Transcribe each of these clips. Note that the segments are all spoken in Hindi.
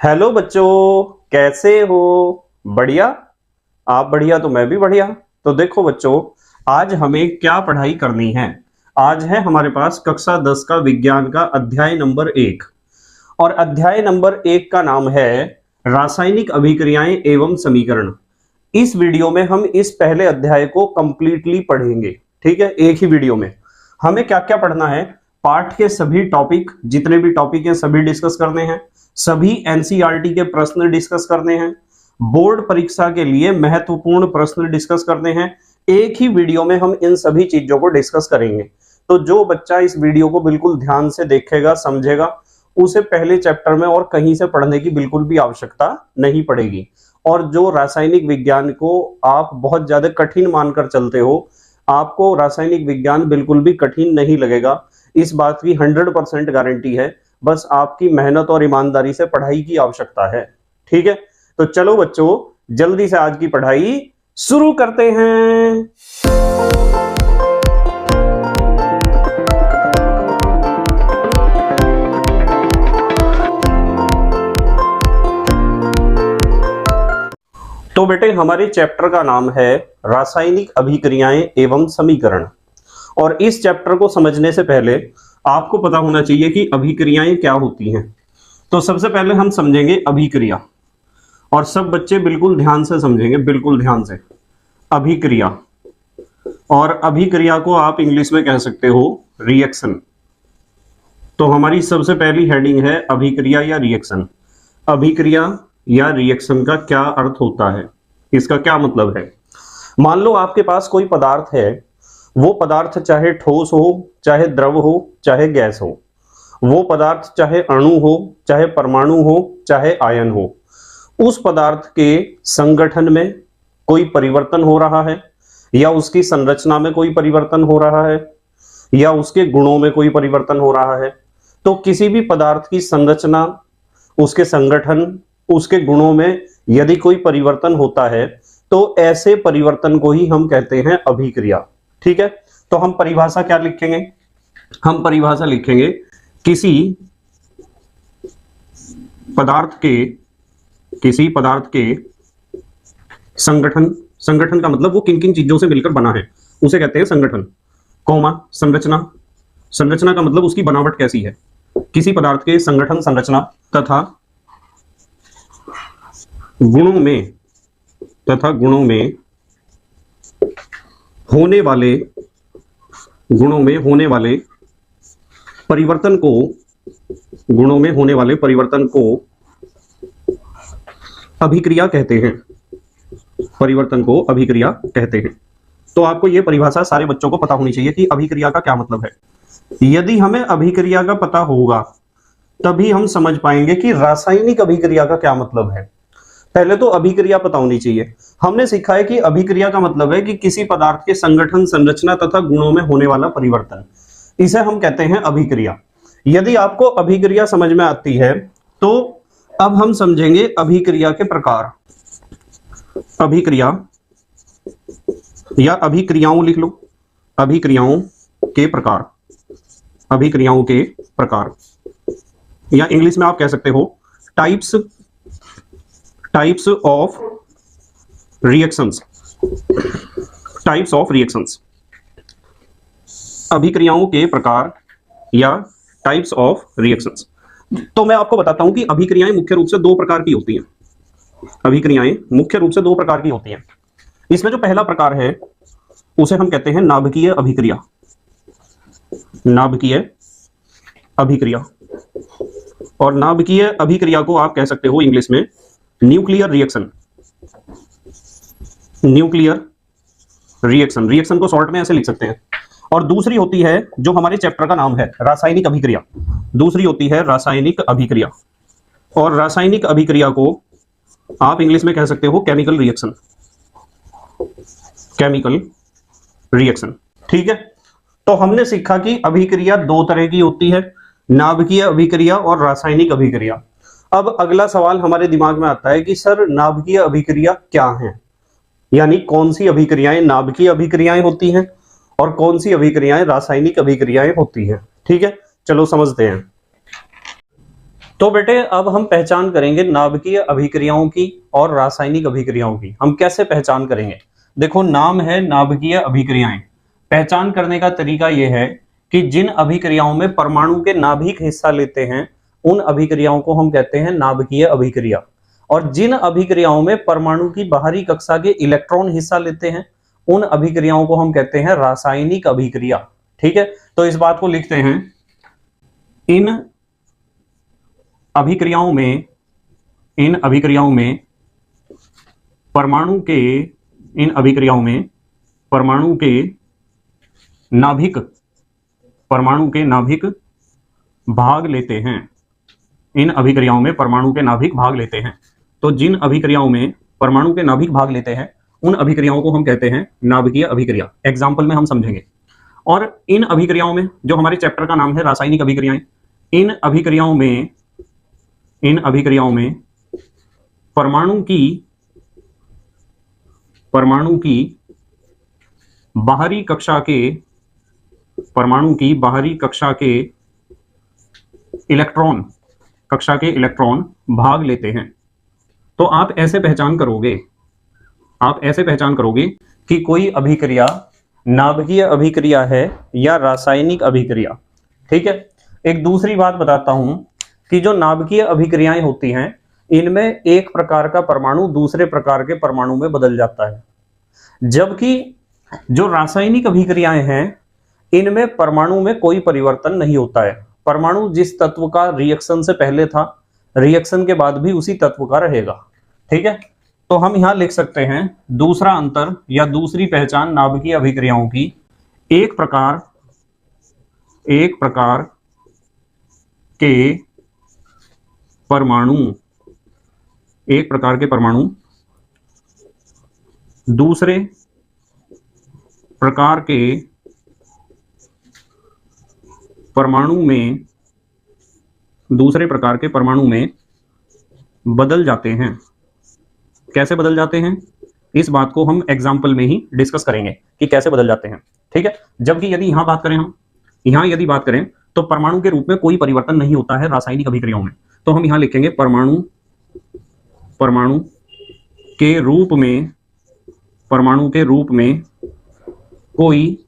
हेलो बच्चों, कैसे हो? बढ़िया। आप बढ़िया तो मैं भी बढ़िया। तो देखो बच्चों, आज हमें क्या पढ़ाई करनी है। आज है हमारे पास कक्षा 10 का विज्ञान का अध्याय नंबर 1। और अध्याय नंबर 1 का नाम है रासायनिक अभिक्रियाएं एवं समीकरण। इस वीडियो में हम इस पहले अध्याय को कंप्लीटली पढ़ेंगे। ठीक है, एक ही वीडियो में हमें क्या क्या पढ़ना है। पाठ के सभी टॉपिक, जितने भी टॉपिक हैं सभी डिस्कस करने हैं। सभी एनसीईआरटी के प्रश्न डिस्कस करने हैं। बोर्ड परीक्षा के लिए महत्वपूर्ण प्रश्न डिस्कस करने हैं। एक ही वीडियो में हम इन सभी चीजों को डिस्कस करेंगे। तो जो बच्चा इस वीडियो को बिल्कुल ध्यान से देखेगा, समझेगा, उसे पहले चैप्टर में और कहीं से पढ़ने की बिल्कुल भी आवश्यकता नहीं पड़ेगी। और जो रासायनिक विज्ञान को आप बहुत ज्यादा कठिन मानकर चलते हो, आपको रासायनिक विज्ञान बिल्कुल भी कठिन नहीं लगेगा। इस बात की 100% गारंटी है। बस आपकी मेहनत और ईमानदारी से पढ़ाई की आवश्यकता है। ठीक है, तो चलो बच्चों, जल्दी से आज की पढ़ाई शुरू करते हैं। तो बेटे, हमारे चैप्टर का नाम है रासायनिक अभिक्रियाएं एवं समीकरण। और इस चैप्टर को समझने से पहले आपको पता होना चाहिए कि अभिक्रियाएं क्या होती हैं। तो सबसे पहले हम समझेंगे अभिक्रिया, और सब बच्चे बिल्कुल ध्यान से समझेंगे, बिल्कुल ध्यान से। अभिक्रिया, और अभिक्रिया को आप इंग्लिश में कह सकते हो रिएक्शन। तो हमारी सबसे पहली हेडिंग है अभिक्रिया या रिएक्शन। अभिक्रिया या रिएक्शन का क्या अर्थ होता है, इसका क्या मतलब है। मान लो आपके पास कोई पदार्थ है, वो पदार्थ चाहे ठोस हो, चाहे द्रव हो, चाहे गैस हो। वो पदार्थ चाहे अणु हो, चाहे परमाणु हो, चाहे आयन हो। उस पदार्थ के संगठन में कोई परिवर्तन हो रहा है, या उसकी संरचना में कोई परिवर्तन हो रहा है, या उसके गुणों में कोई परिवर्तन हो रहा है। तो किसी भी पदार्थ की संरचना, उसके संगठन, उसके गुणों में यदि कोई परिवर्तन होता है, तो ऐसे परिवर्तन को ही हम कहते हैं अभिक्रिया। ठीक है, तो हम परिभाषा क्या लिखेंगे? हम परिभाषा लिखेंगे किसी पदार्थ के संगठन। संगठन का मतलब वो किन किन चीजों से मिलकर बना है, उसे कहते हैं संगठन। कौमा संरचना। संरचना का मतलब उसकी बनावट कैसी है। किसी पदार्थ के संगठन, संरचना तथा गुणों में होने वाले परिवर्तन को अभिक्रिया कहते हैं। परिवर्तन को अभिक्रिया कहते हैं। तो आपको यह परिभाषा सारे बच्चों को पता होनी चाहिए कि अभिक्रिया का क्या मतलब है। यदि हमें अभिक्रिया का पता होगा, तभी हम समझ पाएंगे कि रासायनिक अभिक्रिया का क्या मतलब है। पहले तो अभिक्रिया पता होनी चाहिए। हमने सीखा है कि अभिक्रिया का मतलब है कि किसी पदार्थ के संगठन, संरचना तथा गुणों में होने वाला परिवर्तन, इसे हम कहते हैं अभिक्रिया। यदि आपको अभिक्रिया समझ में आती है, तो अब हम समझेंगे अभिक्रिया के प्रकार। अभिक्रिया या अभिक्रियाओं लिख लो। अभिक्रियाओं के प्रकार। अभिक्रियाओं के प्रकार, या इंग्लिश में आप कह सकते हो types of reactions. Types of reactions. अभिक्रियाओं के प्रकार या टाइप्स ऑफ रिएक्शंस। तो मैं आपको बताता हूं कि अभिक्रियाएं मुख्य रूप से दो प्रकार की होती हैं। अभिक्रियाएं मुख्य रूप से दो प्रकार की होती हैं। इसमें जो पहला प्रकार है, उसे हम कहते हैं नाभिकीय अभिक्रिया। नाभिकीय अभिक्रिया। और नाभिकीय अभिक्रिया को आप कह सकते हो इंग्लिश में nuclear reaction. Nuclear reaction. Reaction को शॉर्ट में ऐसे लिख सकते हैं। और दूसरी होती है, जो हमारे चैप्टर का नाम है, रासायनिक अभिक्रिया। दूसरी होती है रासायनिक अभिक्रिया। और रासायनिक अभिक्रिया को आप इंग्लिश में कह सकते हो केमिकल रिएक्शन। Chemical reaction. ठीक है, तो हमने सीखा कि अभिक्रिया दो तरह की होती है, नाभिकीय अभिक्रिया और रासायनिक अभिक्रिया। अब अगला सवाल हमारे दिमाग में आता है कि सर, नाभिकीय अभिक्रिया क्या है, यानी कौन सी अभिक्रियाएं नाभिकीय अभिक्रियाएं होती हैं और कौन सी अभिक्रियाएं रासायनिक अभिक्रियाएं होती हैं। ठीक है, चलो समझते हैं। तो बेटे अब हम पहचान करेंगे नाभिकीय अभिक्रियाओं की और रासायनिक अभिक्रियाओं की। हम कैसे पहचान करेंगे? देखो, नाम है नाभिकीय अभिक्रियाएं। पहचान करने का तरीका यह है कि जिन अभिक्रियाओं में परमाणु के नाभिक हिस्सा लेते हैं उन अभिक्रियाओं को हम कहते हैं नाभिकीय अभिक्रिया, और जिन अभिक्रियाओं में परमाणु की बाहरी कक्षा के इलेक्ट्रॉन हिस्सा लेते हैं उन अभिक्रियाओं को हम कहते हैं रासायनिक अभिक्रिया। ठीक है, तो इस बात को लिखते हैं, इन अभिक्रियाओं में परमाणु के नाभिक भाग लेते हैं। इन अभिक्रियाओं में परमाणु के नाभिक भाग लेते हैं। तो जिन अभिक्रियाओं में परमाणु के नाभिक भाग लेते हैं उन अभिक्रियाओं को हम कहते हैं नाभिकीय अभिक्रिया। एग्जाम्पल में हम समझेंगे। और इन अभिक्रियाओं में, जो हमारे चैप्टर का नाम है रासायनिक अभिक्रियाएं, इन अभिक्रियाओं में परमाणु की बाहरी कक्षा के इलेक्ट्रॉन भाग लेते हैं। तो आप ऐसे पहचान करोगे कि कोई अभिक्रिया नाभिकीय अभिक्रिया है या रासायनिक अभिक्रिया। ठीक है, एक दूसरी बात बताता हूं कि जो नाभिकीय अभिक्रियाएं होती हैं इनमें एक प्रकार का परमाणु दूसरे प्रकार के परमाणु में बदल जाता है, जबकि जो रासायनिक अभिक्रियाएं हैं इनमें परमाणु में कोई परिवर्तन नहीं होता है। परमाणु जिस तत्व का रिएक्शन से पहले था, रिएक्शन के बाद भी उसी तत्व का रहेगा। ठीक है, तो हम यहां लिख सकते हैं दूसरा अंतर या दूसरी पहचान नाभिकीय अभिक्रियाओं की, एक प्रकार के परमाणु दूसरे प्रकार के परमाणु में बदल जाते हैं। कैसे बदल जाते हैं, इस बात को हम एग्जाम्पल में ही डिस्कस करेंगे कि कैसे बदल जाते हैं। ठीक है, जबकि यदि यहां बात करें तो परमाणु के रूप में कोई परिवर्तन नहीं होता है रासायनिक अभिक्रियाओं में। तो हम यहां लिखेंगे परमाणु के रूप में कोई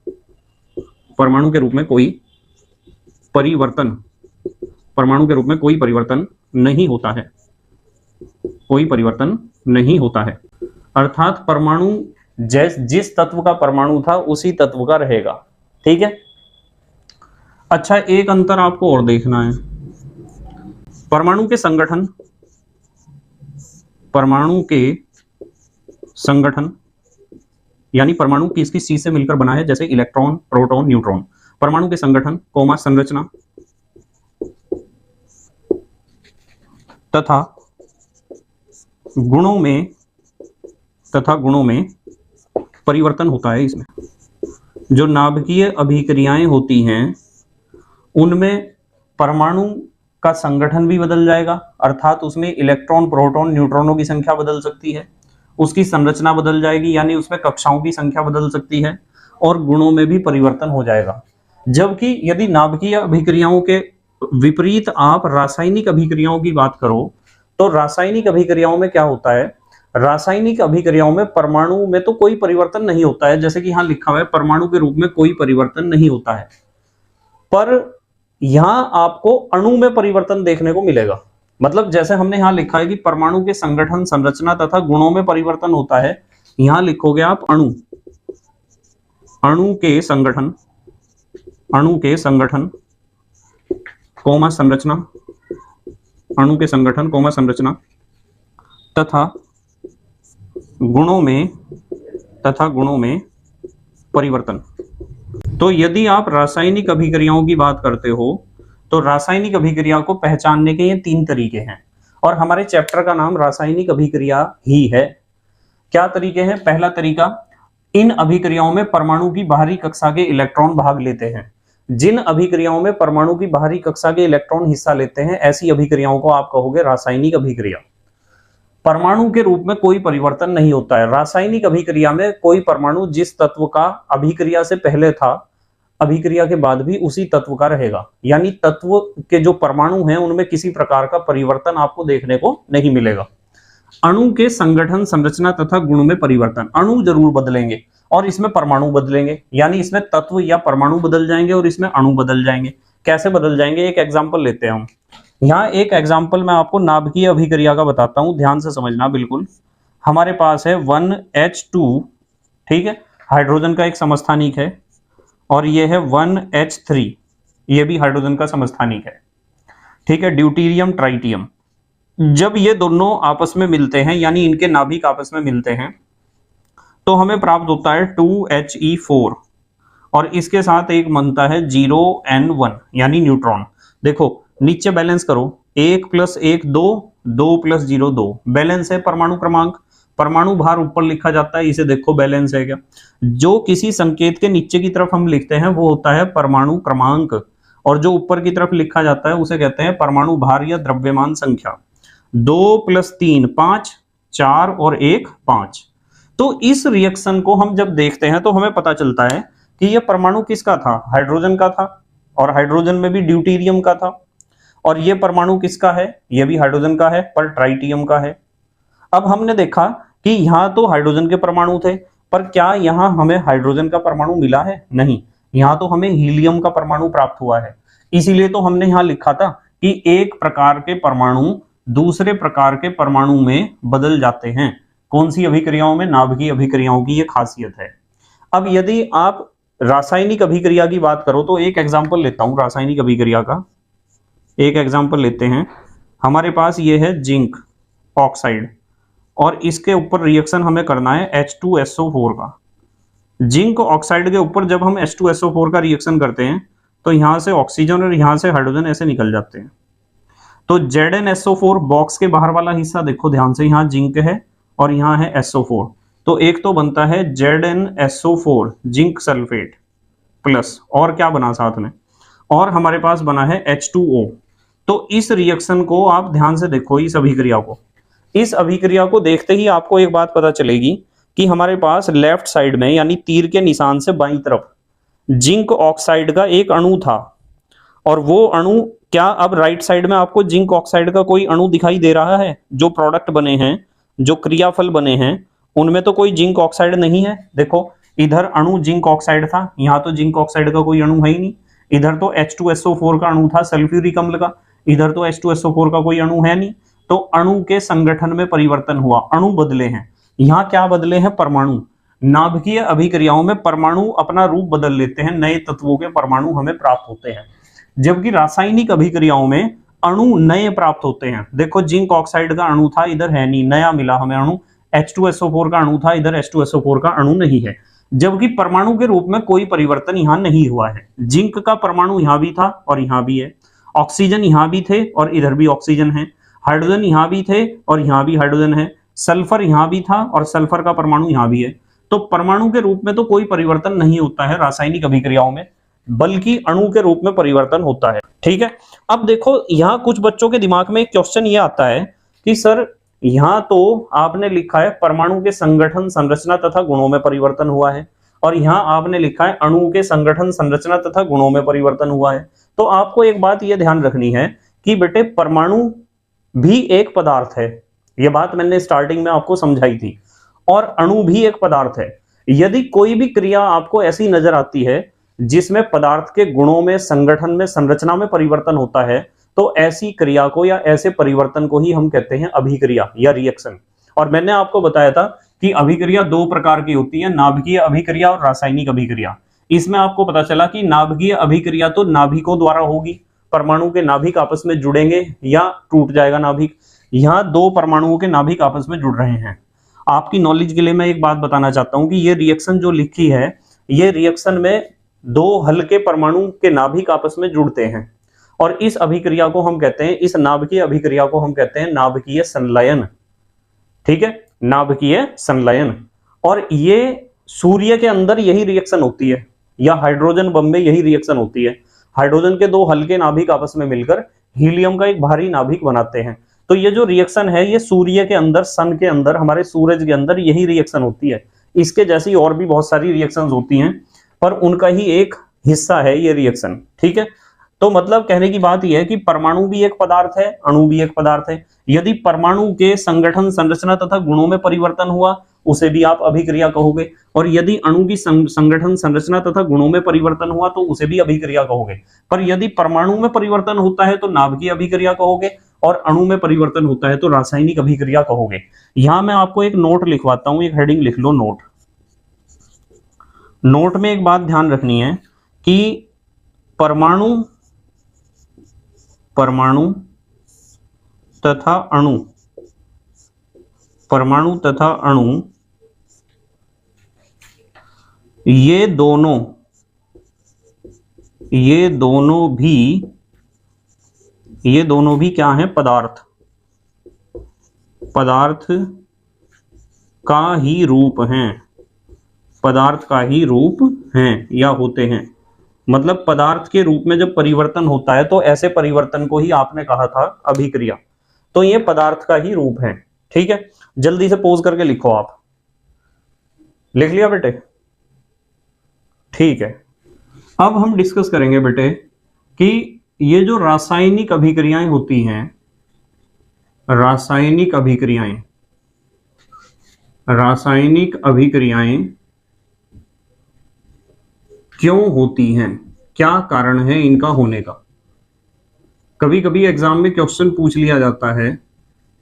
परिवर्तन नहीं होता है। अर्थात परमाणु जिस तत्व का परमाणु था उसी तत्व का रहेगा। ठीक है, अच्छा, एक अंतर आपको और देखना है। परमाणु के संगठन यानी परमाणु किसकी चीज से मिलकर बना है, जैसे इलेक्ट्रॉन, प्रोटॉन, न्यूट्रॉन। परमाणु के संगठन, संरचना तथा गुणों में परिवर्तन होता है। इसमें जो नाभिकीय अभिक्रियाएं होती हैं उनमें परमाणु का संगठन भी बदल जाएगा, अर्थात उसमें इलेक्ट्रॉन, प्रोटॉन, न्यूट्रॉनों की संख्या बदल सकती है, उसकी संरचना बदल जाएगी यानी उसमें कक्षाओं की संख्या बदल सकती है, और गुणों में भी परिवर्तन हो जाएगा। जबकि यदि नाभिकीय अभिक्रियाओं के विपरीत आप रासायनिक अभिक्रियाओं की बात करो तो रासायनिक अभिक्रियाओं में क्या होता है, रासायनिक अभिक्रियाओं में परमाणु में तो कोई परिवर्तन नहीं होता है, जैसे कि यहां लिखा हुआ है परमाणु के रूप में कोई परिवर्तन नहीं होता है, पर यहां आपको अणु में परिवर्तन देखने को मिलेगा। मतलब जैसे हमने यहां लिखा है कि परमाणु के संगठन, संरचना तथा गुणों में परिवर्तन होता है, यहां लिखोगे आप अणु के संगठन कोमा संरचना, अणु के संगठन कोमा संरचना तथा गुणों में परिवर्तन। तो यदि आप रासायनिक अभिक्रियाओं की बात करते हो तो रासायनिक अभिक्रिया को पहचानने के ये 3 तरीके हैं, और हमारे चैप्टर का नाम रासायनिक अभिक्रिया ही है। क्या तरीके हैं? पहला तरीका, इन अभिक्रियाओं में परमाणु की बाहरी कक्षा के इलेक्ट्रॉन भाग लेते हैं। जिन अभिक्रियाओं में परमाणु की बाहरी कक्षा के इलेक्ट्रॉन हिस्सा लेते हैं ऐसी अभिक्रियाओं को आप कहोगे रासायनिक अभिक्रिया। परमाणु के रूप में कोई परिवर्तन नहीं होता है। रासायनिक अभिक्रिया में कोई परमाणु जिस तत्व का अभिक्रिया से पहले था, अभिक्रिया के बाद भी उसी तत्व का रहेगा, यानी तत्व के जो परमाणु हैं उनमें किसी प्रकार का परिवर्तन आपको देखने को नहीं मिलेगा। अणु के संगठन, संरचना तथा गुण में परिवर्तन, अणु जरूर बदलेंगे और इसमें परमाणु बदलेंगे, यानी इसमें तत्व या परमाणु बदल जाएंगे और इसमें अणु बदल जाएंगे। कैसे बदल जाएंगे, एक एग्जांपल लेते हैं हम। यहाँ एक एग्जांपल मैं आपको नाभिकीय अभिक्रिया का बताता हूं, ध्यान से समझना बिल्कुल। हमारे पास है 1H2, ठीक है, हाइड्रोजन का एक समस्थानिक है, और ये है 1H3, ये भी हाइड्रोजन का समस्थानिक है, ठीक है, ड्यूटीरियम ट्राइटियम। जब ये दोनों आपस में मिलते हैं, यानी इनके नाभिक आपस में मिलते हैं, तो हमें प्राप्त होता है 2He4, और इसके साथ एक बनता है 0N1 यानी न्यूट्रॉन। देखो नीचे बैलेंस करो, 1 + 1 2, 2 + 0 2, बैलेंस है परमाणु क्रमांक। परमाणु भार ऊपर लिखा जाता है, इसे देखो बैलेंस है क्या। जो किसी संकेत के नीचे की तरफ हम लिखते हैं वो होता है परमाणु क्रमांक, और जो ऊपर की तरफ लिखा जाता है उसे कहते हैं परमाणु भार या द्रव्यमान संख्या। 2 + 3 5, 4 और 1 5। तो इस रिएक्शन को हम जब देखते हैं तो हमें पता चलता है कि यह परमाणु किसका था, हाइड्रोजन का था, और हाइड्रोजन में भी ड्यूटीरियम का था। और यह परमाणु किसका है, यह भी हाइड्रोजन का है पर ट्राइटियम का है। अब हमने देखा कि यहां तो हाइड्रोजन के परमाणु थे, पर क्या यहां हमें हाइड्रोजन का परमाणु मिला है, नहीं, यहां तो हमें हीलियम का परमाणु प्राप्त हुआ है। इसीलिए तो हमने यहां लिखा था कि एक प्रकार के परमाणु दूसरे प्रकार के परमाणु में बदल जाते हैं। कौन सी अभिक्रियाओं में, नाभिकीय अभिक्रियाओं की यह खासियत है। अब यदि आप रासायनिक अभिक्रिया की बात करो तो एक एग्जांपल लेता हूं रासायनिक अभिक्रिया का, एक एग्जांपल लेते हैं। हमारे पास ये है जिंक ऑक्साइड, और इसके ऊपर रिएक्शन हमें करना है H2SO4 का। जिंक ऑक्साइड के ऊपर जब हम H2SO4 का रिएक्शन करते हैं तो यहां से ऑक्सीजन और यहां से हाइड्रोजन ऐसे निकल जाते हैं। तो ZnSO4 बॉक्स के बाहर वाला हिस्सा देखो ध्यान से, यहाँ जिंक है और यहाँ है SO4, तो एक तो बनता है ZnSO4 जिंक सल्फेट प्लस, और क्या बना साथ में, और हमारे पास बना है H2O। तो इस रिएक्शन को आप ध्यान से देखो, इस अभिक्रिया को, इस अभिक्रिया को देखते ही आपको एक बात पता चलेगी कि हमारे पास लेफ्ट साइड में यानी तीर के निशान से बाईं तरफ जिंक ऑक्साइड का एक अणु था, और वो अणु, क्या अब राइट साइड में आपको जिंक ऑक्साइड का कोई अणु दिखाई दे रहा है। जो प्रोडक्ट बने हैं, जो क्रियाफल बने हैं, उनमें तो कोई जिंक ऑक्साइड नहीं है। देखो इधर अणु जिंक ऑक्साइड था, यहाँ तो जिंक ऑक्साइड का कोई अणु है ही नहीं। इधर तो H2SO4 का अणु था सल्फ्यूरिक अम्ल का, इधर तो H2SO4 का कोई अणु है नहीं। तो अणु के संगठन में परिवर्तन हुआ, अणु बदले हैं। यहाँ क्या बदले हैं, परमाणु। नाभिकीय अभिक्रियाओं में परमाणु अपना रूप बदल लेते हैं, नए तत्वों के परमाणु हमें प्राप्त होते हैं, जबकि रासायनिक अभिक्रियाओं में अणु नए प्राप्त होते हैं। देखो जिंक ऑक्साइड का अणु था, इधर है नहीं, नया मिला हमें अणु। H2SO4 का अणु था, इधर H2SO4 का अणु नहीं है, जबकि परमाणु के रूप में कोई परिवर्तन यहां नहीं हुआ है। जिंक का परमाणु यहां भी था और यहां भी है, ऑक्सीजन यहां भी थे और इधर भी ऑक्सीजन है, हाइड्रोजन यहां भी थे और यहां भी हाइड्रोजन है, सल्फर यहां भी था और सल्फर का परमाणु यहां भी है। तो परमाणु के रूप में तो कोई परिवर्तन नहीं होता है रासायनिक अभिक्रियाओं में, बल्कि अणु के रूप में परिवर्तन होता है। ठीक है, अब देखो यहां कुछ बच्चों के दिमाग में एक क्वेश्चन ये आता है कि सर यहां तो आपने लिखा है परमाणु के संगठन, संरचना तथा गुणों में परिवर्तन हुआ है, और यहां आपने लिखा है अणु के संगठन, संरचना तथा गुणों में परिवर्तन हुआ है। तो आपको एक बात यह ध्यान रखनी है कि बेटे परमाणु भी एक पदार्थ है, यह बात मैंने स्टार्टिंग में आपको समझाई थी, और अणु भी एक पदार्थ है। यदि कोई भी क्रिया आपको ऐसी नजर आती है जिसमें पदार्थ के गुणों में, संगठन में, संरचना में परिवर्तन होता है, तो ऐसी क्रिया को या ऐसे परिवर्तन को ही हम कहते हैं अभिक्रिया या रिएक्शन। और मैंने आपको बताया था कि अभिक्रिया दो प्रकार की होती है, नाभिकीय अभिक्रिया और रासायनिक अभिक्रिया। इसमें आपको पता चला कि नाभिकीय अभिक्रिया तो नाभिकों द्वारा होगी, परमाणु के नाभिक आपस में जुड़ेंगे या टूट जाएगा नाभिक। यहां दो परमाणुओं के नाभिक आपस में जुड़ रहे हैं। आपकी नॉलेज के लिए मैं एक बात बताना चाहता हूं कि ये रिएक्शन जो लिखी है, ये रिएक्शन में दो हल्के परमाणु के नाभिक आपस में जुड़ते हैं, और इस अभिक्रिया को हम कहते हैं, इस नाभिकीय अभिक्रिया को हम कहते हैं नाभिकीय संलयन। ठीक है, नाभिकीय संलयन। और ये सूर्य के अंदर यही रिएक्शन होती है, या हाइड्रोजन बम में यही रिएक्शन होती है। हाइड्रोजन के दो हल्के नाभिक आपस में मिलकर हीलियम का एक भारी नाभिक बनाते हैं। तो ये जो रिएक्शन है, ये सूर्य के अंदर, सन के अंदर, हमारे सूरज के अंदर यही रिएक्शन होती है। इसके जैसी और भी बहुत सारी रिएक्शंस होती हैं, पर उनका ही एक हिस्सा है ये रिएक्शन, ठीक है। तो मतलब कहने की बात यह है कि परमाणु भी एक पदार्थ है, अणु भी एक पदार्थ है। यदि परमाणु के संगठन, संरचना तथा गुणों में परिवर्तन हुआ उसे भी आप अभिक्रिया कहोगे, और यदि अणु की संगठन, संरचना तथा गुणों में परिवर्तन हुआ तो उसे भी अभिक्रिया कहोगे। पर यदि परमाणु में परिवर्तन होता है तो नाभिकीय अभिक्रिया कहोगे, और अणु में परिवर्तन होता है तो रासायनिक अभिक्रिया कहोगे। यहां मैं आपको एक नोट लिखवाता हूं, एक हेडिंग लिख लो, नोट। नोट में एक बात ध्यान रखनी है कि परमाणु तथा अणु, परमाणु तथा अणु ये दोनों भी क्या हैं? पदार्थ का ही रूप हैं, पदार्थ का ही रूप हैं या होते हैं। मतलब पदार्थ के रूप में जब परिवर्तन होता है तो ऐसे परिवर्तन को ही आपने कहा था अभिक्रिया। तो ये पदार्थ का ही रूप है, ठीक है। जल्दी से पोज करके लिखो, आप लिख लिया बेटे? ठीक है। अब हम डिस्कस करेंगे बेटे कि ये जो रासायनिक अभिक्रियाएं होती हैं, रासायनिक अभिक्रियाएं क्यों होती हैं, क्या कारण है इनका होने का। कभी कभी एग्जाम में क्वेश्चन पूछ लिया जाता है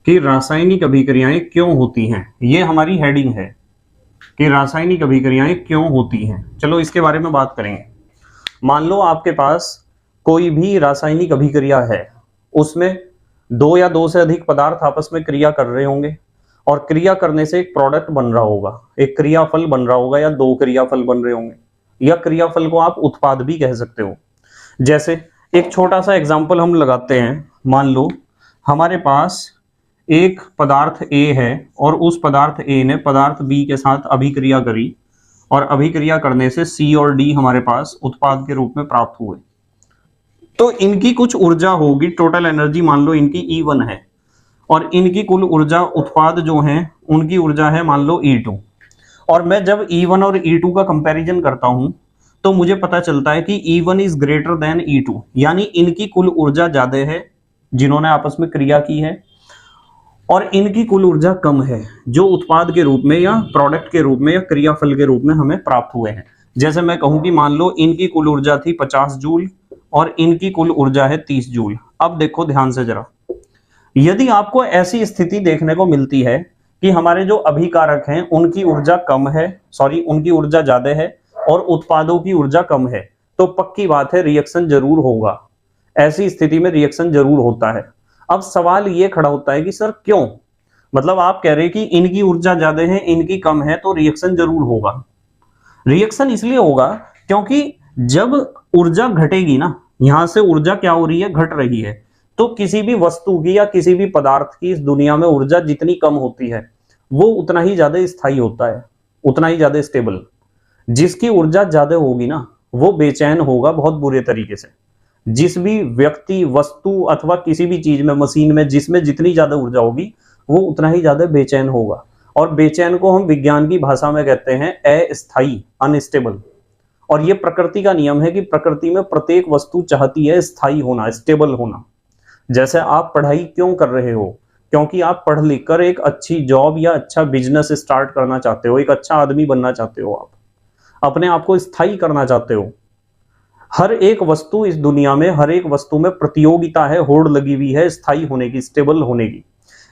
कि रासायनिक अभिक्रियाएं क्यों होती हैं। ये हमारी हेडिंग है कि रासायनिक अभिक्रियाएं क्यों होती हैं। चलो इसके बारे में बात करेंगे। मान लो आपके पास कोई भी रासायनिक अभिक्रिया है, उसमें दो या दो से अधिक पदार्थ आपस में क्रिया कर रहे होंगे, और क्रिया करने से एक प्रोडक्ट बन रहा होगा, एक क्रियाफल बन रहा होगा, या दो क्रियाफल बन रहे होंगे, या क्रियाफल को आप उत्पाद भी कह सकते हो। जैसे एक छोटा सा एग्जाम्पल हम लगाते हैं। मान लो हमारे पास एक पदार्थ A है और उस पदार्थ A ने पदार्थ B के साथ अभिक्रिया करी, और अभिक्रिया करने से C और D हमारे पास उत्पाद के रूप में प्राप्त हुए। तो इनकी कुछ ऊर्जा होगी, टोटल एनर्जी मान लो इनकी E1 है, और इनकी कुल ऊर्जा, उत्पाद जो है उनकी ऊर्जा है मान लो E2। और मैं जब E1 और E2 का कंपैरिजन करता हूं तो मुझे पता चलता है कि E1 is greater than E2, यानी इनकी कुल ऊर्जा ज्यादा है जिन्होंने आपस में क्रिया की है, और इनकी कुल ऊर्जा कम है जो उत्पाद के रूप में या प्रोडक्ट के रूप में या क्रियाफल के रूप में हमें प्राप्त हुए हैं। जैसे मैं कहूं कि मान लो इनकी कुल ऊर्जा थी 50 जूल और इनकी कुल ऊर्जा है 30 जूल। अब देखो ध्यान से जरा, यदि आपको ऐसी स्थिति देखने को मिलती है कि हमारे जो अभिकारक हैं उनकी ऊर्जा कम है, उनकी ऊर्जा ज्यादा है और उत्पादों की ऊर्जा कम है, तो पक्की बात है रिएक्शन जरूर होगा। ऐसी स्थिति में रिएक्शन जरूर होता है। अब सवाल ये खड़ा होता है कि सर क्यों? मतलब आप कह रहे हैं कि इनकी ऊर्जा ज्यादा है, इनकी कम है, तो रिएक्शन जरूर होगा। रिएक्शन इसलिए होगा क्योंकि जब ऊर्जा घटेगी ना, यहां से ऊर्जा क्या हो रही है? घट रही है। तो किसी भी वस्तु की या किसी भी पदार्थ की इस दुनिया में ऊर्जा जितनी कम होती है वो उतना ही ज्यादा स्थायी होता है, उतना ही ज्यादा स्टेबल। जिसकी ऊर्जा ज्यादा होगी ना वो बेचैन होगा बहुत बुरे तरीके से। जिस भी व्यक्ति, वस्तु अथवा किसी भी चीज में, मशीन में, जिसमें जितनी ज्यादा ऊर्जा होगी वो उतना ही ज्यादा बेचैन होगा। और बेचैन को हम विज्ञान की भाषा में कहते हैं अस्थायी, अनस्टेबल। और ये प्रकृति का नियम है कि प्रकृति में प्रत्येक वस्तु चाहती है स्थायी होना, स्टेबल होना। जैसे आप पढ़ाई क्यों कर रहे हो? क्योंकि आप पढ़ लिख कर एक अच्छी जॉब या अच्छा बिजनेस स्टार्ट करना चाहते हो, एक अच्छा आदमी बनना चाहते हो, आप अपने आप को स्थायी करना चाहते हो। हर एक वस्तु इस दुनिया में, हर एक वस्तु में प्रतियोगिता है, होड़ लगी हुई है स्थायी होने की, स्टेबल होने की।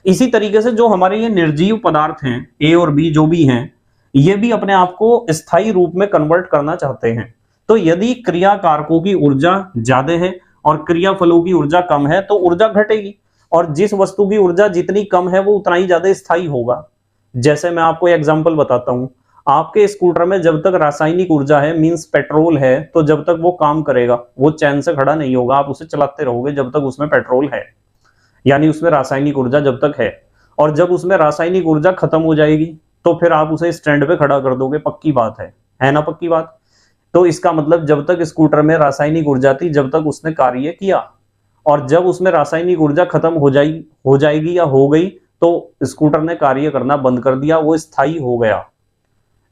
इसी तरीके से जो हमारे ये निर्जीव पदार्थ हैं, ए और बी जो भी हैं, ये भी अपने आप को स्थायी रूप में कन्वर्ट करना चाहते हैं। तो यदि क्रिया कारकों की ऊर्जा ज्यादा है और क्रियाफलों की ऊर्जा कम है तो ऊर्जा घटेगी, और जिस वस्तु की ऊर्जा जितनी कम है वो उतना ही ज्यादा स्थायी होगा। जैसे मैं आपको एग्जांपल बताता हूं, आपके स्कूटर में जब तक रासायनिक ऊर्जा है, मींस पेट्रोल है, तो जब तक वो काम करेगा वो चैन से खड़ा नहीं होगा, आप उसे चलाते रहोगे जब तक उसमें पेट्रोल है, यानी उसमें रासायनिक ऊर्जा जब तक है। और जब उसमें रासायनिक ऊर्जा खत्म हो जाएगी तो फिर आप उसे स्टैंड पे खड़ा कर दोगे, पक्की बात है ना? पक्की बात। तो इसका मतलब जब तक स्कूटर में रासायनिक ऊर्जा थी जब तक उसने कार्य किया, और जब उसमें रासायनिक ऊर्जा खत्म हो जाएगी या हो गई तो स्कूटर ने कार्य करना बंद कर दिया, वो स्थायी हो गया।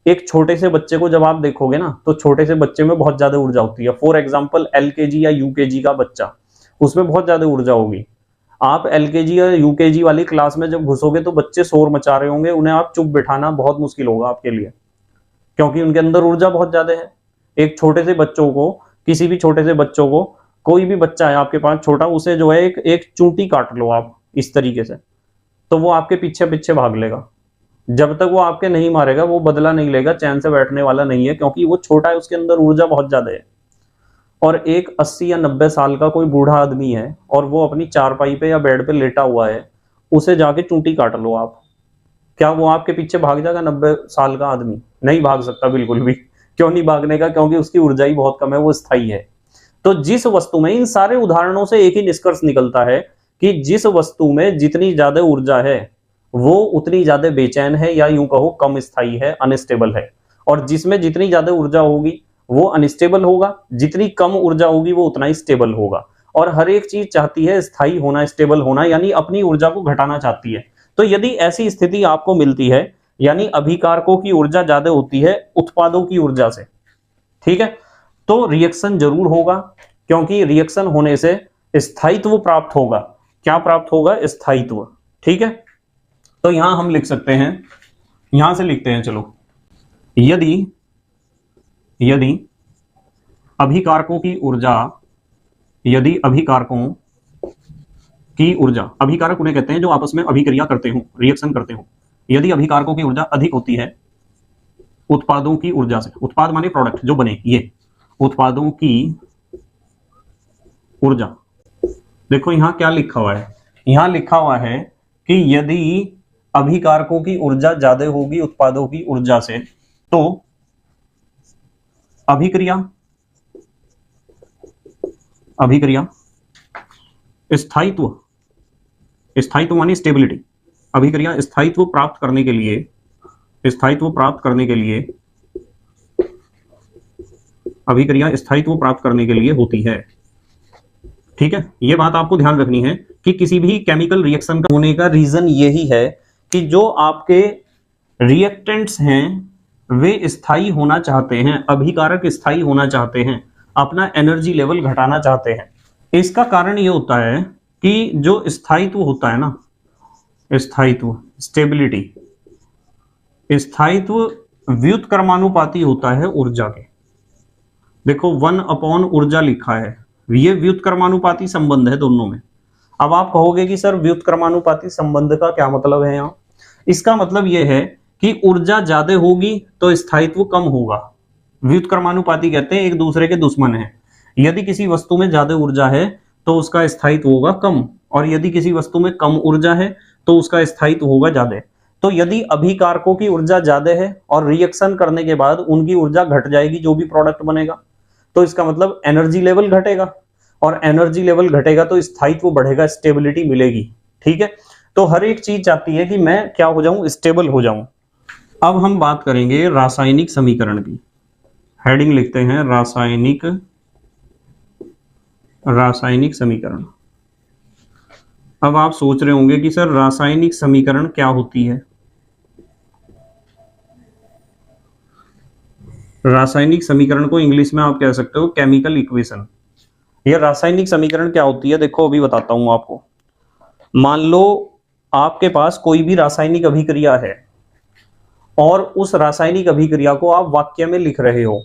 एक छोटे से बच्चे को जब आप देखोगे ना, तो छोटे से बच्चे में बहुत ज्यादा ऊर्जा होती है। फॉर एग्जाम्पल LKG या UKG का बच्चा, उसमें बहुत ज्यादा ऊर्जा होगी। आप LKG या UKG वाली क्लास में जब घुसोगे तो बच्चे शोर मचा रहे होंगे, उन्हें आप चुप बिठाना बहुत मुश्किल होगा आपके लिए, क्योंकि उनके अंदर ऊर्जा बहुत ज्यादा है। एक छोटे से बच्चों को, किसी भी छोटे से बच्चों को, कोई भी बच्चा है आपके पास छोटा, उसे जो है एक चूंटी काट लो आप इस तरीके से, तो वो आपके पीछे पीछे भाग लेगा। जब तक वो आपके नहीं मारेगा वो बदला नहीं लेगा, चैन से बैठने वाला नहीं है, क्योंकि वो छोटा है, उसके अंदर ऊर्जा बहुत ज्यादा है। और एक 80 या 90 साल का कोई बूढ़ा आदमी है और वो अपनी चारपाई पे या बेड पे लेटा हुआ है, उसे जाके चूंटी काट लो आप, क्या वो आपके पीछे भाग जाएगा? 90 साल का आदमी नहीं भाग सकता बिल्कुल भी। क्यों नहीं भागने का? क्योंकि उसकी ऊर्जा ही बहुत कम है, वो स्थायी है। तो जिस वस्तु में, इन सारे उदाहरणों से एक ही निष्कर्ष निकलता है कि जिस वस्तु में जितनी ज्यादा ऊर्जा है वो उतनी ज्यादा बेचैन है, या यूं कहो कम स्थायी है, अनस्टेबल है। और जिसमें जितनी ज्यादा ऊर्जा होगी वो अनस्टेबल होगा, जितनी कम ऊर्जा होगी वो उतना ही स्टेबल होगा। और हर एक चीज चाहती है स्थायी होना, स्टेबल होना, यानी अपनी ऊर्जा को घटाना चाहती है। तो यदि ऐसी स्थिति आपको मिलती है, यानी अभिकारकों की ऊर्जा ज्यादा होती है उत्पादों की ऊर्जा से, ठीक है, तो रिएक्शन जरूर होगा, क्योंकि रिएक्शन होने से स्थायित्व प्राप्त होगा। क्या प्राप्त होगा? स्थायित्व। ठीक है, तो यहां हम लिख सकते हैं, यहां से लिखते हैं, चलो, यदि अभिकारकों की ऊर्जा, यदि अभिकारकों की ऊर्जा, अभिकारक उन्हें कहते हैं जो आपस में अभिक्रिया करते हो, रिएक्शन करते हो, यदि अभिकारकों की ऊर्जा अधिक होती है उत्पादों की ऊर्जा से, उत्पाद माने प्रोडक्ट जो बने, ये उत्पादों की ऊर्जा, देखो यहां क्या लिखा हुआ है, यहां लिखा हुआ है कि यदि अभिकारकों की ऊर्जा ज्यादा होगी उत्पादों की ऊर्जा से, तो अभिक्रिया स्थायित्व, स्थायित्व मानी स्टेबिलिटी, अभिक्रिया स्थायित्व प्राप्त करने के लिए, अभिक्रिया स्थायित्व प्राप्त करने के लिए होती है। ठीक है, यह बात आपको ध्यान रखनी है कि किसी भी केमिकल रिएक्शन का होने का रीजन यही है कि जो आपके रिएक्टेंट्स हैं वे स्थायी होना चाहते हैं, अभिकारक स्थायी होना चाहते हैं, अपना एनर्जी लेवल घटाना चाहते हैं। इसका कारण यह होता है कि जो स्थायित्व होता है ना, स्थायित्व, स्टेबिलिटी, स्थायित्व व्युत्क्रमानुपाती होता है ऊर्जा के। देखो 1 ऊर्जा लिखा है, ये व्युत्क्रमानुपाती संबंध है दोनों में। अब आप कहोगे कि सर व्युत्क्रमानुपाती संबंध का क्या मतलब है यहाँ? इसका मतलब यह है कि ऊर्जा ज्यादा होगी तो स्थायित्व कम होगा। व्युत्क्रमानुपाती कहते हैं एक दूसरे के दुश्मन है। यदि किसी वस्तु में ज्यादा ऊर्जा है तो उसका स्थायित्व होगा कम, और यदि किसी वस्तु में कम ऊर्जा है तो उसका स्थायित्व होगा ज्यादा। तो यदि अभिकारकों की ऊर्जा ज्यादा है और रिएक्शन करने के बाद उनकी ऊर्जा घट जाएगी, जो भी प्रोडक्ट बनेगा, तो इसका मतलब एनर्जी लेवल घटेगा, और एनर्जी लेवल घटेगा तो स्थायित्व बढ़ेगा, स्टेबिलिटी मिलेगी। ठीक है, तो हर एक चीज चाहती है कि मैं क्या हो जाऊं? स्टेबल हो जाऊं। अब हम बात करेंगे रासायनिक समीकरण की। हेडिंग लिखते हैं रासायनिक समीकरण। अब आप सोच रहे होंगे कि सर रासायनिक समीकरण क्या होती है? रासायनिक समीकरण को इंग्लिश में आप कह सकते हो केमिकल इक्वेशन। ये रासायनिक समीकरण क्या होती है? देखो अभी बताता हूं आपको। मान लो आपके पास कोई भी रासायनिक अभिक्रिया है और उस रासायनिक अभिक्रिया को आप वाक्य में लिख रहे हो।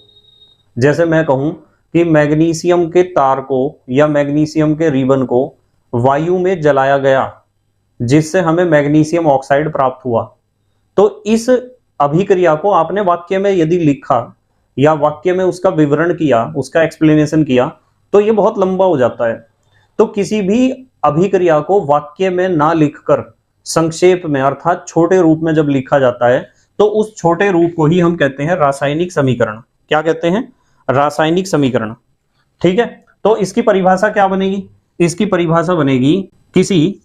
जैसे मैं कहूं कि मैग्नीशियम के तार को या मैग्नीशियम के रिबन को वायु में जलाया गया, जिससे हमें मैग्नीशियम ऑक्साइड प्राप्त हुआ। तो इस अभिक्रिया को आपने वाक्य में यदि लिखा या वाक्य में उसका विवरण किया, उसका एक्सप्लेनेशन किया, तो ये बहुत लंबा हो जाता है। तो किसी भी अभिक्रिया को वाक्य में ना लिखकर संक्षेप में अर्थात छोटे रूप में जब लिखा जाता है तो उस छोटे रूप को ही हम कहते हैं रासायनिक समीकरण। क्या कहते हैं? रासायनिक समीकरण। ठीक है, तो इसकी परिभाषा क्या बनेगी? इसकी परिभाषा बनेगी किसी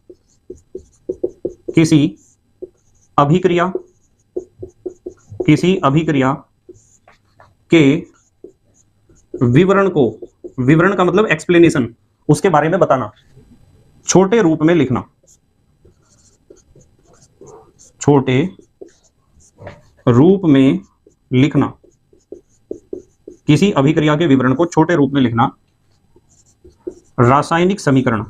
अभिक्रिया के विवरण को, विवरण का मतलब एक्सप्लेनेशन, उसके बारे में बताना, छोटे रूप में लिखना, छोटे रूप में लिखना, किसी अभिक्रिया के विवरण को छोटे रूप में लिखना रासायनिक समीकरण,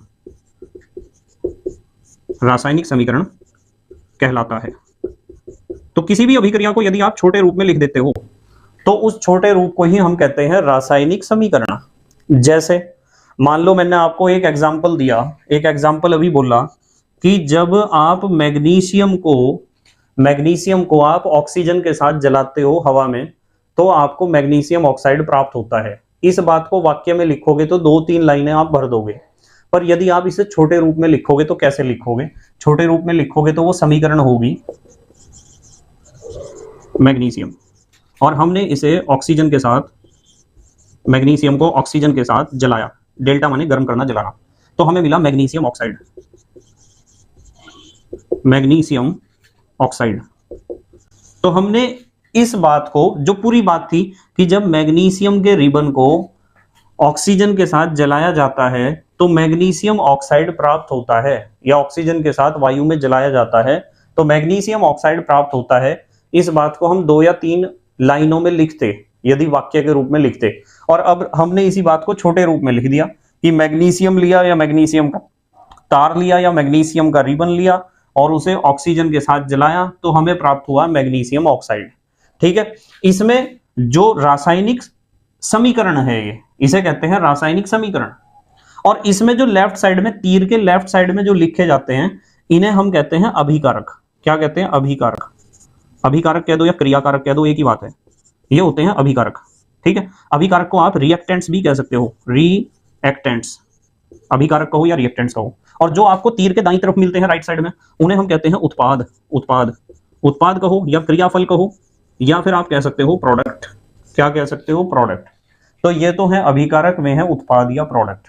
रासायनिक समीकरण कहलाता है। तो किसी भी अभिक्रिया को यदि आप छोटे रूप में लिख देते हो तो उस छोटे रूप को ही हम कहते हैं रासायनिक समीकरण। जैसे मान लो मैंने आपको एक एग्जांपल दिया, एक एग्जांपल अभी बोला कि जब आप मैग्नीशियम को आप ऑक्सीजन के साथ जलाते हो हवा में तो आपको मैग्नीशियम ऑक्साइड प्राप्त होता है। इस बात को वाक्य में लिखोगे तो 2-3 लाइनें आप भर दोगे, पर यदि आप इसे छोटे रूप में लिखोगे तो कैसे लिखोगे? छोटे रूप में लिखोगे तो वो समीकरण होगी मैग्नीशियम, और हमने इसे ऑक्सीजन के साथ, मैग्नीशियम को ऑक्सीजन के साथ जलाया, डेल्टा माने गर्म करना, जलाना, तो हमें मिला मैग्नीशियम ऑक्साइड, मैग्नीशियम ऑक्साइड। तो हमने इस बात को, जो पूरी बात थी कि जब मैग्नीशियम के रिबन को ऑक्सीजन के साथ जलाया जाता है तो मैग्नीशियम ऑक्साइड प्राप्त होता है, या ऑक्सीजन के साथ वायु में जलाया जाता है तो मैग्नीशियम ऑक्साइड प्राप्त होता है। इस बात को हम 2 या 3 लाइनों में लिखते, यदि वाक्य के रूप में लिखते, और अब हमने इसी बात को छोटे रूप में लिख दिया कि मैग्नीशियम लिया या मैग्नीशियम का तार लिया या मैग्नीशियम का रिबन लिया और उसे ऑक्सीजन के साथ जलाया तो हमें प्राप्त हुआ मैग्नीशियम ऑक्साइड। ठीक है, इसमें जो रासायनिक समीकरण है ये, इसे कहते हैं रासायनिक समीकरण। और इसमें जो लेफ्ट साइड में, तीर के लेफ्ट साइड में जो लिखे जाते हैं इन्हें हम कहते हैं अभिकारक। क्या कहते हैं? अभिकारक। अभिकारक कह दो या क्रियाकारक कह दो, एक ही बात है, ये होते हैं अभिकारक। ठीक है, अभिकारक को आप रिएक्टेंट्स भी कह सकते हो, रिएक्टेंट्स, अभिकारक कहो या रिएक्टेंट्स कहो। और जो आपको तीर के दाईं तरफ मिलते हैं राइट साइड में उन्हें हम कहते हैं उत्पाद। उत्पाद, उत्पाद कहो या क्रियाफल कहो, या फिर आप कह सकते हो प्रोडक्ट। क्या कह सकते हो? प्रोडक्ट। तो ये तो है अभिकारक, में है उत्पाद या प्रोडक्ट।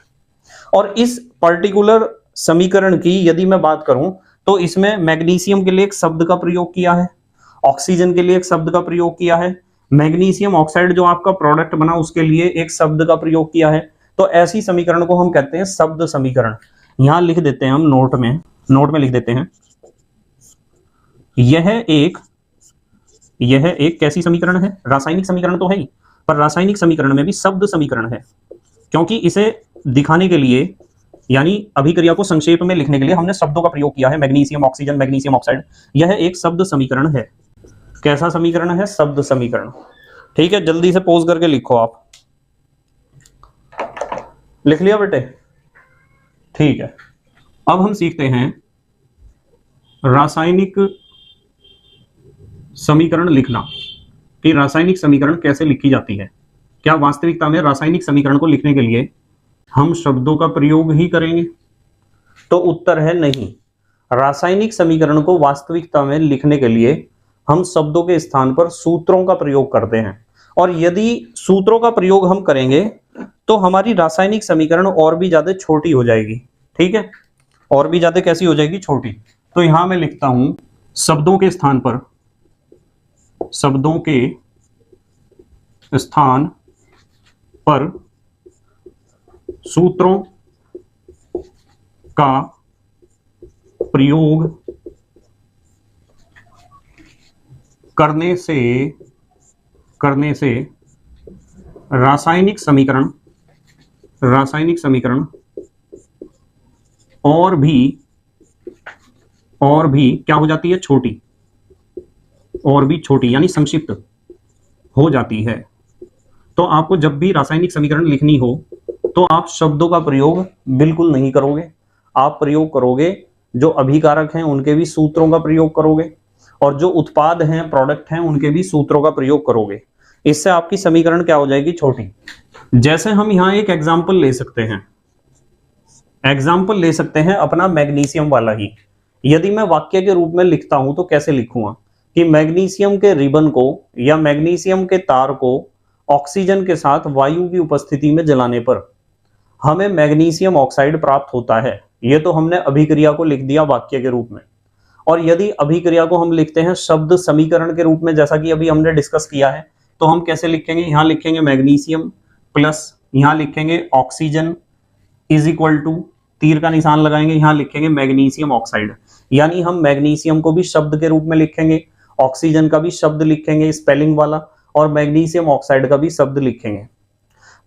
और इस पर्टिकुलर समीकरण की यदि मैं बात करूं तो इसमें मैग्नीशियम के लिए एक शब्द का प्रयोग किया है, ऑक्सीजन के लिए एक शब्द का प्रयोग किया है, मैग्नीशियम ऑक्साइड जो आपका प्रोडक्ट बना उसके लिए एक शब्द का प्रयोग किया है। तो ऐसी समीकरण को हम कहते हैं शब्द समीकरण। यहां लिख देते हैं हम नोट में लिख देते हैं, यह एक कैसी समीकरण है? रासायनिक समीकरण तो है ही, पर रासायनिक समीकरण में भी शब्द समीकरण है, क्योंकि इसे दिखाने के लिए, यानी अभिक्रिया को संक्षेप में लिखने के लिए हमने शब्दों का प्रयोग किया है, मैग्नीशियम ऑक्सीजन, मैग्नीशियम ऑक्साइड। यह एक शब्द समीकरण है। कैसा समीकरण है? शब्द समीकरण। ठीक है, जल्दी से पोज करके लिखो। आप लिख लिया बेटे? ठीक है, अब हम सीखते हैं रासायनिक समीकरण लिखना, कि रासायनिक समीकरण कैसे लिखी जाती है। क्या वास्तविकता में रासायनिक समीकरण को लिखने के लिए हम शब्दों का प्रयोग ही करेंगे? तो उत्तर है नहीं। रासायनिक समीकरण को वास्तविकता में लिखने के लिए हम शब्दों के स्थान पर सूत्रों का प्रयोग करते हैं, और यदि सूत्रों का प्रयोग हम करेंगे तो हमारी रासायनिक समीकरण और भी ज्यादा छोटी हो जाएगी। ठीक है, और भी ज्यादा कैसी हो जाएगी? छोटी। तो यहां मैं लिखता हूं शब्दों के स्थान पर, शब्दों के स्थान पर सूत्रों का प्रयोग करने से रासायनिक समीकरण और भी क्या हो जाती है? छोटी, और भी छोटी, यानी संक्षिप्त हो जाती है। तो आपको जब भी रासायनिक समीकरण लिखनी हो तो आप शब्दों का प्रयोग बिल्कुल नहीं करोगे, आप प्रयोग करोगे जो अभिकारक हैं उनके भी सूत्रों का प्रयोग करोगे, और जो उत्पाद हैं, प्रोडक्ट हैं, उनके भी सूत्रों का प्रयोग करोगे। इससे आपकी समीकरण क्या हो जाएगी? छोटी। जैसे हम यहां एक एग्जाम्पल ले सकते हैं, अपना मैग्नीशियम वाला ही। यदि मैं वाक्य के रूप में लिखता हूं तो कैसे लिखूंगा कि मैग्नीशियम के रिबन को या मैग्नीशियम के तार को ऑक्सीजन के साथ वायु की उपस्थिति में जलाने पर हमें मैग्नीशियम ऑक्साइड प्राप्त होता है। यह तो हमने अभिक्रिया को लिख दिया वाक्य के रूप में। और यदि अभिक्रिया को हम लिखते हैं शब्द समीकरण के रूप में, जैसा कि अभी हमने डिस्कस किया है, तो हम कैसे लिखेंगे? यहां लिखेंगे मैग्नीशियम प्लस, यहां लिखेंगे ऑक्सीजन इज इक्वल टू, तीर का निशान लगाएंगे, यहां लिखेंगे मैग्नीशियम ऑक्साइड। यानी हम मैग्नीशियम को भी शब्द के रूप में लिखेंगे, ऑक्सीजन का भी शब्द लिखेंगे स्पेलिंग वाला, और मैग्नीशियम ऑक्साइड का भी शब्द लिखेंगे।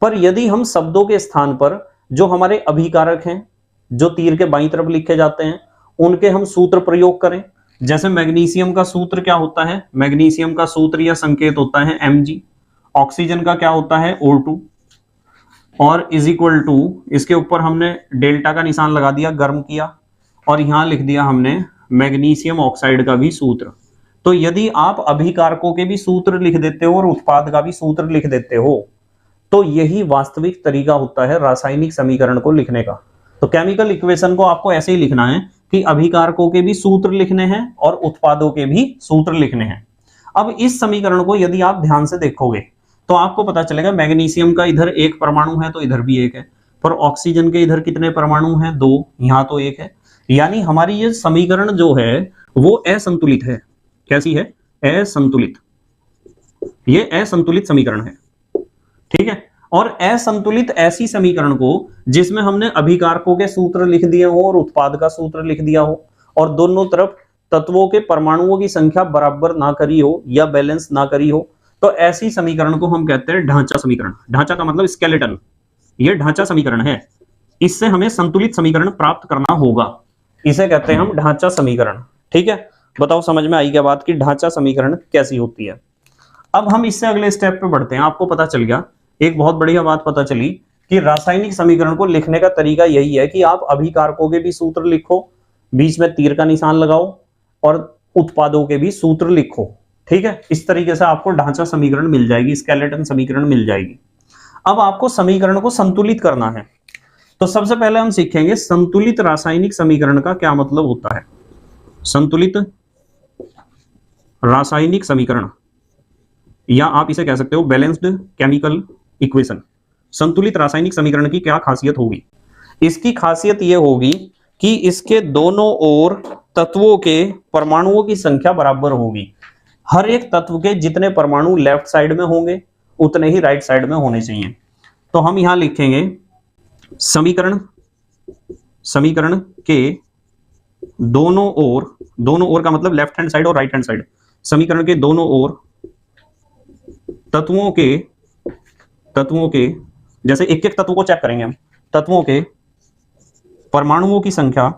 पर यदि हम शब्दों के स्थान पर जो हमारे अभिकारक हैं, जो तीर के बाईं तरफ लिखे जाते हैं, उनके हम सूत्र प्रयोग करें, जैसे मैग्नीशियम का सूत्र क्या होता है, मैग्नीशियम का सूत्र या संकेत होता है Mg, ऑक्सीजन का क्या होता है O2, और इज इक्वल टू, इसके ऊपर हमने डेल्टा का निशान लगा दिया, गर्म किया, और यहां लिख दिया हमने मैग्नीशियम ऑक्साइड का भी सूत्र। तो यदि आप अभिकारकों के भी सूत्र लिख देते हो और उत्पाद का भी सूत्र लिख देते हो, तो यही वास्तविक तरीका होता है रासायनिक समीकरण को लिखने का। तो केमिकल इक्वेशन को आपको ऐसे ही लिखना है कि अभिकारकों के भी सूत्र लिखने हैं और उत्पादों के भी सूत्र लिखने हैं। अब इस समीकरण को यदि आप ध्यान से देखोगे तो आपको पता चलेगा मैग्नीशियम का इधर एक परमाणु है तो इधर भी एक है, पर ऑक्सीजन के इधर कितने परमाणु हैं, 2, यहां तो एक है। यानी हमारी ये समीकरण जो है वो असंतुलित है। कैसी है? असंतुलित। ये असंतुलित समीकरण है, ठीक है। और असंतुलित ऐसी समीकरण को जिसमें हमने अभिकारकों के सूत्र लिख दिए हो और उत्पाद का सूत्र लिख दिया हो, और दोनों तरफ तत्वों के परमाणुओं की संख्या बराबर ना करी हो या बैलेंस ना करी हो, तो ऐसी समीकरण को हम कहते हैं ढांचा समीकरण। ढांचा का मतलब स्केलेटन। ये ढांचा समीकरण है, इससे हमें संतुलित समीकरण प्राप्त करना होगा, इसे कहते हैं हम ढांचा समीकरण। ठीक है, बताओ समझ में आई क्या बात की ढांचा समीकरण कैसी होती है। अब हम इससे अगले स्टेप पे बढ़ते हैं। आपको पता चल गया, एक बहुत बढ़िया बात पता चली कि रासायनिक समीकरण को लिखने का तरीका यही है कि आप अभिकारकों के भी सूत्र लिखो, बीच में तीर का निशान लगाओ, और उत्पादों के भी सूत्र लिखो। ठीक है, इस तरीके से आपको ढांचा समीकरण मिल जाएगी, स्केलेटन समीकरण मिल जाएगी। अब आपको समीकरण को संतुलित करना है, तो सबसे पहले हम सीखेंगे संतुलित रासायनिक समीकरण का क्या मतलब होता है। संतुलित रासायनिक समीकरण, या आप इसे कह सकते हो बैलेंस्ड केमिकल इक्वेशन। संतुलित रासायनिक समीकरण की क्या खासियत होगी? इसकी खासियत यह होगी कि इसके दोनों ओर तत्वों के परमाणुओं की संख्या बराबर होगी। हर एक तत्व के जितने परमाणु लेफ्ट साइड में होंगे उतने ही राइट साइड में होने चाहिए। तो हम यहां लिखेंगे समीकरण के दोनों ओर का मतलब लेफ्ट हैंड साइड और राइट हैंड साइड, समीकरण के दोनों ओर तत्वों के जैसे एक एक तत्व को चेक करेंगे हम, तत्वों के परमाणुओं की संख्या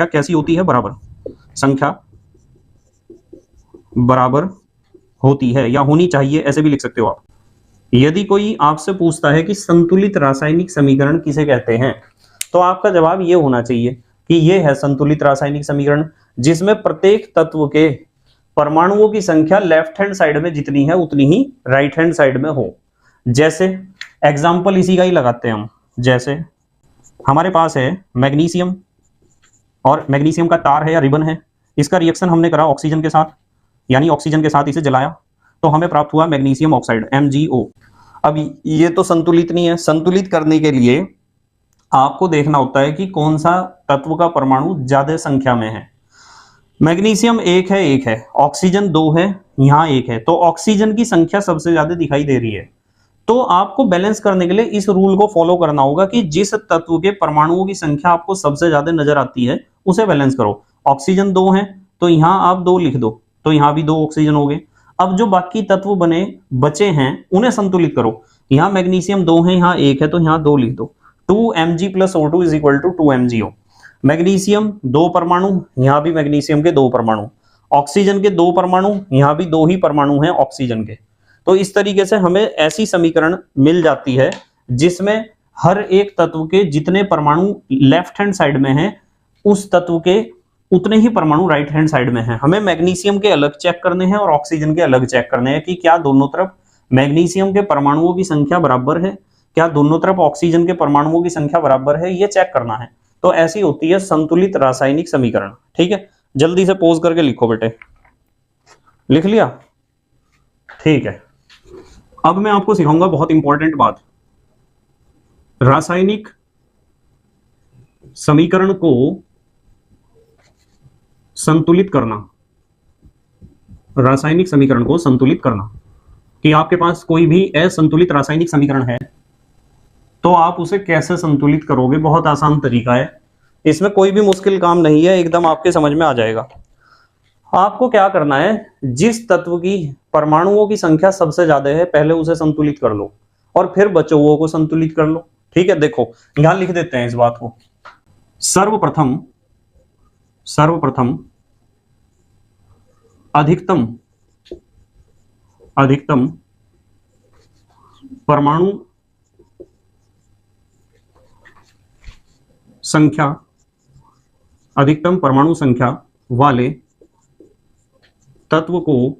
कैसी होती है? बराबर होती है, या होनी चाहिए, ऐसे भी लिख सकते हो आप। यदि कोई आपसे पूछता है कि संतुलित रासायनिक समीकरण किसे कहते हैं, तो आपका जवाब यह होना चाहिए कि यह है संतुलित रासायनिक समीकरण, जिसमें प्रत्येक तत्व के परमाणुओं की संख्या लेफ्ट हैंड साइड में जितनी है उतनी ही राइट हैंड साइड में हो। जैसे एग्जाम्पल इसी का ही लगाते हैं हम, जैसे हमारे पास है मैग्नीशियम, और मैग्नीशियम का तार है या रिबन है, इसका रिएक्शन हमने करा ऑक्सीजन के साथ, यानी ऑक्सीजन के साथ इसे जलाया तो हमें प्राप्त हुआ मैग्नीशियम ऑक्साइड MgO। अब ये तो संतुलित नहीं है। संतुलित करने के लिए आपको देखना होता है कि कौन सा तत्व का परमाणु ज्यादा संख्या में है। मैग्नीशियम एक है, ऑक्सीजन 2 है, यहां 1 है, तो ऑक्सीजन की संख्या सबसे ज्यादा दिखाई दे रही है। तो आपको बैलेंस करने के लिए इस रूल को फॉलो करना होगा कि जिस तत्व के परमाणुओं की संख्या आपको सबसे ज्यादा नजर आती है उसे बैलेंस करो। ऑक्सीजन 2 है तो यहां आप 2 लिख दो, तो यहां भी 2 ऑक्सीजन हो गए। अब जो बाकी तत्व बचे हैं उन्हें संतुलित करो। यहां मैग्नीशियम 2 है, यहां 1 है, तो यहां 2 लिख दो। 2Mg + O2 = 2MgO। मैग्नीशियम 2 परमाणु, यहां भी मैग्नीशियम के 2 परमाणु, ऑक्सीजन के 2 परमाणु, यहां भी 2 ही परमाणु हैं ऑक्सीजन के। तो इस तरीके से हमें ऐसी समीकरण मिल जाती है जिसमें हर एक तत्व के जितने परमाणु लेफ्ट हैंड साइड में हैं उस तत्व के उतने ही परमाणु राइट हैंड साइड में हैं। हमें मैग्नीशियम के अलग चेक करने हैं और ऑक्सीजन के अलग चेक करने हैं कि क्या दोनों तरफ मैग्नीशियम के परमाणुओं की संख्या बराबर है, क्या दोनों तरफ ऑक्सीजन के परमाणुओं की संख्या बराबर है, ये चेक करना है। तो ऐसी होती है संतुलित रासायनिक समीकरण। ठीक है, जल्दी से पोज करके लिखो बेटे। लिख लिया? ठीक है, अब मैं आपको सिखाऊंगा बहुत इंपॉर्टेंट बात, रासायनिक समीकरण को संतुलित करना। रासायनिक समीकरण को संतुलित करना, कि आपके पास कोई भी असंतुलित रासायनिक समीकरण है तो आप उसे कैसे संतुलित करोगे। बहुत आसान तरीका है, इसमें कोई भी मुश्किल काम नहीं है, एकदम आपके समझ में आ जाएगा। आपको क्या करना है, जिस तत्व की परमाणुओं की संख्या सबसे ज्यादा है पहले उसे संतुलित कर लो और फिर बचे हुओं को संतुलित कर लो। ठीक है, देखो यहां लिख देते हैं इस बात को। सर्वप्रथम अधिकतम परमाणु संख्या वाले तत्व को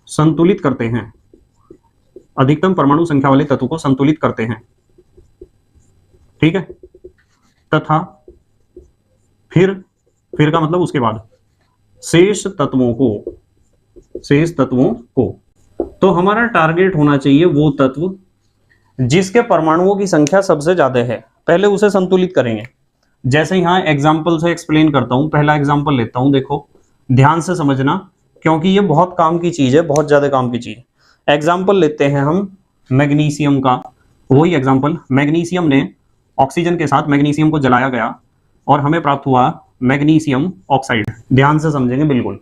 संतुलित करते हैं। अधिकतम परमाणु संख्या वाले तत्व को संतुलित करते हैं। ठीक है, तथा फिर का मतलब उसके बाद शेष तत्वों को। तो हमारा टारगेट होना चाहिए वो तत्व जिसके परमाणुओं की संख्या सबसे ज्यादा है, पहले उसे संतुलित करेंगे। जैसे यहां एग्जाम्पल से एक्सप्लेन करता हूं, पहला एग्जाम्पल लेता हूं, देखो ध्यान से समझना क्योंकि ये बहुत काम की चीज है, बहुत ज्यादा काम की चीज। एग्जाम्पल लेते हैं हम मैग्नीशियम का, वही एग्जाम्पल, मैग्नीशियम ने ऑक्सीजन के साथ मैग्नीशियम को जलाया गया और हमें प्राप्त हुआ मैग्नीशियम ऑक्साइड। ध्यान से समझेंगे बिल्कुल।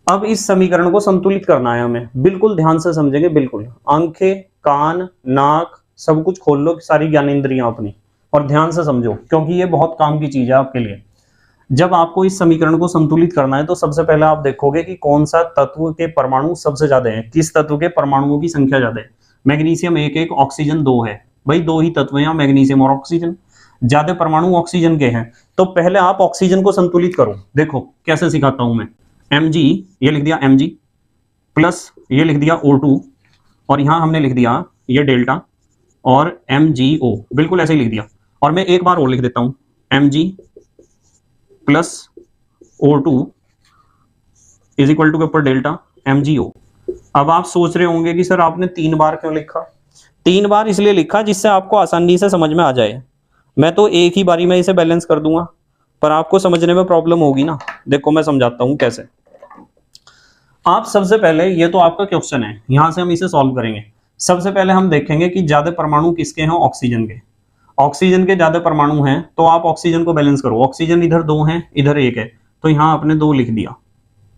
अब इस समीकरण को संतुलित करना है हमें, बिल्कुल ध्यान से समझेंगे, बिल्कुल आंखें कान नाक सब कुछ खोल लो, सारी ज्ञानेंद्रियां अपनी, और ध्यान से समझो क्योंकि ये बहुत काम की चीज है आपके लिए। जब आपको इस समीकरण को संतुलित करना है तो सबसे पहले आप देखोगे कि कौन सा तत्व के परमाणु सबसे ज्यादा है, किस तत्व के परमाणुओं की संख्या ज्यादा है। मैग्नीशियम 1 ऑक्सीजन 2 है, भाई 2 ही तत्व हैं, मैग्नीशियम और ऑक्सीजन। ज्यादा परमाणु ऑक्सीजन के हैं, तो पहले आप ऑक्सीजन को संतुलित करो। देखो कैसे सिखाता हूं मैं। Mg, ये लिख दिया Mg प्लस ये लिख दिया O2 और यहां हमने लिख दिया ये डेल्टा और MgO, बिल्कुल ऐसे ही लिख दिया। और मैं एक बार और लिख देता हूं Mg plus O2 is equal to के ऊपर डेल्टा MgO। अब आप सोच रहे होंगे कि सर आपने 3 बार क्यों लिखा? 3 बार इसलिए लिखा जिससे आपको आसानी से समझ में आ जाए। मैं तो एक ही बारी में इसे बैलेंस कर दूंगा, पर आपको समझने में प्रॉब्लम होगी ना। देखो मैं समझाता हूं कैसे। आप सबसे पहले, ये तो आपका क्वेश्चन है, यहां से हम इसे सॉल्व करेंगे। सबसे पहले हम देखेंगे कि ज्यादा परमाणु किसके हैं, ऑक्सीजन के। ऑक्सीजन के ज्यादा परमाणु हैं तो आप ऑक्सीजन को बैलेंस करो। ऑक्सीजन इधर 2 हैं, इधर 1 है, तो यहां आपने 2 लिख दिया।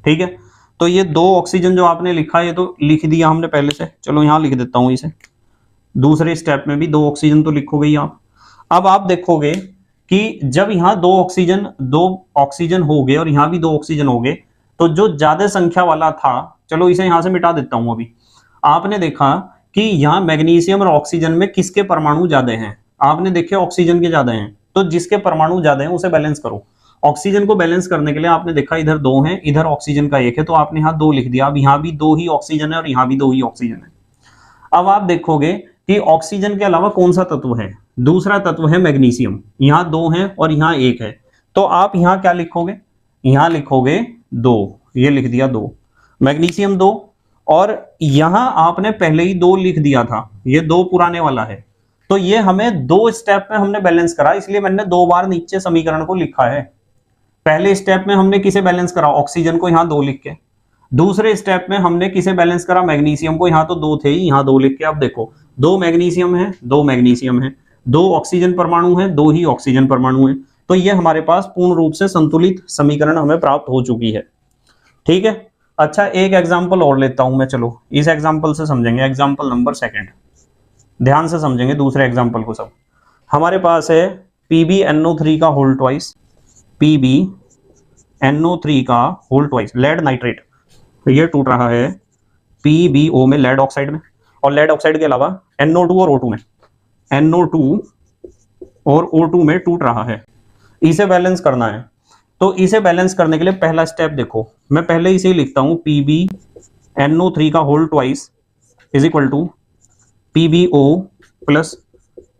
ठीक है, तो ये 2 ऑक्सीजन जो आपने लिखा ये तो लिख दिया हमने पहले से, चलो यहां लिख देता हूं इसे। दूसरे स्टेप में भी 2 ऑक्सीजन तो लिखोगे ही आप। अब आप देखोगे कि जब यहां 2 ऑक्सीजन हो गए और यहां भी 2 ऑक्सीजन हो गए, तो जो ज्यादा संख्या वाला था, चलो इसे यहां से मिटा देता हूं। अभी आपने देखा कि यहां मैग्नीशियम और ऑक्सीजन में किसके परमाणु ज्यादा हैं, आपने देखे ऑक्सीजन के ज्यादा हैं, तो जिसके परमाणु ज्यादा हैं उसे बैलेंस करो। ऑक्सीजन को बैलेंस करने के लिए आपने देखा इधर 2 हैं, इधर ऑक्सीजन का 1 है, तो आपने यहां 2 लिख दिया। अब यहां भी 2 ही ऑक्सीजन है और यहां भी 2 ही ऑक्सीजन है। अब आप देखोगे कि ऑक्सीजन के अलावा कौन सा तत्व है, दूसरा तत्व है मैग्नीशियम। यहां 2 हैं और यहां 1 है, तो आप यहां क्या लिखोगे, यहां लिखोगे 2, ये लिख दिया 2 मैग्नीशियम 2, और यहां आपने पहले ही 2 लिख दिया था, ये 2 पुराने वाला है। तो ये हमें 2 स्टेप में हमने बैलेंस करा, इसलिए मैंने 2 बार नीचे समीकरण को लिखा है। पहले स्टेप में हमने किसे बैलेंस करा, ऑक्सीजन को, यहां 2 लिख के। दूसरे स्टेप में हमने किसे बैलेंस करा, मैग्नीशियम को, यहां तो 2 थे ही, यहां 2 लिख के। अब देखो 2 मैग्नीशियम है, 2 मैग्नीशियम है, 2 ऑक्सीजन परमाणु है, 2 ही ऑक्सीजन परमाणु है। तो ये हमारे पास पूर्ण रूप से संतुलित समीकरण हमें प्राप्त हो चुकी है। ठीक है, अच्छा एक एग्जांपल और लेता हूं मैं, चलो इस एग्जांपल से समझेंगे। एग्जांपल नंबर 2, ध्यान से समझेंगे दूसरे एग्जांपल को। सब हमारे पास है PbNO3 का होल ट्वाइस, PbNO3 का होल ट्वाइस लेड नाइट्रेट, ये टूट रहा है PbO में, लेड ऑक्साइड में, और लेड ऑक्साइड के अलावा NO2 और O2 में, NO2 और O2 में टूट रहा है। इसे बैलेंस करना है, तो इसे बैलेंस करने के लिए पहला स्टेप देखो, मैं पहले इसे ही लिखता हूं, PbNO3 का whole twice is equal to PbO plus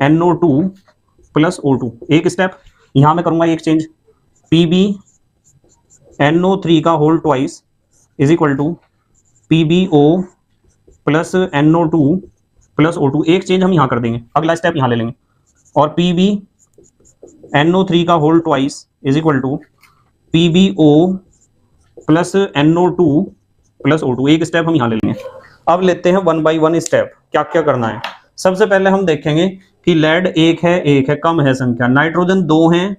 NO2 plus O2। एक स्टेप यहां मैं करूंगा, एक चेंज, PbNO3 का whole twice is equal to PbO plus NO2 plus O2। एक चेंज हम यहां कर देंगे, अगला स्टेप यहां ले लेंगे, और PbNO3 का whole twice is equal to PbO plus NO2 plus O2। एक स्टेप हम यहां ले लेंगे। अब लेते हैं 1 बाई 1 स्टेप, क्या क्या करना है। सबसे पहले हम देखेंगे कि लेड एक है, कम है संख्या, नाइट्रोजन 2 है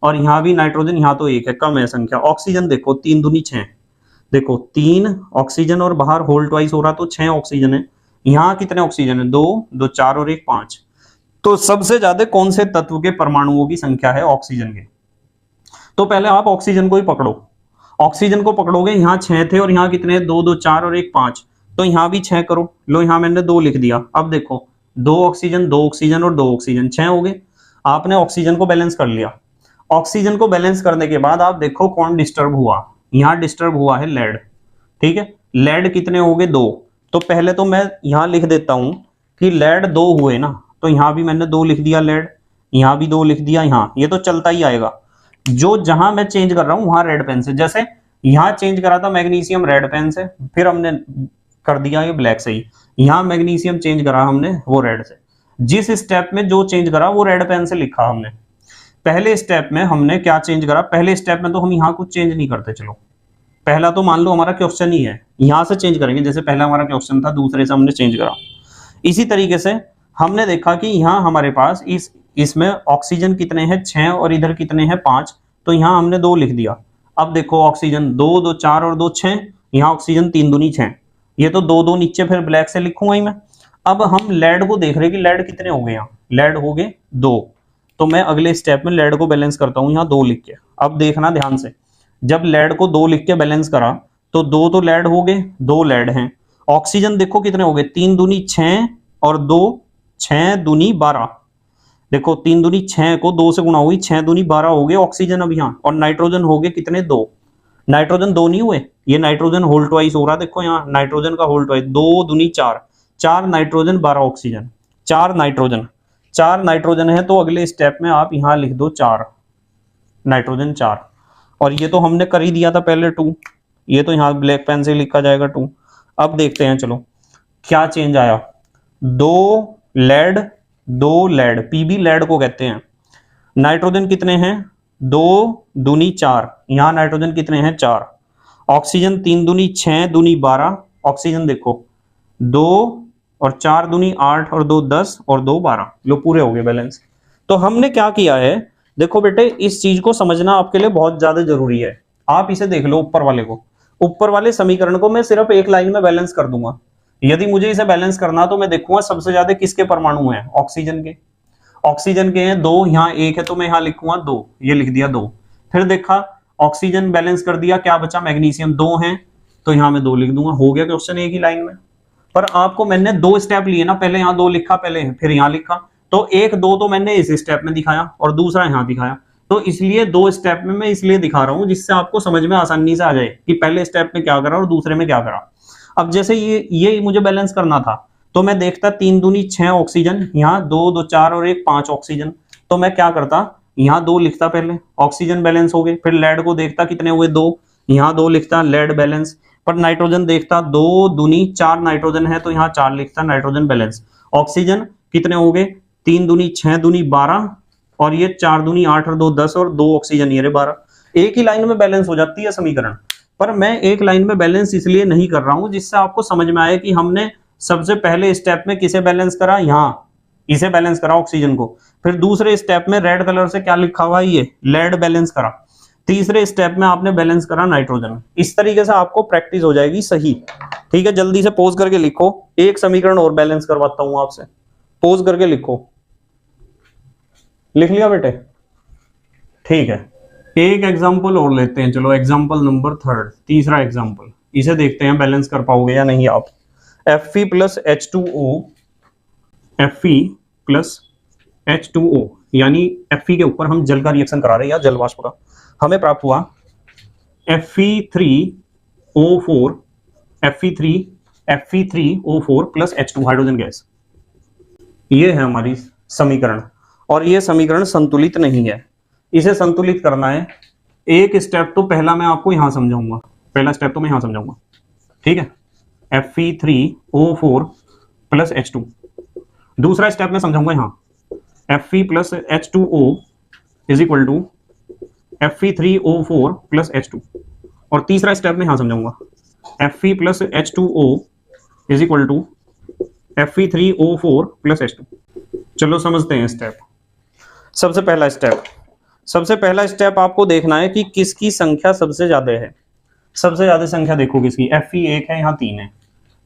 और यहाँ भी नाइट्रोजन, यहाँ तो एक है, कम है संख्या। ऑक्सीजन देखो 3 दूनी 6, देखो 3 ऑक्सीजन और बाहर होल ट्वाइस हो रहा तो 6 ऑक्सीजन है। यहाँ कितने ऑक्सीजन है? 2, 2 4 और 1 5। तो सबसे ज्यादा कौन से तत्व के परमाणुओं की संख्या है? ऑक्सीजन के। तो पहले आप ऑक्सीजन को ही पकड़ो, ऑक्सीजन को पकड़ोगे, यहाँ 6 थे और यहाँ कितने? 2, 2 4 और 1 5। तो यहाँ भी 6 करो, लो यहाँ मैंने 2 लिख दिया। अब देखो 2 ऑक्सीजन, 2 ऑक्सीजन और 2 ऑक्सीजन, 6 हो गए। आपने ऑक्सीजन को बैलेंस कर लिया। ऑक्सीजन को बैलेंस करने के बाद आप देखो कौन डिस्टर्ब हुआ। यहाँ डिस्टर्ब हुआ है लेड, ठीक है। लेड कितने हो गए? 2। तो पहले तो मैं यहाँ लिख देता हूं कि लेड 2 हुए ना, तो यहाँ भी मैंने 2 लिख दिया लेड, यहाँ भी 2 लिख दिया, यहाँ ये तो चलता ही आएगा। जो जहां मैं चेंज कर रहा हूं वहां रेड पेन से, जैसे यहाँ चेंज करा था मैग्नीशियम रेड पेन से, फिर हमने कर दिया ये ब्लैक से ही। यहाँ मैग्नीशियम चेंज करा हमने वो रेड से। जिस स्टेप में जो चेंज करा वो रेड पेन से लिखा हमने। पहले स्टेप में हमने क्या चेंज करा? पहले स्टेप में तो हम यहाँ कुछ चेंज नहीं करते। चलो पहला तो मान लो हमारा क्वेश्चन ही है, यहां से चेंज करेंगे। जैसे पहला हमारा क्वेश्चन था, दूसरे से हमने चेंज करा। इसी तरीके से हमने देखा कि यहाँ हमारे पास इसमें ऑक्सीजन कितने हैं? 6 और इधर कितने हैं? 5। तो यहाँ हमने 2 लिख दिया। अब देखो ऑक्सीजन 2, 2 4 और 2 6, यहाँ ऑक्सीजन 3 दूनी 6, ये तो 2 2 नीचे फिर ब्लैक से लिखूंगा ही मैं। अब हम लेड को देख रहे हैं कि लेड कितने हो गए, यहाँ लेड हो गए 2। तो मैं अगले स्टेप में लेड को बैलेंस करता हूँ यहाँ 2 लिख के। अब देखना ध्यान से, जब लेड को 2 लिख के बैलेंस करा तो 2 तो लेड हो गए, 2 लेड हैं। ऑक्सीजन देखो कितने हो गए? 3 दूनी 6 और 2 6 दूनी 12। देखो 3 दूनी 6 को 2 से गुणा हुई, 6 दूनी 12 हो गए ऑक्सीजन अब यहाँ। और नाइट्रोजन हो गए कितने? 2। नाइट्रोजन 2 नहीं हुए, ये नाइट्रोजन होल ट्वाइस हो रहा। देखो यहाँ नाइट्रोजन का होल ट्वाइस, 2 दूनी 4, 4 नाइट्रोजन 12 ऑक्सीजन, 4 नाइट्रोजन, 4 नाइट्रोजन है। तो अगले स्टेप में आप यहाँ लिख दो 4 नाइट्रोजन 4। और ये तो हमने कर ही दिया था पहले 2, ये तो यहाँ ब्लैक पेन से लिखा जाएगा 2। अब देखते हैं चलो क्या चेंज आया। 2 लेड, 2 लेड, पीबी लेड को कहते हैं। नाइट्रोजन कितने हैं? 2 दूनी 4, यहाँ नाइट्रोजन कितने हैं? 4। ऑक्सीजन 3 दूनी 6 दूनी 12, ऑक्सीजन देखो 2 और 4 दूनी 8 और 2 10 और 2 12, लो पूरे हो गए बैलेंस। तो हमने क्या किया है, देखो बेटे इस चीज को समझना आपके लिए बहुत ज्यादा जरूरी है। आप इसे देख लो, ऊपर वाले को, ऊपर वाले समीकरण को मैं सिर्फ एक लाइन में बैलेंस कर दूंगा। यदि मुझे इसे बैलेंस करना तो मैं देखूंगा सबसे ज्यादा किसके परमाणु हैं? ऑक्सीजन के। ऑक्सीजन के हैं 2, यहाँ 1 है तो मैं यहाँ लिखूंगा 2, ये लिख दिया 2। फिर देखा ऑक्सीजन बैलेंस कर दिया, क्या बचा? मैग्नीशियम 2 है तो यहाँ मैं 2 लिख दूंगा, हो गया क्वेश्चन एक ही लाइन में। पर आपको मैंने 2 स्टेप लिए ना, पहले यहाँ 2 लिखा, पहले फिर यहाँ लिखा, तो 1 2 तो मैंने इस स्टेप में दिखाया और दूसरा यहाँ दिखाया। तो इसलिए 2 स्टेप में मैं इसलिए दिखा रहा हूं जिससे आपको समझ में आसानी से आ जाए कि पहले स्टेप में क्या करा और दूसरे में क्या करा। अब जैसे ये मुझे बैलेंस करना था तो मैं देखता 3 दूनी 6 ऑक्सीजन, यहाँ 2 2 4 और 1 5 ऑक्सीजन। तो मैं क्या करता, यहाँ 2 लिखता, पहले ऑक्सीजन बैलेंस हो गए। फिर लेड को देखता कितने हुए 2, यहाँ 2 लिखता लेड बैलेंस। पर नाइट्रोजन देखता 2 दूनी 4 नाइट्रोजन है तो यहाँ 4 लिखता नाइट्रोजन बैलेंस। ऑक्सीजन कितने हो गए? 3 दूनी 6 दूनी 12 और ये 4 दूनी 8 और 2 10 और 2 ऑक्सीजन ये 12। एक ही लाइन में बैलेंस हो जाती है समीकरण। पर मैं एक लाइन में बैलेंस इसलिए नहीं कर रहा हूं जिससे आपको समझ में आए कि हमने सबसे पहले स्टेप में किसे बैलेंस करा, यहाँ इसे बैलेंस करा ऑक्सीजन को। फिर दूसरे स्टेप में रेड कलर से क्या लिखा हुआ है, ये लेड बैलेंस करा। तीसरे स्टेप में आपने बैलेंस करा नाइट्रोजन। इस तरीके से आपको प्रैक्टिस हो जाएगी सही। ठीक है, जल्दी से पोज करके लिखो। एक समीकरण और बैलेंस करवाता हूं आपसे, पोज करके लिखो। लिख लिया बेटे? ठीक है, एक एग्जाम्पल और लेते हैं। चलो एग्जाम्पल नंबर 3, तीसरा एग्जाम्पल, इसे देखते हैं बैलेंस कर पाओगे या नहीं आप। Fe plus H2O, Fe plus H2O यानी Fe के ऊपर हम जल का रिएक्शन करा रहे हैं या जल वाष्प का। हमें प्राप्त हुआ Fe3O4, Fe3O4 plus H2 hydrogen gas. ये है हमारी समीकरण और ये समीकरण संतुलित नहीं है। इसे संतुलित करना है। एक स्टेप तो पहला मैं आपको यहां समझाऊंगा, पहला स्टेप तो मैं यहां समझाऊंगा, ठीक है। Fe3O4 plus H2। दूसरा स्टेप मैं समझाऊंगा यहां Fe plus H2O is equal to Fe3O4 plus H2। और तीसरा स्टेप में यहां समझाऊंगा Fe plus H2O is equal to Fe3O4 plus H2। चलो समझते हैं स्टेप। सबसे पहला स्टेप आपको देखना है कि किसकी संख्या सबसे ज्यादा है। सबसे ज्यादा संख्या देखो किसकी, Fe1 है, यहाँ 3 है।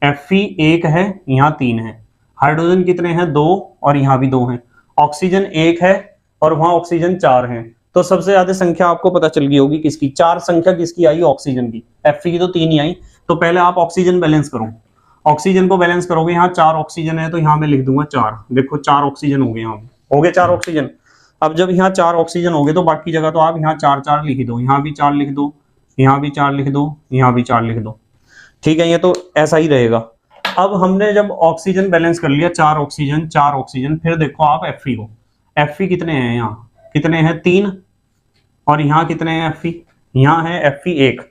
Fe1 है, यहाँ 3 है। हाइड्रोजन कितने हैं, 2, और यहाँ भी 2 हैं। ऑक्सीजन 1 है और वहां ऑक्सीजन 4 है। तो सबसे ज्यादा संख्या आपको पता चल गई होगी किसकी, 4 संख्या किसकी आई, ऑक्सीजन की। Fe की तो 3 ही आई। तो पहले आप ऑक्सीजन बैलेंस करो। ऑक्सीजन को बैलेंस करोगे, यहाँ 4 ऑक्सीजन है तो यहाँ मैं लिख दूंगा 4। देखो 4 ऑक्सीजन हो गए, यहाँ हो गए 4 ऑक्सीजन। अब जब यहाँ 4 ऑक्सीजन हो गए तो बाकी जगह तो आप यहाँ 4 4 लिख दो, यहाँ भी 4 लिख दो, यहाँ भी 4 लिख दो, यहाँ भी 4 लिख दो। ठीक है, ये तो ऐसा ही रहेगा। अब हमने जब ऑक्सीजन बैलेंस कर लिया, 4 ऑक्सीजन, फिर देखो आप Fe को। Fe कितने हैं, यहाँ कितने हैं, 3, और यहाँ कितने हैं Fe, यहाँ है Fe1।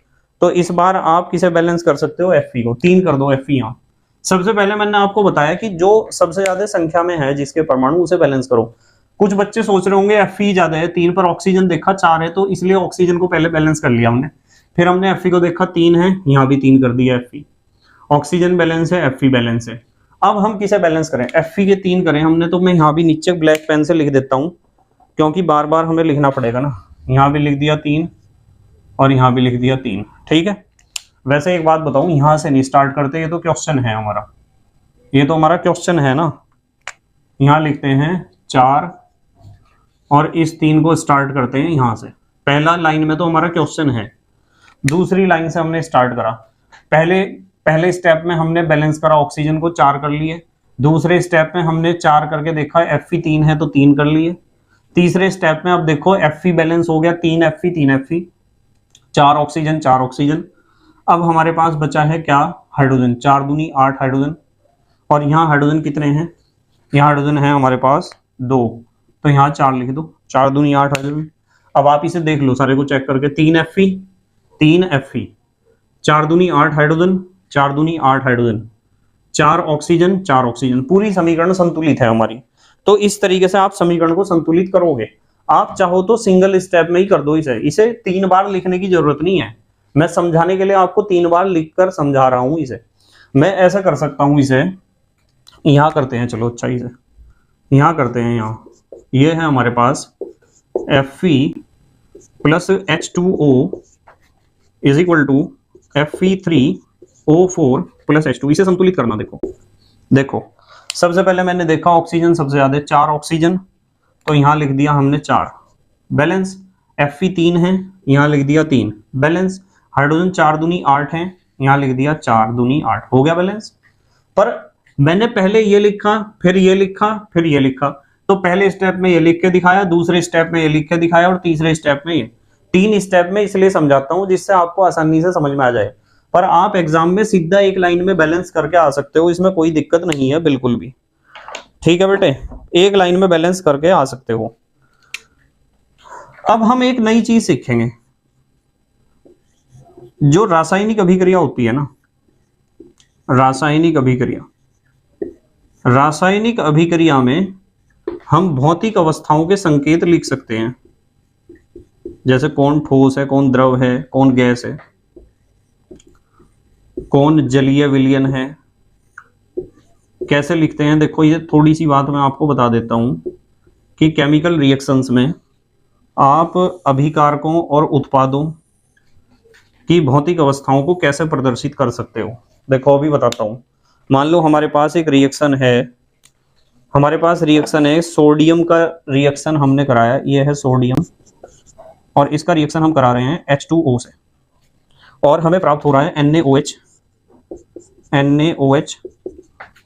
तो इस बार आप किसे बैलेंस कर सकते हो, Fe को। 3 कर दो Fe यहाँ। सबसे पहले मैंने आपको बताया कि जो सबसे ज्यादा संख्या में है जिसके परमाणु, उसे बैलेंस करो। कुछ बच्चे सोच रहे होंगे Fe ज्यादा है, 3 पर ऑक्सीजन देखा 4 है तो इसलिए ऑक्सीजन को पहले बैलेंस कर लिया हमने। फिर हमने Fe को देखा 3 है, यहाँ भी 3 कर दिया Fe। ऑक्सीजन बैलेंस है, Fe बैलेंस है। अब हम किसे बैलेंस करें, Fe के 3 करें हमने, तो मैं यहाँ भी नीचे ब्लैक पेन से लिख देता हूँ, क्योंकि बार बार हमें लिखना पड़ेगा ना। यहाँ भी लिख दिया 3 और यहाँ भी लिख दिया 3। ठीक है। वैसे एक बात बताऊं, यहां से नहीं स्टार्ट करते, ये तो क्वेश्चन है हमारा, ये तो हमारा क्वेश्चन है ना। यहां लिखते हैं 4 और इस 3 को स्टार्ट करते हैं यहां से। पहला लाइन में तो हमारा क्वेश्चन है, दूसरी लाइन से हमने स्टार्ट करा। पहले स्टेप में हमने बैलेंस करा, ऑक्सीजन को 4 कर लिए। दूसरे स्टेप में हमने 4 करके देखा, Fe 3 है तो 3 कर लिए। तीसरे स्टेप में अब देखो Fe बैलेंस हो गया, 3 Fe 4 ऑक्सीजन। अब हमारे पास बचा है क्या, हाइड्रोजन। 4 दूनी 8 हाइड्रोजन, और यहाँ हाइड्रोजन कितने हैं, यहाँ हाइड्रोजन है हमारे पास 2, तो यहाँ 4 लिख दो। 4 दूनी 8 हाइड्रोजन। अब आप इसे देख लो सारे को चेक करके, 3 Fe 4 दूनी 8 हाइड्रोजन, 4 दूनी 8 हाइड्रोजन, 4 ऑक्सीजन। पूरी समीकरण संतुलित है हमारी। तो इस तरीके से आप समीकरण को संतुलित करोगे। आप चाहो तो सिंगल स्टेप में ही कर दो इसे 3 बार लिखने की जरूरत नहीं है। मैं समझाने के लिए आपको 3 बार लिखकर समझा रहा हूं इसे। मैं ऐसा कर सकता हूं, इसे यहां करते हैं, चलो अच्छा इसे यहां करते हैं। यहां ये है हमारे पास Fe plus H2O is equal to Fe3O4 plus H2। इसे संतुलित करना। देखो सबसे पहले मैंने देखा ऑक्सीजन सबसे ज्यादा, 4 ऑक्सीजन, तो यहां लिख दिया हमने 4 बैलेंस। Fe 3 है, यहां लिख दिया 3 बैलेंस। हाइड्रोजन 4 दूनी 8 है, यहां लिख दिया 4 दूनी 8, हो गया बैलेंस। पर मैंने पहले ये लिखा, फिर ये लिखा, फिर ये लिखा। तो पहले स्टेप में ये लिख के दिखाया, दूसरे स्टेप में ये लिख के दिखाया, और तीसरे स्टेप में ये। 3 स्टेप में इसलिए समझाता हूं जिससे आपको आसानी से समझ में आ जाए। पर आप एग्जाम में सीधा एक लाइन में बैलेंस करके आ सकते हो, इसमें कोई दिक्कत नहीं है बिल्कुल भी। ठीक है बेटे, एक लाइन में बैलेंस करके आ सकते हो। अब हम एक नई चीज सीखेंगे, जो रासायनिक अभिक्रिया होती है ना, रासायनिक अभिक्रिया में हम भौतिक अवस्थाओं के संकेत लिख सकते हैं, जैसे कौन ठोस है, कौन द्रव है, कौन गैस है, कौन जलीय विलयन है। कैसे लिखते हैं, देखो ये थोड़ी सी बात मैं आपको बता देता हूं कि केमिकल रिएक्शंस में आप अभिकारकों और उत्पादों की भौतिक अवस्थाओं को कैसे प्रदर्शित कर सकते हो। देखो अभी बताता हूं। मान लो हमारे पास एक रिएक्शन है, सोडियम का रिएक्शन हमने कराया, ये है सोडियम, और इसका रिएक्शन हम करा रहे हैं H2O से, और हमें प्राप्त हो रहा है NaOH,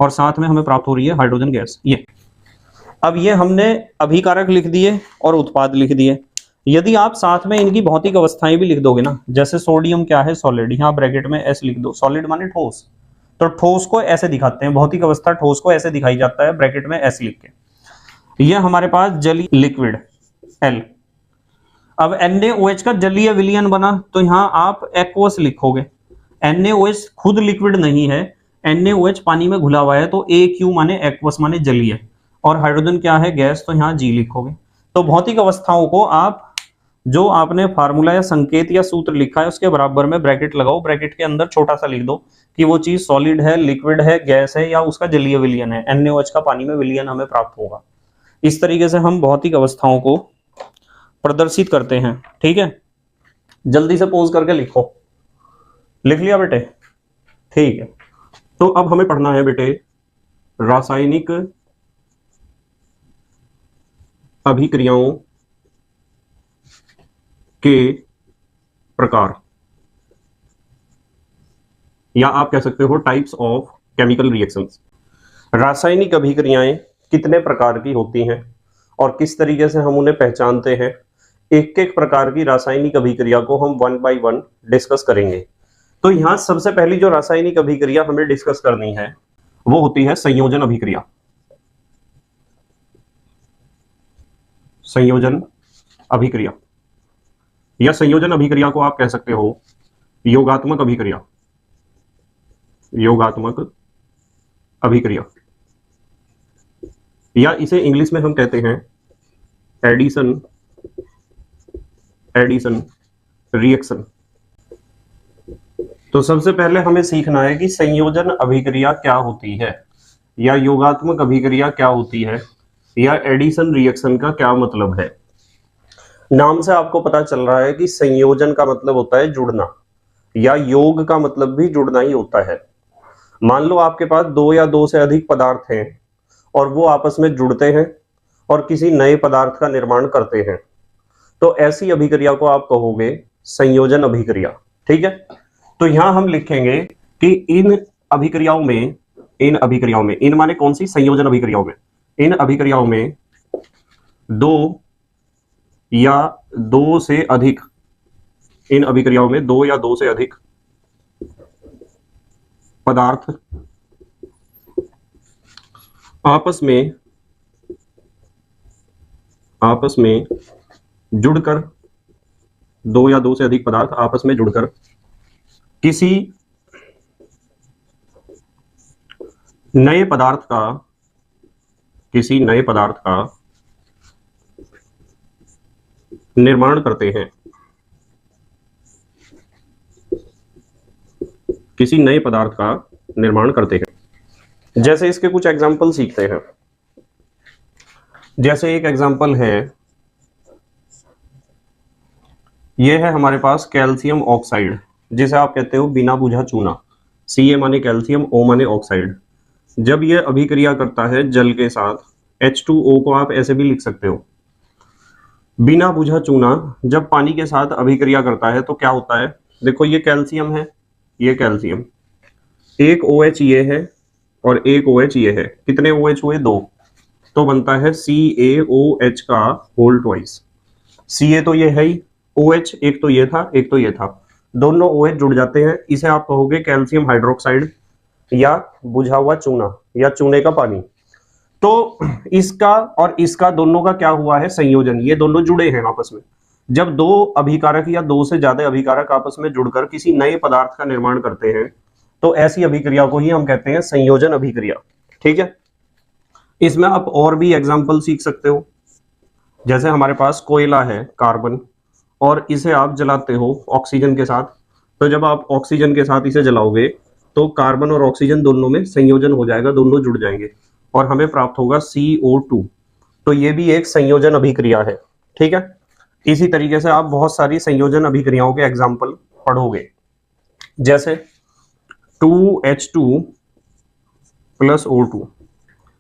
और साथ में हमें प्राप्त हो रही है हाइड्रोजन गैस। ये अब ये हमने अभिकारक लिख दिए और उत्पाद लिख दिए। यदि आप साथ में इनकी भौतिक अवस्थाएं भी लिख दोगे ना, जैसे सोडियम क्या है, सॉलिड, यहाँ ब्रैकेट में S लिख दो, सॉलिड माने ठोस, तो ठोस को ऐसे दिखाते हैं, भौतिक अवस्था ठोस को ऐसे दिखाई जाता है ब्रैकेट में S लिख के। यह हमारे पास जलीय लिक्विड L। अब NaOH का जलीय विलयन बना, तो यहाँ आप एक्वस लिखोगे। NaOH खुद लिक्विड नहीं है, NaOH पानी में घुला हुआ है, तो AQ माने एक्वस माने जलीय, और हाइड्रोजन क्या है, गैस, तो यहाँ G लिखोगे। तो भौतिक अवस्थाओं को आप जो आपने फार्मूला या संकेत या सूत्र लिखा है उसके बराबर में ब्रैकेट लगाओ, ब्रैकेट के अंदर छोटा सा लिख दो कि वो चीज सॉलिड है, लिक्विड है, गैस है, या उसका जलीय विलयन है। NaOH का पानी में विलयन हमें प्राप्त होगा। इस तरीके से हम भौतिक अवस्थाओं को प्रदर्शित करते हैं। ठीक है, जल्दी से पोज करके लिखो। लिख लिया बेटे? ठीक है, तो अब हमें पढ़ना है बेटे रासायनिक अभिक्रियाओं के प्रकार, या आप कह सकते हो टाइप्स ऑफ केमिकल रिएक्शंस। रासायनिक अभिक्रियाएं कितने प्रकार की होती हैं और किस तरीके से हम उन्हें पहचानते हैं, एक एक प्रकार की रासायनिक अभिक्रिया को हम वन बाय वन डिस्कस करेंगे। तो यहां सबसे पहली जो रासायनिक अभिक्रिया हमें डिस्कस करनी है वो होती है संयोजन अभिक्रिया। संयोजन अभिक्रिया, या संयोजन अभिक्रिया को आप कह सकते हो योगात्मक अभिक्रिया। योगात्मक अभिक्रिया, या इसे इंग्लिश में हम कहते हैं एडिशन रिएक्शन। तो सबसे पहले हमें सीखना है कि संयोजन अभिक्रिया क्या होती है, या योगात्मक अभिक्रिया क्या होती है, या एडिशन रिएक्शन का क्या मतलब है। नाम से आपको पता चल रहा है कि संयोजन का मतलब होता है जुड़ना, या योग का मतलब भी जुड़ना ही होता है। मान लो आपके पास दो या दो से अधिक पदार्थ हैं और वो आपस में जुड़ते हैं और किसी नए पदार्थ का निर्माण करते हैं, तो ऐसी अभिक्रिया को आप कहोगे संयोजन अभिक्रिया। ठीक है, तो यहां हम लिखेंगे कि इन अभिक्रियाओं में, इन माने कौन सी, संयोजन अभिक्रियाओं में, इन अभिक्रियाओं में दो या दो से अधिक, इन अभिक्रियाओं में दो या दो से अधिक पदार्थ आपस में जुड़कर, दो या दो से अधिक पदार्थ आपस में जुड़कर किसी नए पदार्थ का निर्माण करते हैं। किसी नए पदार्थ का निर्माण करते हैं। जैसे इसके कुछ एग्जाम्पल सीखते हैं। जैसे एक एग्जाम्पल है, यह है हमारे पास कैल्शियम ऑक्साइड, जिसे आप कहते हो बिना बुझा चूना। Ca माने कैल्शियम, O माने ऑक्साइड। जब यह अभिक्रिया करता है जल के साथ, H2O को आप ऐसे भी लिख सकते हो। बिना बुझा चूना जब पानी के साथ अभिक्रिया करता है तो क्या होता है, देखो ये कैल्शियम है, ये कैल्शियम, एक OH ये है और एक OH ये है। कितने OH हुए? दो, तो बनता है CaOH का होल ट्वाइस। Ca तो ये है ही, OH एक तो ये था, एक तो ये था, दोनों OH जुड़ जाते हैं। इसे आप कहोगे कैल्शियम हाइड्रोक्साइड, या बुझा हुआ चूना, या चूने का पानी। तो इसका और इसका दोनों का क्या हुआ है? संयोजन। ये दोनों जुड़े हैं आपस में। जब दो अभिकारक या दो से ज्यादा अभिकारक आपस में जुड़कर किसी नए पदार्थ का निर्माण करते हैं, तो ऐसी अभिक्रिया को ही हम कहते हैं संयोजन अभिक्रिया। ठीक है, इसमें आप और भी एग्जाम्पल सीख सकते हो। जैसे हमारे पास कोयला है, कार्बन, और इसे आप जलाते हो ऑक्सीजन के साथ। तो जब आप ऑक्सीजन के साथ इसे जलाओगे तो कार्बन और ऑक्सीजन दोनों में संयोजन हो जाएगा, दोनों जुड़ जाएंगे और हमें प्राप्त होगा CO2। तो ये भी एक संयोजन अभिक्रिया है। ठीक है, इसी तरीके से आप बहुत सारी संयोजन अभिक्रियाओं के एग्जाम्पल पढ़ोगे। जैसे 2H2 प्लस O2,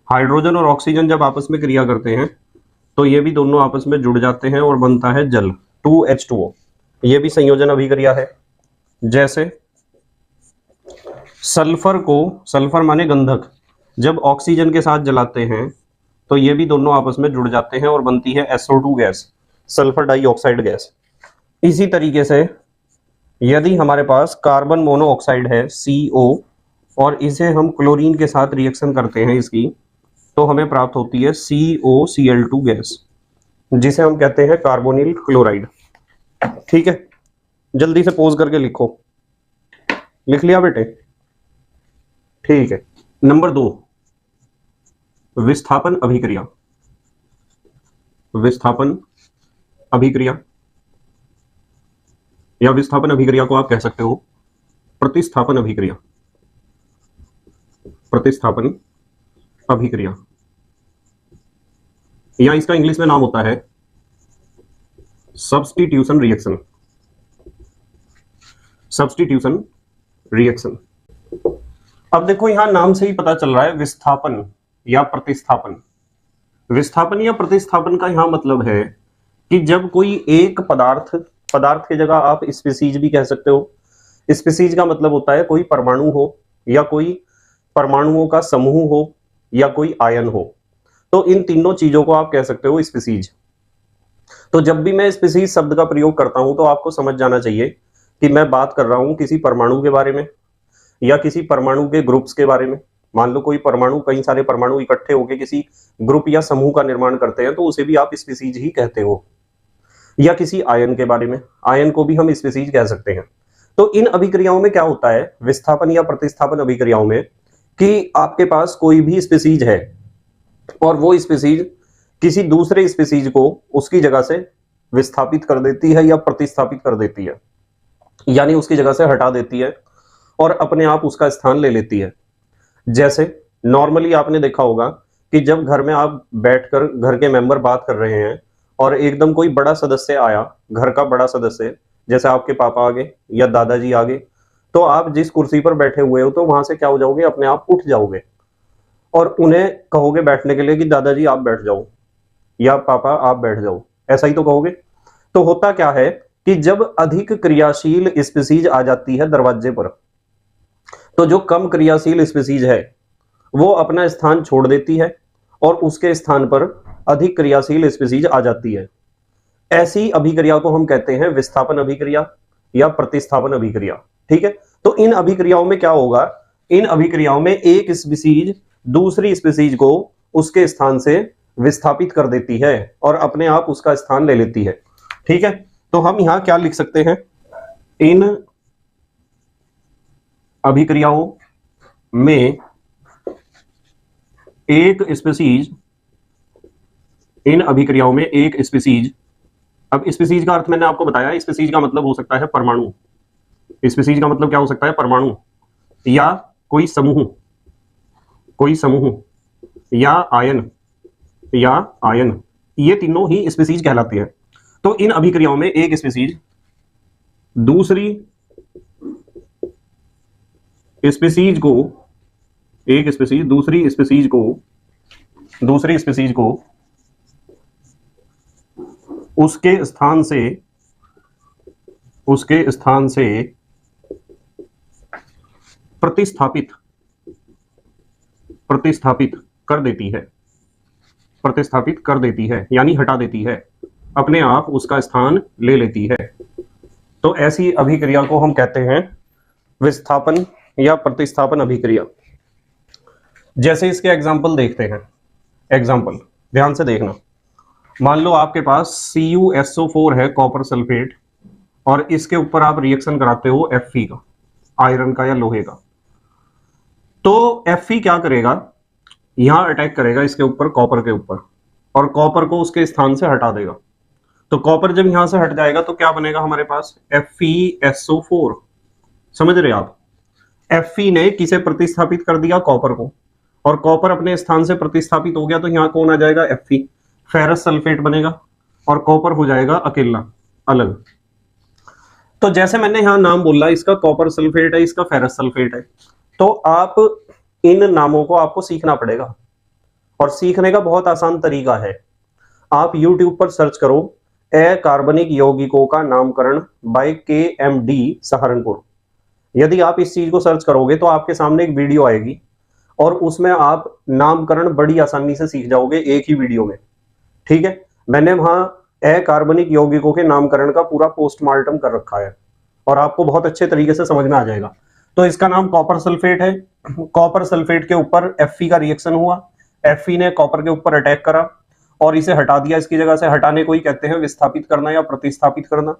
हाइड्रोजन और ऑक्सीजन जब आपस में क्रिया करते हैं तो ये भी दोनों आपस में जुड़ जाते हैं और बनता है जल, 2H2O। ये भी संयोजन अभिक्रिया है। जैसे सल्फर को, सल्फर माने गंधक, जब ऑक्सीजन के साथ जलाते हैं तो ये भी दोनों आपस में जुड़ जाते हैं और बनती है SO2 gas, sulphur dioxide gas. इसी तरीके से यदि हमारे पास कार्बन मोनोऑक्साइड है CO, और इसे हम क्लोरीन के साथ रिएक्शन करते हैं इसकी, तो हमें प्राप्त होती है COCl2 गैस, जिसे हम कहते हैं कार्बोनिल क्लोराइड। ठीक है, जल्दी से पोज करके लिखो। लिख लिया बेटे? ठीक है, नंबर 2, विस्थापन अभिक्रिया। विस्थापन अभिक्रिया, या विस्थापन अभिक्रिया को आप कह सकते हो प्रतिस्थापन अभिक्रिया। प्रतिस्थापन अभिक्रिया, या इसका इंग्लिश में नाम होता है सब्स्टिट्यूशन रिएक्शन। Substitution reaction. अब देखो यहां नाम से ही पता चल रहा है विस्थापन या प्रतिस्थापन। विस्थापन या प्रतिस्थापन का यहां मतलब है कि जब कोई एक पदार्थ की जगह आप स्पीसीज भी कह सकते हो। स्पीसीज का मतलब होता है कोई परमाणु हो या कोई परमाणुओं का समूह हो या कोई आयन हो, तो इन तीनों चीजों को आप कह सकते हो स्पीसीज। तो जब भी मैं स्पीसीज शब्द का प्रयोग करता हूं तो आपको समझ जाना चाहिए कि मैं बात कर रहा हूं किसी परमाणु के बारे में या किसी परमाणु के ग्रुप्स के बारे में। मान लो कोई परमाणु, कई सारे परमाणु इकट्ठे होकर किसी ग्रुप या समूह का निर्माण करते हैं तो उसे भी आप स्पीसीज ही कहते हो। या किसी आयन के बारे में, आयन को भी हम स्पीसीज कह सकते हैं। तो इन अभिक्रियाओं में क्या होता है विस्थापन या प्रतिस्थापन अभिक्रियाओं में कि आपके पास कोई भी स्पीसीज है और वो स्पीसीज किसी दूसरे स्पीसीज को उसकी जगह से विस्थापित कर देती है या प्रतिस्थापित कर देती है, यानी उसकी जगह से हटा देती है और अपने आप उसका स्थान ले लेती है। जैसे नॉर्मली आपने देखा होगा कि जब घर में आप बैठकर घर के मेंबर बात कर रहे हैं और एकदम कोई बड़ा सदस्य आया, घर का बड़ा सदस्य, जैसे आपके पापा आ गए या दादाजी आ गए, तो आप जिस कुर्सी पर बैठे हुए हो तो वहां से क्या हो जाओगे, अपने आप उठ जाओगे और उन्हें कहोगे बैठने के लिए कि दादाजी आप बैठ जाओ या पापा आप बैठ जाओ, ऐसा ही तो कहोगे। तो होता क्या है कि जब अधिक क्रियाशील स्पीसीज आ जाती है दरवाजे पर, तो जो कम क्रियाशील स्पीसीज है वो अपना स्थान छोड़ देती है और उसके स्थान पर अधिक क्रियाशील स्पीसीज आ जाती है। ऐसी अभिक्रिया को हम कहते हैं विस्थापन अभिक्रिया या प्रतिस्थापन अभिक्रिया। ठीक है, तो इन अभिक्रियाओं में क्या होगा, इन अभिक्रियाओं में एक स्पीसीज दूसरी स्पीसीज को उसके स्थान से विस्थापित कर देती है और अपने आप उसका स्थान ले लेती है। ठीक है, तो हम यहां क्या लिख सकते हैं, इन अभिक्रियाओं में एक स्पीसीज, इन अभिक्रियाओं में एक स्पीसीज, अब स्पीसीज का अर्थ मैंने आपको बताया, स्पीसीज का मतलब हो सकता है परमाणु। स्पीसीज का मतलब क्या हो सकता है, परमाणु या कोई समूह, कोई समूह या आयन, या आयन, ये तीनों ही स्पीसीज कहलाती है। तो इन अभिक्रियाओं में एक स्पीसीज दूसरी स्पीसीज को, एक स्पीसीज दूसरी स्पीसीज को उसके स्थान से प्रतिस्थापित कर देती है, प्रतिस्थापित कर देती है यानी हटा देती है, अपने आप उसका स्थान ले लेती है। तो ऐसी अभिक्रिया को हम कहते हैं विस्थापन या प्रतिस्थापन अभिक्रिया। जैसे इसके एग्जाम्पल देखते हैं, एग्जाम्पल ध्यान से देखना। मान लो आपके पास CuSO4 है, कॉपर सल्फेट, और इसके ऊपर आप रिएक्शन कराते हो Fe का, आयरन का या लोहे का। तो Fe क्या करेगा, यहां अटैक करेगा इसके ऊपर, कॉपर के ऊपर, और कॉपर को उसके स्थान से हटा देगा। तो कॉपर जब यहां से हट जाएगा तो क्या बनेगा हमारे पास, FeSO4। समझ रहे आप, Fe ने किसे प्रतिस्थापित कर दिया, कॉपर को, और कॉपर अपने स्थान से प्रतिस्थापित हो गया तो यहां कौन आ जाएगा, Fe, फेरस सल्फेट बनेगा और कॉपर हो जाएगा अकेला, अलग। तो जैसे मैंने यहां नाम बोला, इसका कॉपर सल्फेट है, इसका फेरस सल्फेट है, तो आप इन नामों को आपको सीखना पड़ेगा और सीखने का बहुत आसान तरीका है। आप YouTube पर सर्च करो अकार्बनिक यौगिकों का नामकरण बाय KMD सहारनपुर। यदि आप इस चीज को सर्च करोगे तो आपके सामने एक वीडियो आएगी और उसमें आप नामकरण बड़ी आसानी से सीख जाओगे एक ही वीडियो में। ठीक है, मैंने वहां अकार्बनिक यौगिकों के नामकरण का पूरा पोस्टमार्टम कर रखा है और आपको बहुत अच्छे तरीके से समझ में आ जाएगा। तो इसका नाम कॉपर सल्फेट है, कॉपर सल्फेट के ऊपर Fe का रिएक्शन हुआ, Fe ने कॉपर के ऊपर अटैक करा और इसे हटा दिया इसकी जगह से। हटाने को ही कहते हैं विस्थापित करना या प्रतिस्थापित करना,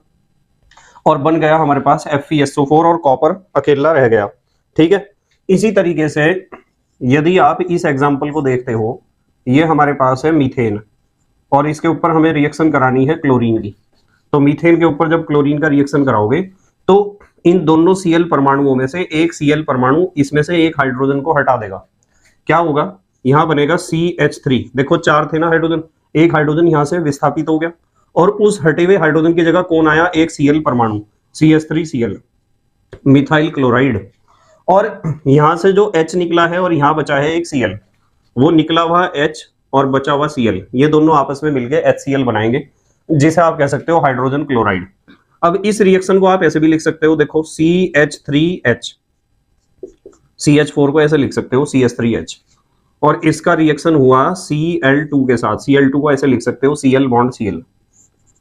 और बन गया हमारे पास FeSO4 और कॉपर अकेला रह गया। ठीक है, इसी तरीके से यदि आप इस एग्जाम्पल को देखते हो, ये हमारे पास है मीथेन और इसके ऊपर हमें रिएक्शन करानी है क्लोरीन की। तो मीथेन के ऊपर जब क्लोरीन का रिएक्शन कराओगे तो इन दोनों Cl परमाणुओं में से एक Cl परमाणु इसमें से एक हाइड्रोजन को हटा देगा। क्या होगा, यहां बनेगा CH3। देखो 4 थे ना हाइड्रोजन, एक हाइड्रोजन यहां से विस्थापित हो गया और उस हटे हुए हाइड्रोजन की जगह कौन आया, एक Cl परमाणु, CH3Cl, मिथाइल क्लोराइड। और यहां से जो H निकला है और यहां बचा है एक Cl, वो निकला हुआ H और बचा हुआ Cl, ये दोनों आपस में मिलकर HCl बनाएंगे, जिसे आप कह सकते हो हाइड्रोजन क्लोराइड। अब इस रिएक्शन को आप ऐसे भी लिख सकते हो, देखो CH3H, CH4 को ऐसे लिख सकते हो CH3H, और इसका रिएक्शन हुआ Cl2 के साथ, Cl2 को ऐसे लिख सकते हो Cl बॉन्ड Cl।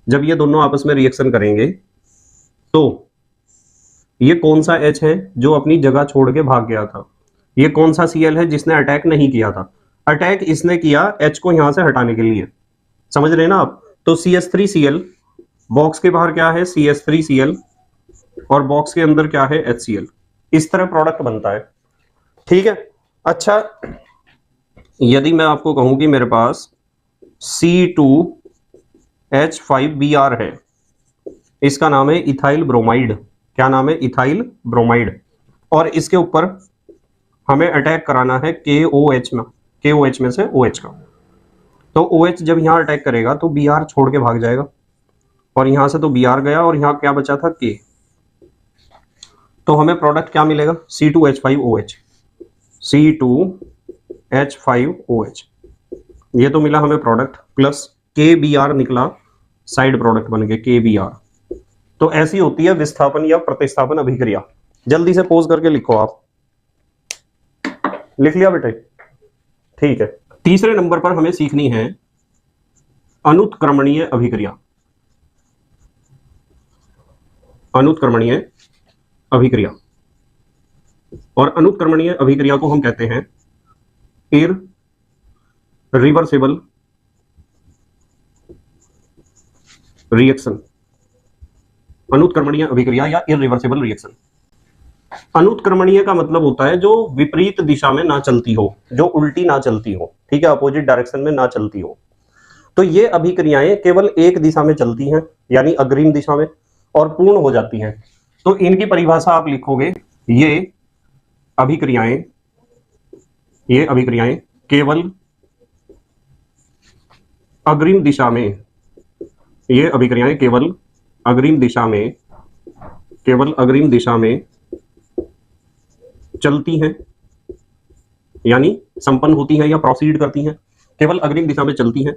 जब ये दोनों आपस में रिएक्शन करेंगे तो ये कौन सा H है जो अपनी जगह छोड़ के भाग गया था, ये कौन सा Cl है जिसने अटैक नहीं किया था, अटैक इसने किया H को यहां से हटाने के लिए, समझ रहे ना आप। तो CH3Cl, बॉक्स के बाहर क्या है CH3Cl, और बॉक्स के अंदर क्या है HCl, इस तरह प्रोडक्ट बनता है, ठीक है। अच्छा, यदि मैं आपको कहूं कि मेरे पास C2H5Br है, इसका नाम है इथाइल ब्रोमाइड, क्या नाम है, इथाइल ब्रोमाइड, और इसके ऊपर हमें अटैक कराना है KOH में से OH का, तो OH जब यहां अटैक करेगा तो Br छोड़ के भाग जाएगा, और यहां से तो Br गया और यहां क्या बचा था K, तो हमें प्रोडक्ट क्या मिलेगा C2H5OH, C2H5OH, ये तो मिला हमें प्रोडक्ट, प्लस KBr निकला साइड प्रोडक्ट बन के KBr। तो ऐसी होती है विस्थापन या प्रतिस्थापन अभिक्रिया। जल्दी से पोज करके लिखो, आप लिख लिया बेटे, ठीक है। तीसरे नंबर पर हमें सीखनी है अनुत्क्रमणीय अभिक्रिया, अनुत्क्रमणीय अभिक्रिया, और अनुत्क्रमणीय अभिक्रिया को हम कहते हैं इररिवर्सिबल रिएक्शन, अनुत्क्रमणीय अभिक्रिया या इररिवर्सिबल रिएक्शन। अनुत्क्रमणीय का मतलब होता है जो विपरीत दिशा में ना चलती हो, जो उल्टी ना चलती हो, ठीक है, अपोजिट डायरेक्शन में ना चलती हो। तो ये अभिक्रियाएं केवल एक दिशा में चलती हैं, यानी अग्रिम दिशा में, और पूर्ण हो जाती हैं। तो इनकी परिभाषा आप लिखोगे, ये अभिक्रियाएं केवल अग्रिम दिशा में, ये अभिक्रियाएं केवल अग्रिम दिशा में चलती हैं, यानी संपन्न होती हैं या प्रोसीड करती हैं, केवल अग्रिम दिशा में चलती हैं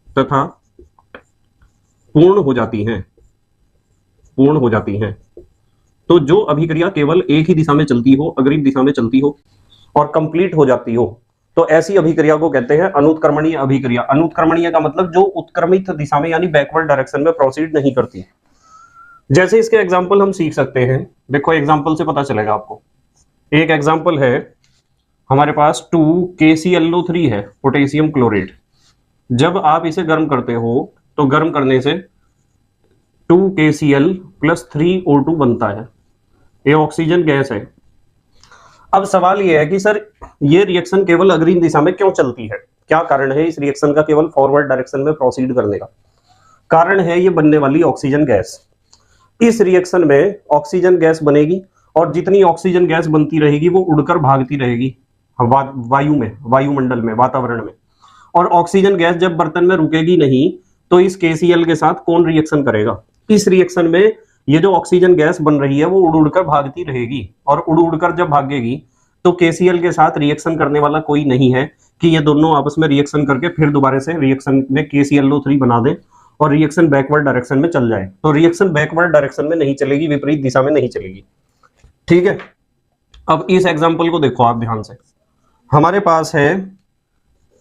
तथा पूर्ण हो जाती हैं। तो जो अभिक्रिया केवल एक ही दिशा में चलती हो, अग्रिम दिशा में चलती हो और कंप्लीट हो जाती हो, तो ऐसी अभिक्रिया को कहते हैं अनुत्क्रमणीय अभिक्रिया। अनुत्क्रमणीय का मतलब जो उत्क्रमित दिशा में यानी बैकवर्ड डायरेक्शन में प्रोसीड नहीं करती। जैसे इसके एग्जाम्पल हम सीख सकते हैं, देखो एग्जाम्पल से पता चलेगा आपको। एक एग्जाम्पल है, हमारे पास 2KClO3 है, पोटेशियम क्लोरेट। जब आप इसे गर्म करते हो तो गर्म करने से 2KCl + 3O2 बनता है, ये ऑक्सीजन गैस है। अब सवाल यह है कि सर ये रिएक्शन केवल अग्रिम दिशा में क्यों चलती है, क्या कारण है इस रिएक्शन का केवल फॉरवर्ड डायरेक्शन में प्रोसीड करने का? कारण है ये बनने वाली ऑक्सीजन गैस। इस रिएक्शन में ऑक्सीजन गैस बनेगी और जितनी ऑक्सीजन गैस बनती रहेगी वो उड़कर भागती रहेगी वायु में, वायुमंडल में, वातावरण में। और ऑक्सीजन गैस जब बर्तन में रुकेगी नहीं तो इस KCl के साथ कौन रिएक्शन करेगा? इस रिएक्शन में ये जो ऑक्सीजन गैस बन रही है वो उड़ उड़कर भागती रहेगी, और उड़ उड़कर जब भागेगी तो KCl के साथ रिएक्शन करने वाला कोई नहीं है कि ये दोनों आपस में रिएक्शन करके फिर दोबारा से रिएक्शन में KClO3 बना दें और रिएक्शन बैकवर्ड डायरेक्शन में चल जाए। तो रिएक्शन बैकवर्ड डायरेक्शन में नहीं चलेगी, विपरीत दिशा में नहीं चलेगी, ठीक है। अब इस एग्जांपल को देखो आप ध्यान से, हमारे पास है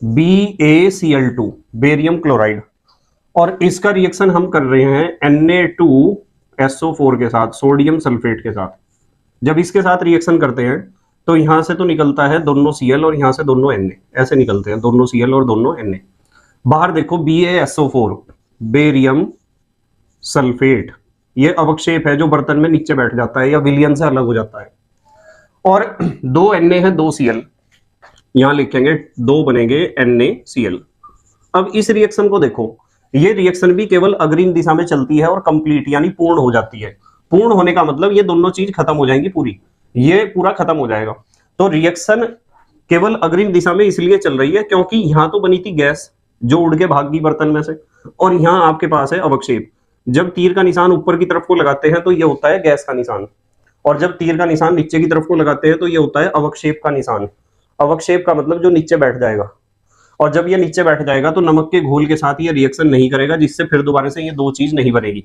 BaCl2, बेरियम क्लोराइड, और इसका रिएक्शन हम कर रहे हैं Na2SO4 के साथ, सोडियम सल्फेट के साथ। जब इसके साथ रिएक्शन करते हैं तो यहां से तो निकलता है दोनों Cl और यहां से दोनों Na, ऐसे निकलते हैं दोनों Cl और दोनों Na। बाहर देखो BaSO4, बेरियम सल्फेट, ये अवक्षेप है जो बर्तन में नीचे बैठ जाता है या विलयन से अलग हो जाता है। और 2 Na है, 2 Cl, यहां लिखेंगे 2 बनेंगे NaCl। अब इस रिएक्शन को देखो, ये रिएक्शन भी केवल अग्रिम दिशा में चलती है और कंप्लीट यानी पूर्ण हो जाती है। पूर्ण होने का मतलब ये दोनों चीज खत्म हो जाएंगी, पूरी, ये पूरा खत्म हो जाएगा। तो रिएक्शन केवल अग्रिम दिशा में इसलिए चल रही है क्योंकि यहां तो बनी थी गैस, जो उड़ के भाग गई बर्तन में से, और यहाँ आपके पास है अवक्षेप। जब तीर का निशान ऊपर की तरफ को लगाते हैं तो ये होता है गैस का निशान, और जब तीर का निशान नीचे की तरफ को लगाते हैं तो ये होता है अवक्षेप का निशान। अवक्षेप का मतलब जो नीचे बैठ जाएगा, और जब ये नीचे बैठ जाएगा तो नमक के घोल के साथ ये रिएक्शन नहीं करेगा, जिससे फिर दोबारा से ये दो चीज नहीं बनेगी।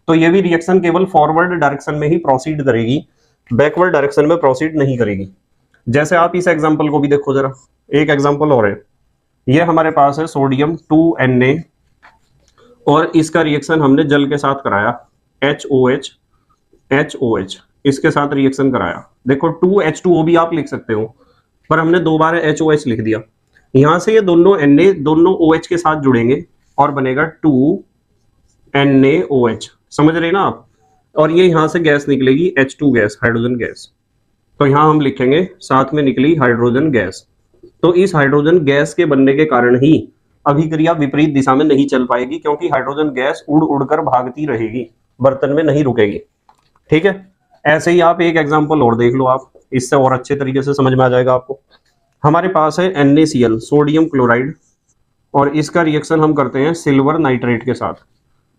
तो ये भी रिएक्शन केवल फॉरवर्ड डायरेक्शन में ही प्रोसीड करेगी, बैकवर्ड डायरेक्शन में प्रोसीड नहीं करेगी। जैसे आप इस एग्जांपल को भी देखो जरा, एक एग्जांपल और है। ये हमारे पास है सोडियम 2Na, और इसका रिएक्शन हमने जल के साथ कराया, HOH इसके साथ रिएक्शन कराया। देखो 2H2O भी आप लिख सकते हो, पर हमने दो बार HOH लिख दिया। यहां से ये दोनों Na दोनों OH के साथ जुड़ेंगे और बनेगा 2NaOH, समझ रहे ना आप। और ये यहां से गैस निकलेगी H2 गैस, हाइड्रोजन गैस। तो यहां हम लिखेंगे साथ में निकली हाइड्रोजन गैस। तो इस हाइड्रोजन गैस के बनने के कारण ही अभिक्रिया विपरीत दिशा में नहीं चल पाएगी, क्योंकि हाइड्रोजन गैस उड़ उड़कर भागती रहेगी, बर्तन में नहीं रुकेगी। ठीक है, ऐसे ही आप एक एग्जांपल और देख लो आप, इससे और अच्छे तरीके से समझ में आ जाएगा आपको। हमारे पास है NaCl, सोडियम क्लोराइड, और इसका रिएक्शन हम करते हैं सिल्वर नाइट्रेट के साथ,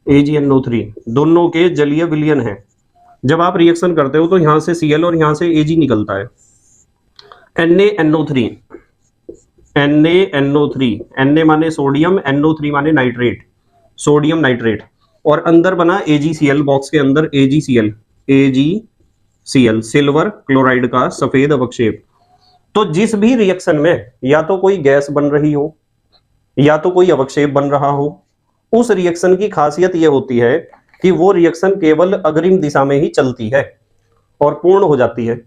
AgNO3। दोनों के जलीय विलयन है। जब आप रिएक्शन करते हो तो यहां से Cl और यहां से Ag निकलता है, NaNO3, Na माने सोडियम, NO3 माने नाइट्रेट, सोडियम नाइट्रेट, और अंदर बना AgCl, बॉक्स के अंदर AgCl, सिल्वर क्लोराइड का सफेद अवक्षेप। तो जिस भी रिएक्शन में या तो कोई गैस बन रही हो या तो कोई अवक्षेप बन रहा हो, उस रिएक्शन की खासियत यह होती है कि वो रिएक्शन केवल अग्रिम दिशा में ही चलती है और पूर्ण हो जाती है,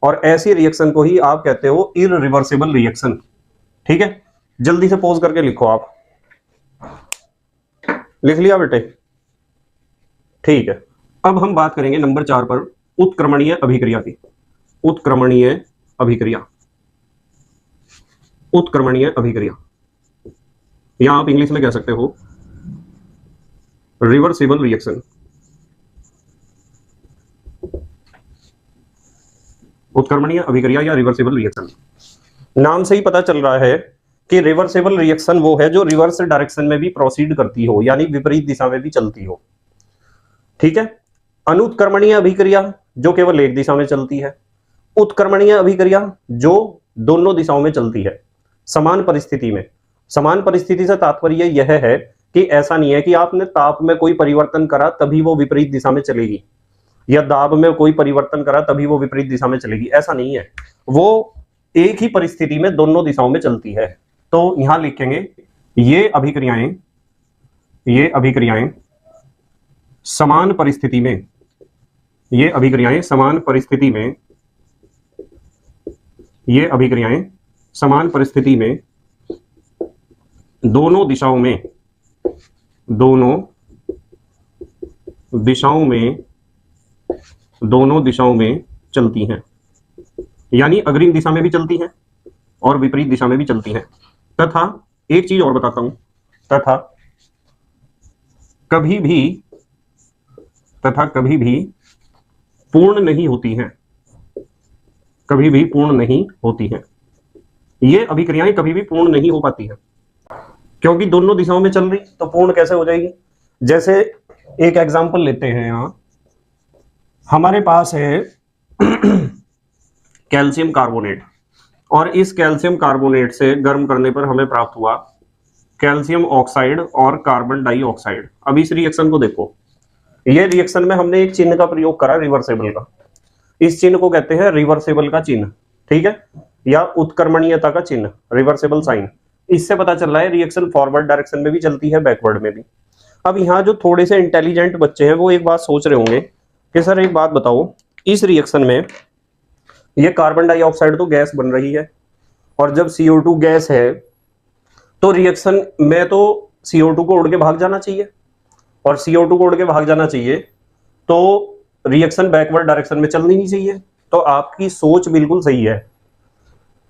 और ऐसी रिएक्शन को ही आप कहते हो इररिवर्सिबल रिएक्शन। ठीक है, जल्दी से पॉज करके लिखो आप, लिख लिया बेटे? ठीक है, अब हम बात करेंगे नंबर 4 पर, उत्क्रमणीय अभिक्रिया की। उत्क्रमणीय अभिक्रिया, उत्क्रमणीय अभिक्रिया, या आप इंग्लिश में कह सकते हो रिवर्सिबल रिएक्शन। उत्क्रमणीय अभिक्रिया या रिवर्सिबल रिएक्शन, नाम से ही पता चल रहा है कि रिवर्सिबल रिएक्शन वो है जो रिवर्स डायरेक्शन में भी प्रोसीड करती हो, यानी विपरीत दिशा में भी चलती हो। ठीक है, अनुत्क्रमणीय अभिक्रिया जो केवल एक दिशा में चलती है, उत्क्रमणीय अभिक्रिया जो दोनों दिशाओं में चलती है समान परिस्थिति में। समान परिस्थिति से तात्पर्य यह है कि ऐसा नहीं है कि आपने ताप में कोई परिवर्तन करा तभी वो विपरीत दिशा में चलेगी, या दाब में कोई परिवर्तन करा तभी वो विपरीत दिशा में चलेगी, ऐसा नहीं है। वो एक ही परिस्थिति में दोनों दिशाओं में चलती है। तो यहां लिखेंगे ये अभिक्रियाएं समान परिस्थिति में, ये अभिक्रियाएं समान परिस्थिति में, ये अभिक्रियाएं समान परिस्थिति में दोनों दिशाओं में, दोनों दिशाओं में चलती हैं, यानी अग्रिम दिशा में भी चलती हैं और विपरीत दिशा में भी चलती हैं। तथा एक चीज और बताता हूं, तथा कभी भी पूर्ण नहीं होती हैं, कभी भी पूर्ण नहीं होती हैं। ये अभिक्रियाएं कभी भी पूर्ण नहीं हो पाती हैं, क्योंकि दोनों दिशाओं में चल रही, तो पूर्ण कैसे हो जाएगी? जैसे एक एग्जांपल लेते हैं, यहां हमारे पास है कैल्शियम कार्बोनेट, और इस कैल्शियम कार्बोनेट से गर्म करने पर हमें प्राप्त हुआ कैल्शियम ऑक्साइड और कार्बन डाइऑक्साइड। अब इस रिएक्शन को देखो, ये रिएक्शन में हमने एक चिन्ह का प्रयोग करा, रिवर्सेबल का। इस चिन्ह को कहते हैं रिवर्सेबल का चिन्ह, ठीक है, या उत्क्रमणीयता का चिन्ह, रिवर्सेबल साइन। इससे पता चल रहा है रिएक्शन फॉरवर्ड डायरेक्शन में भी चलती है, बैकवर्ड में भी। अब यहाँ जो थोड़े से इंटेलिजेंट बच्चे हैं वो एक बात सोच रहे होंगे कि सर एक बात बताओ, इस रिएक्शन में ये कार्बन डाइऑक्साइड तो गैस बन रही है, और जब CO2 गैस है तो रिएक्शन में तो CO2 को उड़ के भाग जाना चाहिए, और CO2 को उड़ के भाग जाना चाहिए तो रिएक्शन बैकवर्ड डायरेक्शन में चलनी नहीं चाहिए। तो आपकी सोच बिल्कुल सही है,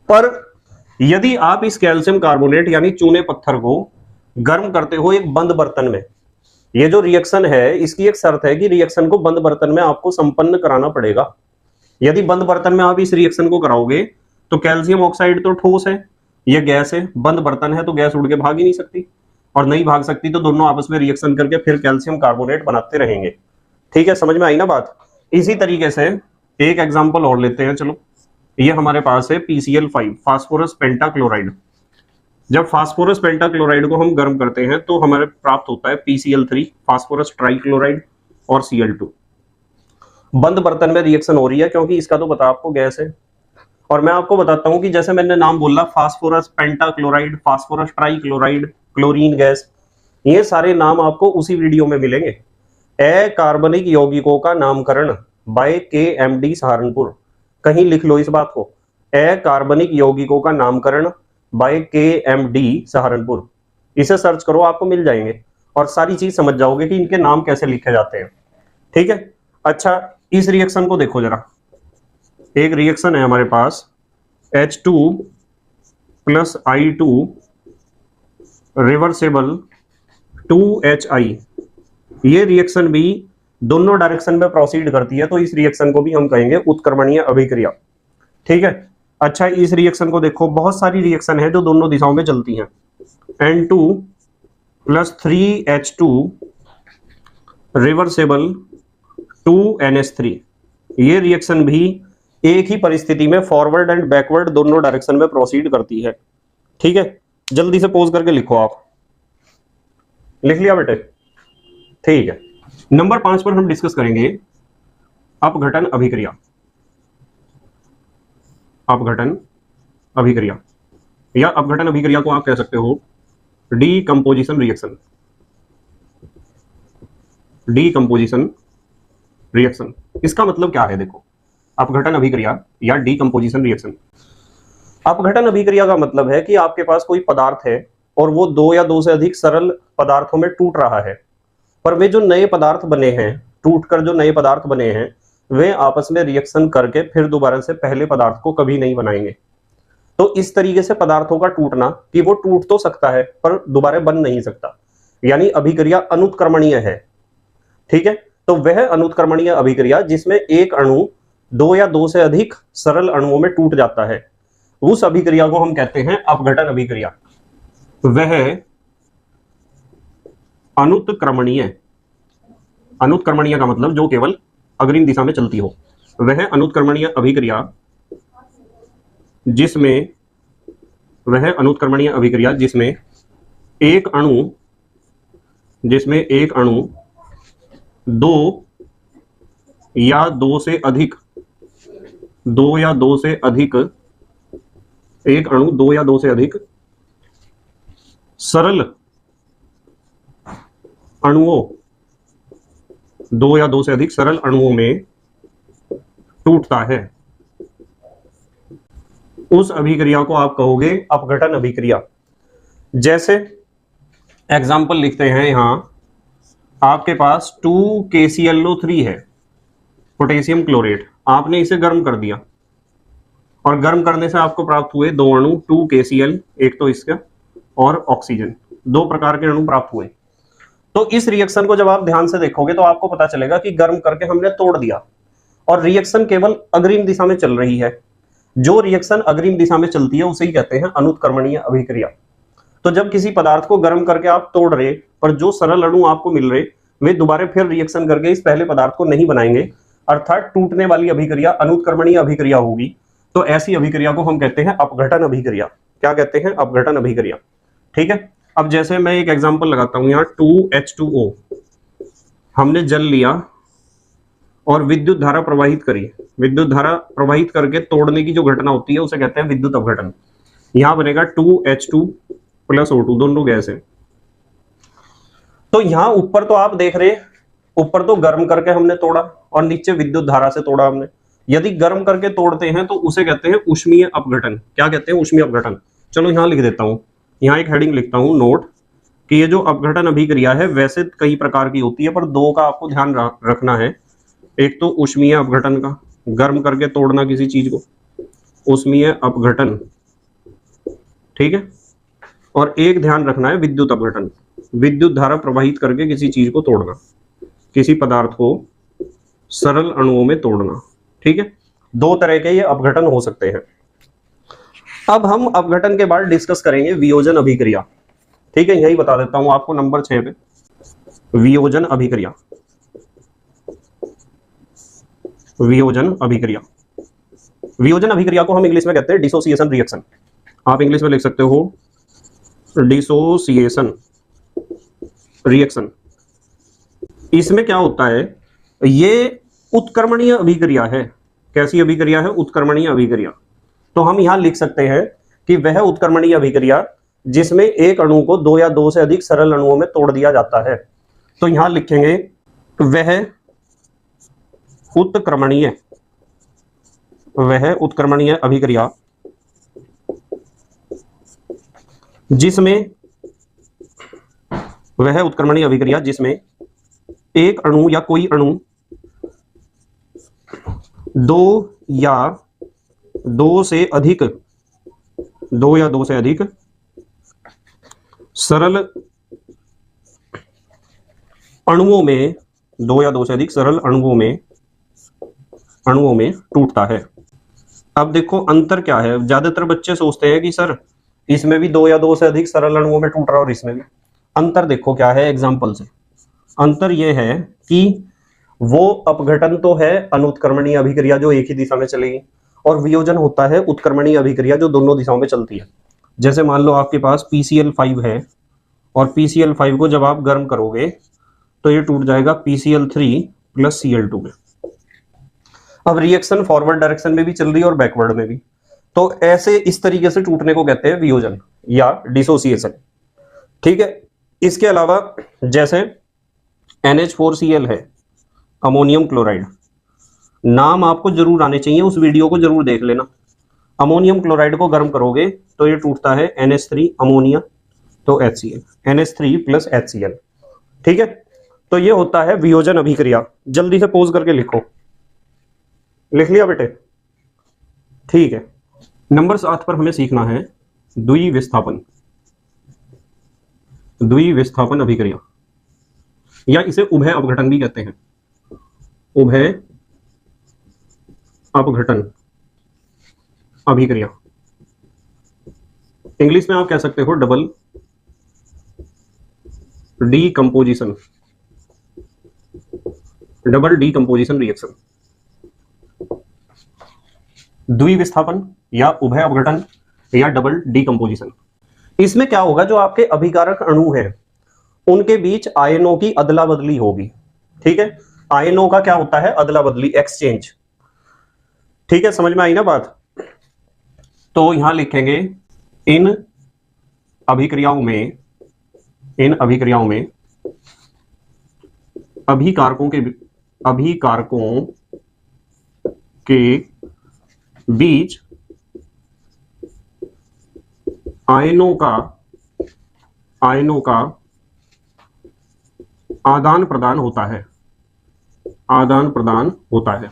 पर यदि आप इस कैल्शियम कार्बोनेट यानी चूने पत्थर को गर्म करते हो एक बंद बर्तन में, ये जो रिएक्शन है इसकी एक शर्त है कि रिएक्शन को बंद बर्तन में आपको संपन्न कराना पड़ेगा। यदि बंद बर्तन में आप इस रिएक्शन को कराओगे तो कैल्शियम ऑक्साइड तो ठोस है, ये गैस है, बंद बर्तन है तो गैस उड़ के भाग ही नहीं सकती। और नहीं भाग सकती तो दोनों आपस में रिएक्शन करके फिर कैल्शियम कार्बोनेट बनाते रहेंगे। ठीक है, समझ में आई ना बात। इसी तरीके से एक एग्जांपल और लेते हैं। चलो, ये हमारे पास है PCl5, फास्फोरस पेंटाक्लोराइड। जब फास्फोरस पेंटाक्लोराइड को हम गर्म करते हैं तो हमारे प्राप्त होता है PCl3, फास्फोरस ट्राइक्लोराइड और Cl2। बंद बर्तन में रिएक्शन हो रही है क्योंकि इसका तो पता आपको गैस है। और मैं आपको बताता हूं कि जैसे मैंने नाम बोला phosphorus pentachloride, phosphorus trichloride, chlorine gas, ये सारे नाम आपको उसी वीडियो में मिलेंगे। अकार्बनिक यौगिकों का नामकरण बाय KMD सहारनपुर। कहीं लिख लो इस बात को, अकार्बनिक यौगिकों का नामकरण बाय KMD सहारनपुर। इसे सर्च करो, आपको मिल जाएंगे और सारी चीज समझ जाओगे कि इनके नाम कैसे लिखे जाते हैं। ठीक है, अच्छा इस रिएक्शन को देखो जरा। एक रिएक्शन है हमारे पास H2 plus I2 reversible 2HI। ये रिएक्शन भी दोनों डायरेक्शन में प्रोसीड करती है, तो इस रिएक्शन को भी हम कहेंगे उत्क्रमणीय अभिक्रिया। ठीक है, अच्छा इस रिएक्शन को देखो, बहुत सारी रिएक्शन है जो दोनों दिशाओं में चलती हैं। N2 plus 3H2 reversible 2NH3। ये रिएक्शन भी एक ही परिस्थिति में फॉरवर्ड एंड बैकवर्ड दोनों डायरेक्शन में प्रोसीड करती है। ठीक है, जल्दी से पोज करके लिखो। आप लिख लिया बेटे? ठीक है, नंबर 5 पर हम डिस्कस करेंगे अपघटन अभिक्रिया। अपघटन अभिक्रिया या अपघटन अभिक्रिया को आप कह सकते हो डीकंपोजिशन रिएक्शन। डीकंपोजिशन रिएक्शन, इसका मतलब क्या है? देखो, अपघटन अभिक्रिया या डीकंपोजिशन रिएक्शन। अपघटन अभिक्रिया का मतलब है कि आपके पास कोई पदार्थ है और वो दो या दो से अधिक सरल पदार्थों में टूट रहा है, पर वे जो नए पदार्थ बने हैं, टूटकर जो नए पदार्थ बने हैं, वे आपस में रिएक्शन करके फिर दोबारा से पहले पदार्थ को कभी नहीं बनाएंगे। तो इस तरीके से पदार्थों का टूटना कि वो टूट तो सकता है पर दोबारा बन नहीं सकता, यानी अभिक्रिया अनुत्क्रमणीय है। ठीक है, तो वह अनुत्क्रमणीय अभिक्रिया जिसमें एक अणु दो या दो से अधिक सरल अणुओं में टूट जाता है, उस अभिक्रिया को हम कहते हैं अपघटन अभिक्रिया। वह अनुत्क्रमणीय, अनुत्क्रमणीय का मतलब जो केवल अग्रिम दिशा में चलती हो, वह अनुत्क्रमणीय अभिक्रिया जिसमें, वह अनुत्क्रमणीय अभिक्रिया जिसमें एक अणु दो या दो से अधिक, एक अणु दो या दो से अधिक सरल अणुओं, दो या दो से अधिक सरल अणुओं में टूटता है, उस अभिक्रिया को आप कहोगे अपघटन अभिक्रिया। जैसे एग्जाम्पल लिखते हैं, यहां आपके पास 2KClO3 है, पोटेशियम क्लोरेट। आपने इसे गर्म कर दिया और गर्म करने से आपको प्राप्त हुए दो अणु 2KCl, एक तो इसका और ऑक्सीजन, दो प्रकार के अणु प्राप्त हुए। तो इस रिएक्शन को जब आप ध्यान से देखोगे तो आपको पता चलेगा कि गर्म करके हमने तोड़ दिया और रिएक्शन केवल अग्रिम दिशा में चल रही है। जो रिएक्शन अग्रिम दिशा में चलती है उसे ही कहते हैं अनुत्क्रमणीय अभिक्रिया। तो जब किसी पदार्थ को गर्म करके आप तोड़ रहे पर जो सरल अणु आपको मिल रहे वे दोबारा फिर रिएक्शन करके इस पहले पदार्थ को नहीं बनाएंगे, अर्थात टूटने वाली अभिक्रिया अनुत्क्रमणीय अभिक्रिया होगी। तो ऐसी अभिक्रिया को हम कहते हैं अपघटन अभिक्रिया। क्या कहते हैं? अपघटन अभिक्रिया। ठीक है, अब जैसे मैं एक एग्जांपल लगाता हूं, यहाँ 2H2O हमने जल लिया और विद्युत धारा प्रवाहित करी। विद्युत धारा प्रवाहित करके तोड़ने की जो घटना होती है उसे कहते हैं विद्युत अपघटन। यहां बनेगा 2H2 प्लस O2, दोनों गैस है। तो यहां ऊपर तो आप देख रहे, ऊपर तो गर्म करके हमने तोड़ा और नीचे विद्युत धारा से तोड़ा हमने। यदि गर्म करके तोड़ते हैं तो उसे कहते हैं ऊष्मीय अपघटन। क्या कहते हैं? ऊष्मीय अपघटन। चलो यहां लिख देता हूं, यहां एक हेडिंग लिखता हूं, नोट, कि ये जो अपघटन अभिक्रिया है वैसे कई प्रकार की होती है पर दो का आपको ध्यान रखना है। एक तो ऊष्मीय अपघटन का, गर्म करके तोड़ना किसी चीज को, ऊष्मीय अपघटन। ठीक है, और एक ध्यान रखना है विद्युत अपघटन, विद्युत धारा प्रवाहित करके किसी चीज को तोड़ना, किसी पदार्थ को सरल अणुओं में तोड़ना। ठीक है, दो तरह के ये अपघटन हो सकते हैं। अब हम अपघटन के बाद डिस्कस करेंगे वियोजन अभिक्रिया। ठीक है, यही बता देता हूं आपको नंबर 6 पे, वियोजन अभिक्रिया। वियोजन अभिक्रिया, वियोजन अभिक्रिया को हम इंग्लिश में कहते हैं डिसोसिएशन रिएक्शन। आप इंग्लिश में लिख सकते हो डिसोसिएशन रिएक्शन। इसमें क्या होता है, ये उत्क्रमणीय अभिक्रिया है। कैसी अभिक्रिया है? उत्क्रमणीय अभिक्रिया। तो हम यहां लिख सकते हैं कि वह उत्क्रमणीय अभिक्रिया जिसमें एक अणु को दो या दो से अधिक सरल अणुओं में तोड़ दिया जाता है। तो यहां लिखेंगे वह उत्क्रमणीय, वह उत्क्रमणीय अभिक्रिया जिसमें, वह उत्क्रमणीय अभिक्रिया जिसमें एक अणु या कोई अणु दो या दो से अधिक सरल अणुओं में, दो या दो से अधिक सरल अणुओं में टूटता है। अब देखो अंतर क्या है, ज्यादातर बच्चे सोचते हैं कि सर इसमें भी दो या दो से अधिक सरल अणुओं में टूट रहा है और इसमें भी। अंतर देखो क्या है एग्जाम्पल से। अंतर यह है कि वो अपघटन तो है अनुत्क्रमणीय अभिक्रिया जो एक ही दिशा में चलेगी, और वियोजन होता है उत्क्रमणीय अभिक्रिया जो दोनों दिशाओं में चलती है। जैसे मान लो आपके पास PCl5 है और PCl5 को जब आप गर्म करोगे तो ये टूट जाएगा PCl3 प्लस Cl2 में। अब रिएक्शन फॉरवर्ड डायरेक्शन में भी चल रही है और बैकवर्ड में भी, तो ऐसे इस तरीके से टूटने को कहते हैं वियोजन या डिसोसिएशन। ठीक है, इसके अलावा जैसे NH4Cl है, अमोनियम क्लोराइड, नाम आपको जरूर आने चाहिए, उस वीडियो को जरूर देख लेना। अमोनियम क्लोराइड को गर्म करोगे तो ये टूटता है NH3 अमोनिया तो HCl, NH3 प्लस HCl। ठीक है, तो ये होता है वियोजन अभिक्रिया। जल्दी से पोज करके लिखो, लिख लिया बेटे? ठीक है, नंबर 7 पर हमें सीखना है द्विविस्थापन, द्विविस्थापन अभिक्रिया, या इसे उभय अपघटन भी कहते हैं। उभय अपघटन अभिक्रिया, इंग्लिश में आप कह सकते हो double decomposition, double decomposition reaction. द्विविस्थापन या उभय अपघटन या डबल डीकंपोजिशन, इसमें क्या होगा, जो आपके अभिकारक अणु हैं उनके बीच आयनों की अदला बदली होगी। ठीक है, आयनों का क्या होता है? अदला बदली, एक्सचेंज। ठीक है, समझ में आई ना बात? तो यहां लिखेंगे इन अभिक्रियाओं में अभिकारकों के बीच आयनों का आदान प्रदान होता है, आदान प्रदान होता है,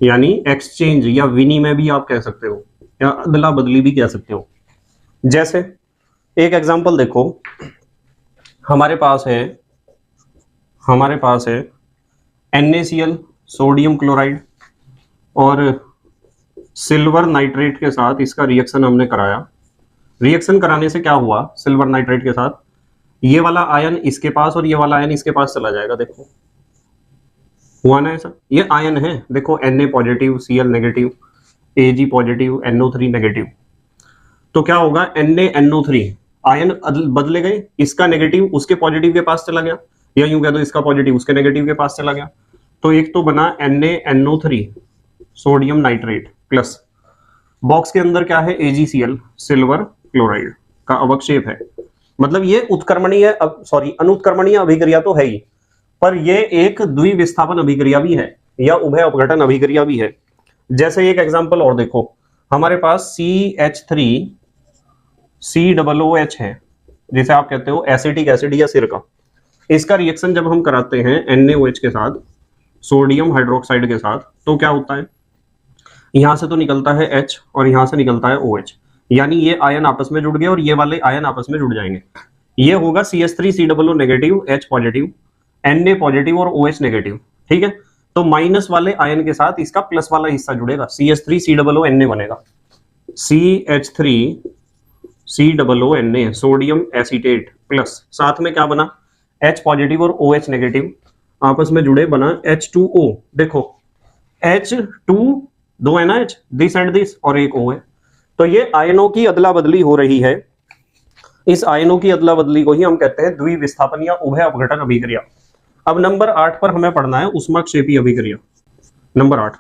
यानी एक्सचेंज या विनिमय भी आप कह सकते हो या अदला बदली भी कह सकते हो। जैसे एक एग्जांपल देखो, हमारे पास है NaCl सोडियम क्लोराइड और सिल्वर नाइट्रेट के साथ इसका रिएक्शन हमने कराया। रिएक्शन कराने से क्या हुआ, सिल्वर नाइट्रेट के साथ ये वाला आयन इसके पास और ये वाला आयन इसके पास चला जाएगा। देखो हुआ ना ऐसा, ये आयन है, देखो Na positive, Cl negative, Ag positive, NO3 negative. तो क्या होगा, NaNO3 आयन बदले गए, इसका नेगेटिव उसके पॉजिटिव के पास चला गया, या यूं कह दो इसका पॉजिटिव उसके नेगेटिव के पास चला गया। तो एक तो बना NaNO3 sodium nitrate plus box के अंदर क्या है, AgCl सिल्वर क्लोराइड का अवक्षेप है। मतलब ये अनुत्क्रमणीय अभिक्रिया तो है ही, पर ये एक द्विविस्थापन अभिक्रिया भी है या उभय अपघटन अभिक्रिया भी है। जैसे एक एग्जांपल और देखो, हमारे पास CH3COOH है, जिसे आप कहते हो एसिटिक एसिड या सिरका। इसका रिएक्शन जब हम कराते हैं NaOH के साथ, सोडियम हाइड्रोक्साइड के साथ, तो क्या होता है, यहां से तो निकलता है H और यहां से निकलता है OH, यानी ये आयन आपस में जुड़ गए और ये वाले आयन आपस में जुड़ जाएंगे। ये होगा CH3COO negative, H positive, Na positive और OH नेगेटिव। ठीक है, तो माइनस वाले आयन के साथ इसका प्लस वाला हिस्सा जुड़ेगा, CH3COO Na बनेगा। CH3 COONA, sodium acetate plus, साथ में क्या बना, H पॉजिटिव और OH नेगेटिव आपस में जुड़े, बना H2O। देखो H2 दो है ना, H दिस एंड दिस, और एक O है, तो ये आयनों की अदला बदली हो रही है। इस आयनों की अदला बदली को ही हम कहते हैं द्विविस्थापन या उभय अपघटन अभिक्रिया। अब नंबर 8 पर हमें पढ़ना है ऊष्माक्षेपी अभिक्रिया। नंबर 8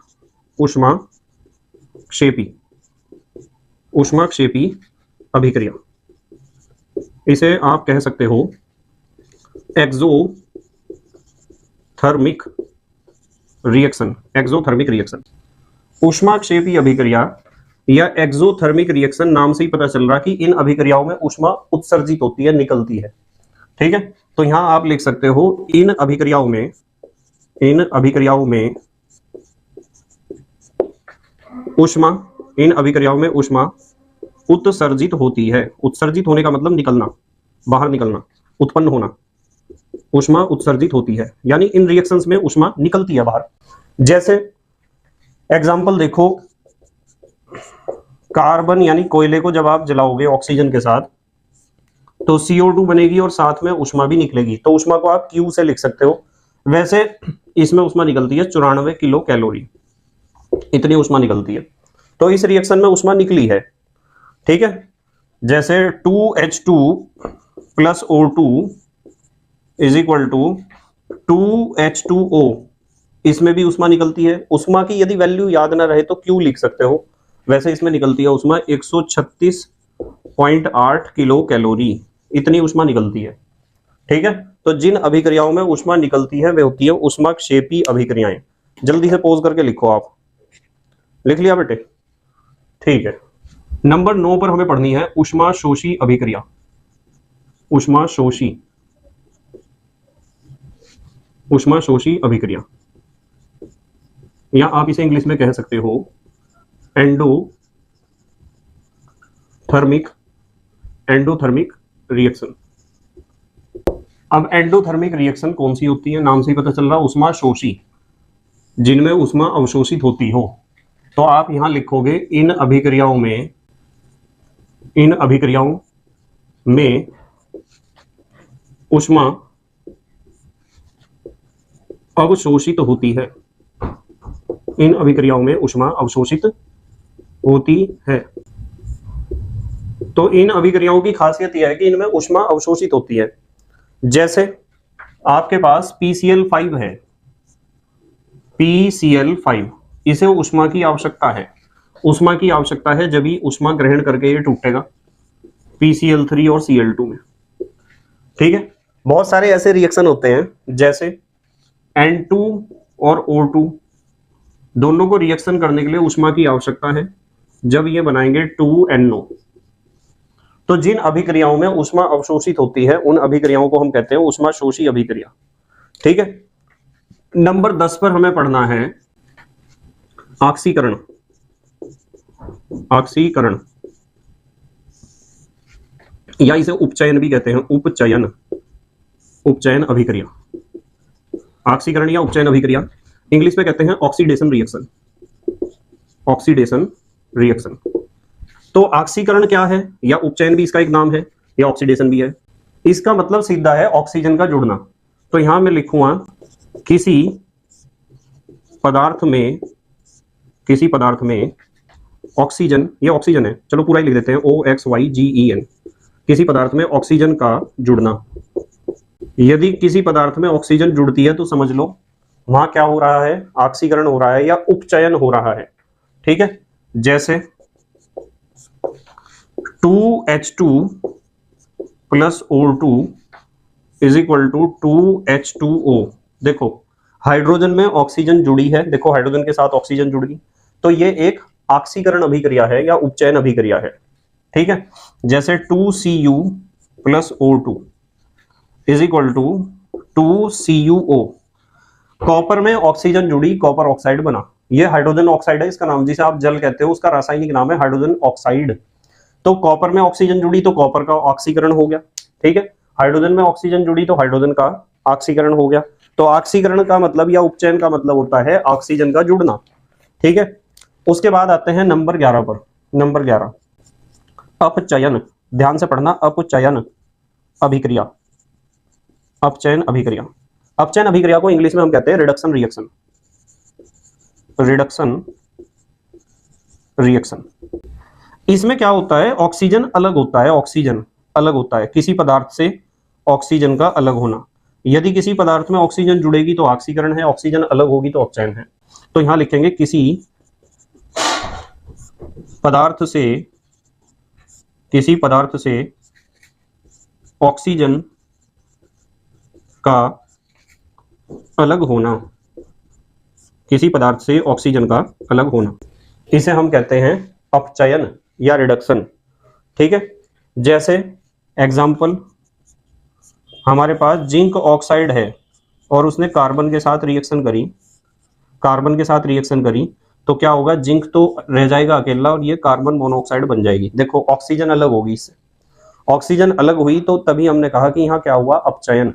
ऊष्माक्षेपी अभिक्रिया, इसे आप कह सकते हो एक्सोथर्मिक रिएक्शन। ऊष्माक्षेपी अभिक्रिया या एक्सोथर्मिक रिएक्शन नाम से ही पता चल रहा कि इन अभिक्रियाओं में ऊष्मा उत्सर्जित होती है, निकलती है। ठीक है, तो यहां आप लिख सकते हो इन अभिक्रियाओं में ऊष्मा उत्सर्जित होती है। उत्सर्जित होने का मतलब निकलना, बाहर निकलना, उत्पन्न होना। ऊष्मा उत्सर्जित होती है यानी इन रिएक्शंस में ऊष्मा निकलती है बाहर। जैसे एग्जांपल देखो, कार्बन यानी कोयले को जब आप जलाओगे ऑक्सीजन के साथ तो CO2 बनेगी और साथ में ऊष्मा भी निकलेगी, तो ऊष्मा को आप Q से लिख सकते हो। वैसे इसमें ऊष्मा निकलती है 94 किलो कैलोरी, इतनी ऊष्मा निकलती है, तो इस रिएक्शन में ऊष्मा निकली है। ठीक है, जैसे 2H2 plus O2 is equal to 2H2O, इसमें भी ऊष्मा निकलती है। ऊष्मा की यदि वैल्यू याद ना रहे तो Q लिख सकते हो, वैसे इसमें निकलती है ऊष्मा 136.8 किलो कैलोरी, इतनी ऊष्मा निकलती है। ठीक है, तो जिन अभिक्रियाओं में ऊष्मा निकलती है वे होती है ऊष्माक्षेपी अभिक्रियाएं। जल्दी से पोज करके लिखो, आप लिख लिया बेटे? ठीक है, नंबर 9 पर हमें पढ़नी है ऊष्माशोषी अभिक्रिया। ऊष्माशोषी अभिक्रिया, या आप इसे इंग्लिश में कह सकते हो एंडोथर्मिक रिएक्शन। अब एंडोथर्मिक रिएक्शन कौन सी होती है, नाम से ही पता चल रहा ऊष्माशोषी, जिनमें ऊष्मा अवशोषित होती हो। तो आप यहां लिखोगे इन अभिक्रियाओं में ऊष्मा अवशोषित होती है। इन अभिक्रियाओं में ऊष्मा अवशोषित होती है। तो इन अभिक्रियाओं की खासियत यह है कि इनमें ऊष्मा अवशोषित होती है। जैसे आपके पास PCl5 है, PCl5, इसे ऊष्मा की आवश्यकता है जब ही ऊष्मा ग्रहण करके ये टूटेगा PCl3 और Cl2 में। ठीक है, बहुत सारे ऐसे रिएक्शन होते हैं जैसे N2 और O2, दोनों को रिएक्शन करने के लिए ऊष्मा की आवश्यकता है जब ये बनाएंगे 2NO। तो जिन अभिक्रियाओं में ऊष्मा अवशोषित होती है उन अभिक्रियाओं को हम कहते हैं ऊष्माशोषी अभिक्रिया। ठीक है, नंबर 10 पर हमें पढ़ना है ऑक्सीकरण या इसे उपचयन भी कहते हैं, उपचयन अभिक्रिया। ऑक्सीकरण या उपचयन अभिक्रिया इंग्लिश में कहते हैं ऑक्सीडेशन रिएक्शन। तो ऑक्सीकरण क्या है, या उपचयन भी इसका एक नाम है, या ऑक्सीडेशन भी है। इसका मतलब सीधा है ऑक्सीजन का जुड़ना। तो यहां मैं लिखूंगा किसी पदार्थ में ऑक्सीजन, ये ऑक्सीजन है, चलो पूरा ही लिख देते हैं OXYGEN, किसी पदार्थ में ऑक्सीजन का जुड़ना। यदि किसी पदार्थ में ऑक्सीजन जुड़ती है तो समझ लो वहां क्या हो रहा है, ऑक्सीकरण हो रहा है या उपचयन हो रहा है। ठीक है, जैसे 2H2 plus O2 is equal to 2H2O। देखो हाइड्रोजन में ऑक्सीजन जुड़ी है, देखो हाइड्रोजन के साथ ऑक्सीजन जुड़ गई, तो ये एक ऑक्सीकरण अभिक्रिया है या उपचयन अभिक्रिया है। ठीक है, जैसे 2Cu plus O2 is equal to 2CuO। Copper में ऑक्सीजन जुड़ी, कॉपर ऑक्साइड बना, ये हाइड्रोजन ऑक्साइड है इसका नाम, जिसे आप जल कहते हो, उसका रासायनिक नाम है हाइड्रोजन ऑक्साइड। तो कॉपर में ऑक्सीजन जुड़ी तो कॉपर का ऑक्सीकरण हो गया। ठीक है, हाइड्रोजन में ऑक्सीजन जुड़ी तो हाइड्रोजन का ऑक्सीकरण हो गया। तो ऑक्सीकरण का मतलब या उपचयन का मतलब होता है ऑक्सीजन का जुड़ना। ठीक है, उसके बाद आते हैं नंबर 11 पर। नंबर 11 अपचयन ध्यान से पढ़ना, अपचयन अभिक्रिया, अपचयन अभिक्रिया। अपचयन अभिक्रिया को इंग्लिश में हम कहते हैं रिडक्शन रिएक्शन, रिडक्शन रिएक्शन। इसमें क्या होता है, ऑक्सीजन अलग होता है, ऑक्सीजन अलग होता है, किसी पदार्थ से ऑक्सीजन का अलग होना। यदि किसी पदार्थ में ऑक्सीजन जुड़ेगी तो ऑक्सीकरण है, ऑक्सीजन अलग होगी तो अपचयन है। तो यहां लिखेंगे किसी पदार्थ से ऑक्सीजन का अलग होना, किसी पदार्थ से ऑक्सीजन का अलग होना, इसे हम कहते हैं अपचयन या रिडक्शन। ठीक है, जैसे एग्जाम्पल, हमारे पास जिंक ऑक्साइड है और उसने कार्बन के साथ रिएक्शन करी, कार्बन के साथ रिएक्शन करी तो क्या होगा, जिंक तो रह जाएगा अकेला और ये कार्बन मोनोऑक्साइड बन जाएगी। देखो ऑक्सीजन अलग होगी इससे, ऑक्सीजन अलग हुई तो तभी हमने कहा कि यहाँ क्या हुआ, अपचयन।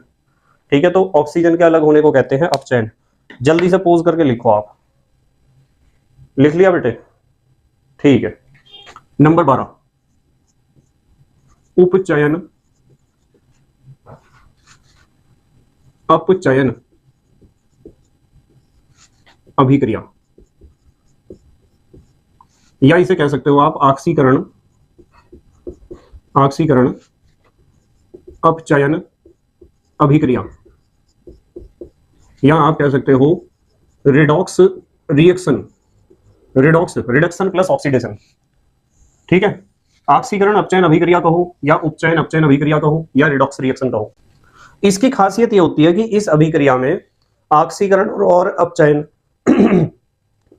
ठीक है, तो ऑक्सीजन के अलग होने को कहते हैं अपचयन। जल्दी से पोज करके लिखो, आप लिख लिया बेटे? ठीक है। नंबर 12, उपचयन अपचयन अभिक्रिया, या इसे कह सकते हो आप ऑक्सीकरण, ऑक्सीकरण अपचयन अभिक्रिया, या आप कह सकते हो redox reaction, redox reduction plus oxidation. ठीक है, ऑक्सीकरण अपचयन अभिक्रिया कहो या उपचयन अपचयन अभिक्रिया कहो या रिडॉक्स रिएक्शन कहो। इसकी खासियत ये होती है कि इस अभिक्रिया में ऑक्सीकरण और अपचयन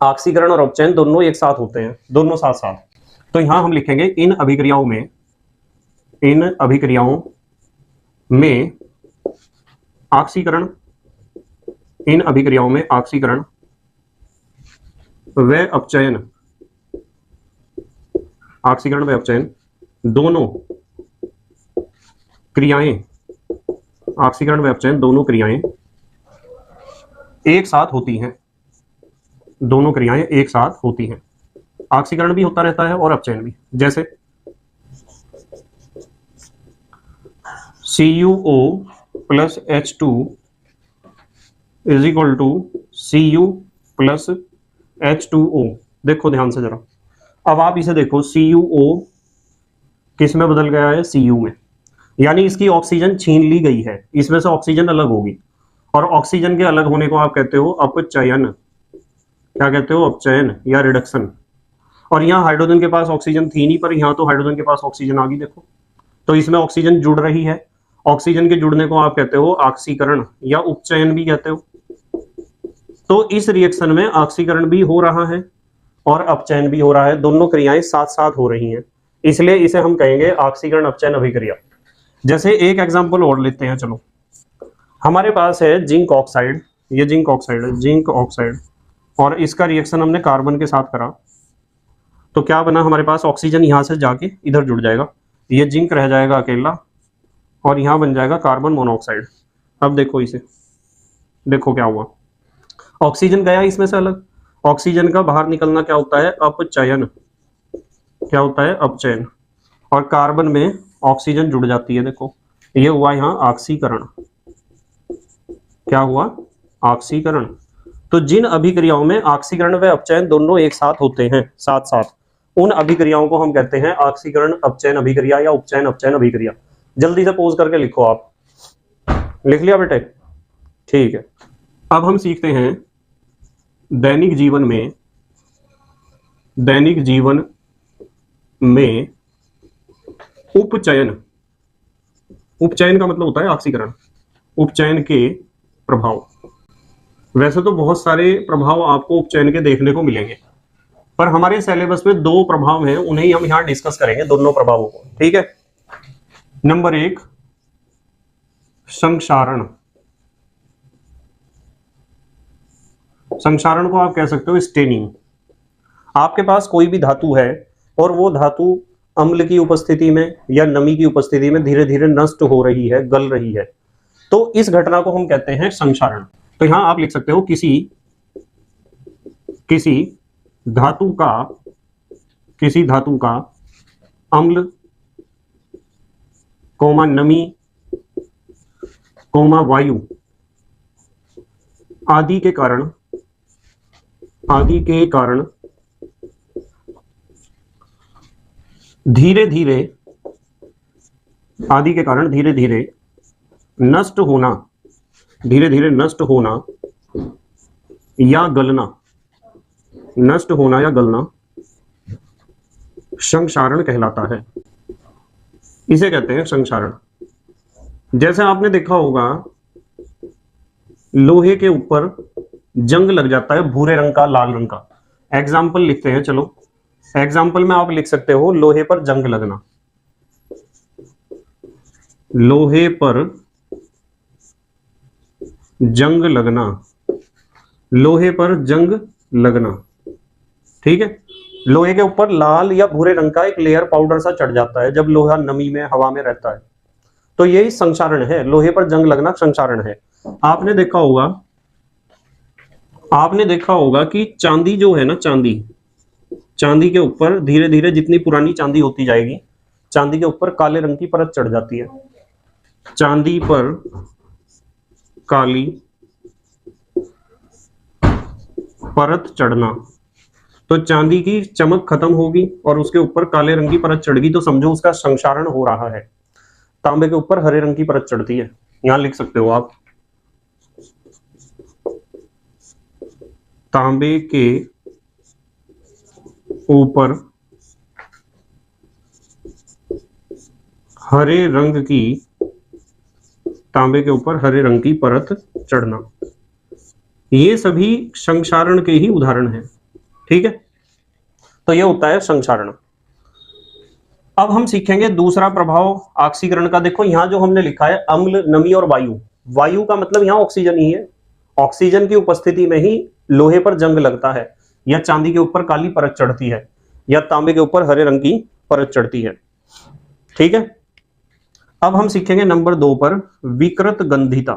ऑक्सीकरण और अपचयन दोनों एक साथ होते हैं, दोनों साथ साथ। तो यहां हम लिखेंगे इन अभिक्रियाओं में, इन अभिक्रियाओं में ऑक्सीकरण, इन अभिक्रियाओं में ऑक्सीकरण व अपचयन, ऑक्सीकरण व अपचयन दोनों क्रियाएं, ऑक्सीकरण व अपचयन दोनों क्रियाएं एक साथ होती हैं, दोनों क्रियाएं एक साथ होती हैं। ऑक्सीकरण भी होता रहता है और अपचयन भी। जैसे CuO plus H2 is equal to Cu plus H2O। देखो ध्यान से जरा, अब आप इसे देखो, CuO किस में बदल गया है, Cu में, यानी इसकी ऑक्सीजन छीन ली गई है, इसमें से ऑक्सीजन अलग होगी, और ऑक्सीजन के अलग होने को आप कहते हो अपचयन। क्या कहते हो, अपचयन या रिडक्शन। और यहाँ हाइड्रोजन के पास ऑक्सीजन थी नहीं, पर यहाँ तो हाइड्रोजन के पास ऑक्सीजन आ गई, देखो तो इसमें ऑक्सीजन जुड़ रही है, ऑक्सीजन के जुड़ने को आप कहते हो ऑक्सीकरण या उपचयन भी कहते हो। तो इस रिएक्शन में ऑक्सीकरण भी हो रहा है और अपचयन भी हो रहा है, दोनों क्रियाएं साथ साथ हो रही हैं, इसलिए इसे हम कहेंगे ऑक्सीकरण अपचयन अभिक्रिया। जैसे एक एग्जांपल और लेते हैं, चलो हमारे पास है जिंक ऑक्साइड, ये जिंक ऑक्साइड है, जिंक ऑक्साइड, और इसका रिएक्शन हमने कार्बन के साथ करा तो क्या बना, हमारे पास ऑक्सीजन यहां से जाके इधर जुड़ जाएगा, ये जिंक रह जाएगा अकेला और यहां बन जाएगा कार्बन मोनोऑक्साइड। अब देखो इसे, देखो क्या हुआ, ऑक्सीजन गया इसमें से अलग, ऑक्सीजन का बाहर निकलना क्या होता है, अपचयन, क्या होता है, अपचयन, और कार्बन में ऑक्सीजन जुड़ जाती है। देखो ये हुआ यहाँ ऑक्सीकरण, क्या हुआ, ऑक्सीकरण। तो जिन अभिक्रियाओं में ऑक्सीकरण व अपचयन दोनों एक साथ होते हैं, साथ साथ, उन अभिक्रियाओं को हम कहते हैं ऑक्सीकरण अपचयन अभिक्रिया या उपचयन अपचयन अभिक्रिया। जल्दी से पोज करके लिखो, आप लिख लिया बेटे? ठीक है। अब हम सीखते हैं दैनिक जीवन में, दैनिक जीवन में उपचयन, उपचयन का मतलब होता है ऑक्सीकरण, उपचयन के प्रभाव। वैसे तो बहुत सारे प्रभाव आपको उपचयन के देखने को मिलेंगे, पर हमारे सिलेबस में 2 प्रभाव हैं, उन्हें हम यहां डिस्कस करेंगे, दोनों प्रभावों को। ठीक है, नंबर 1 संक्षारण। संक्षारण को आप कह सकते हो स्टेनिंग। आपके पास कोई भी धातु है और वो धातु अम्ल की उपस्थिति में या नमी की उपस्थिति में धीरे धीरे नष्ट हो रही है, गल रही है, तो इस घटना को हम कहते हैं संक्षारण। तो यहां आप लिख सकते हो किसी धातु का अम्ल कोमा नमी, कोमा वायु आदि के कारण धीरे धीरे नष्ट होना या गलना संक्षारण कहलाता है। इसे कहते हैं संक्षारण। जैसे आपने देखा होगा लोहे के ऊपर जंग लग जाता है भूरे रंग का, लाल रंग का। एग्जाम्पल लिखते हैं, चलो एग्जाम्पल में आप लिख सकते हो लोहे पर जंग लगना, लोहे पर जंग लगना, लोहे पर जंग लगना। ठीक है, लोहे के ऊपर लाल या भूरे रंग का एक लेयर पाउडर सा चढ़ जाता है जब लोहा नमी में, हवा में रहता है, तो यही संक्षारण है। लोहे पर जंग लगना संक्षारण है। आपने देखा होगा कि चांदी जो है ना, चांदी के ऊपर धीरे धीरे जितनी पुरानी चांदी होती जाएगी, चांदी के ऊपर काले रंग की परत चढ़ जाती है। चांदी पर काली परत चढ़ना, तो चांदी की चमक खत्म होगी और उसके ऊपर काले रंग की परत चढ़ गई, तो समझो उसका संक्षारण हो रहा है। तांबे के ऊपर हरे रंग की परत चढ़ती है, यहां लिख सकते हो आप, तांबे के ऊपर हरे रंग की परत चढ़ना। ये सभी संक्षारण के ही उदाहरण हैं। ठीक है, तो ये होता है संक्षारण। अब हम सीखेंगे दूसरा प्रभाव ऑक्सीकरण का। देखो यहां जो हमने लिखा है अम्ल, नमी और वायु, वायु का मतलब यहां ऑक्सीजन ही है। ऑक्सीजन की उपस्थिति में ही लोहे पर जंग लगता है, या चांदी के ऊपर काली परत चढ़ती है, या तांबे के ऊपर हरे रंग की परत चढ़ती है। ठीक है, अब हम सीखेंगे नंबर 2 पर विकृत गंधिता।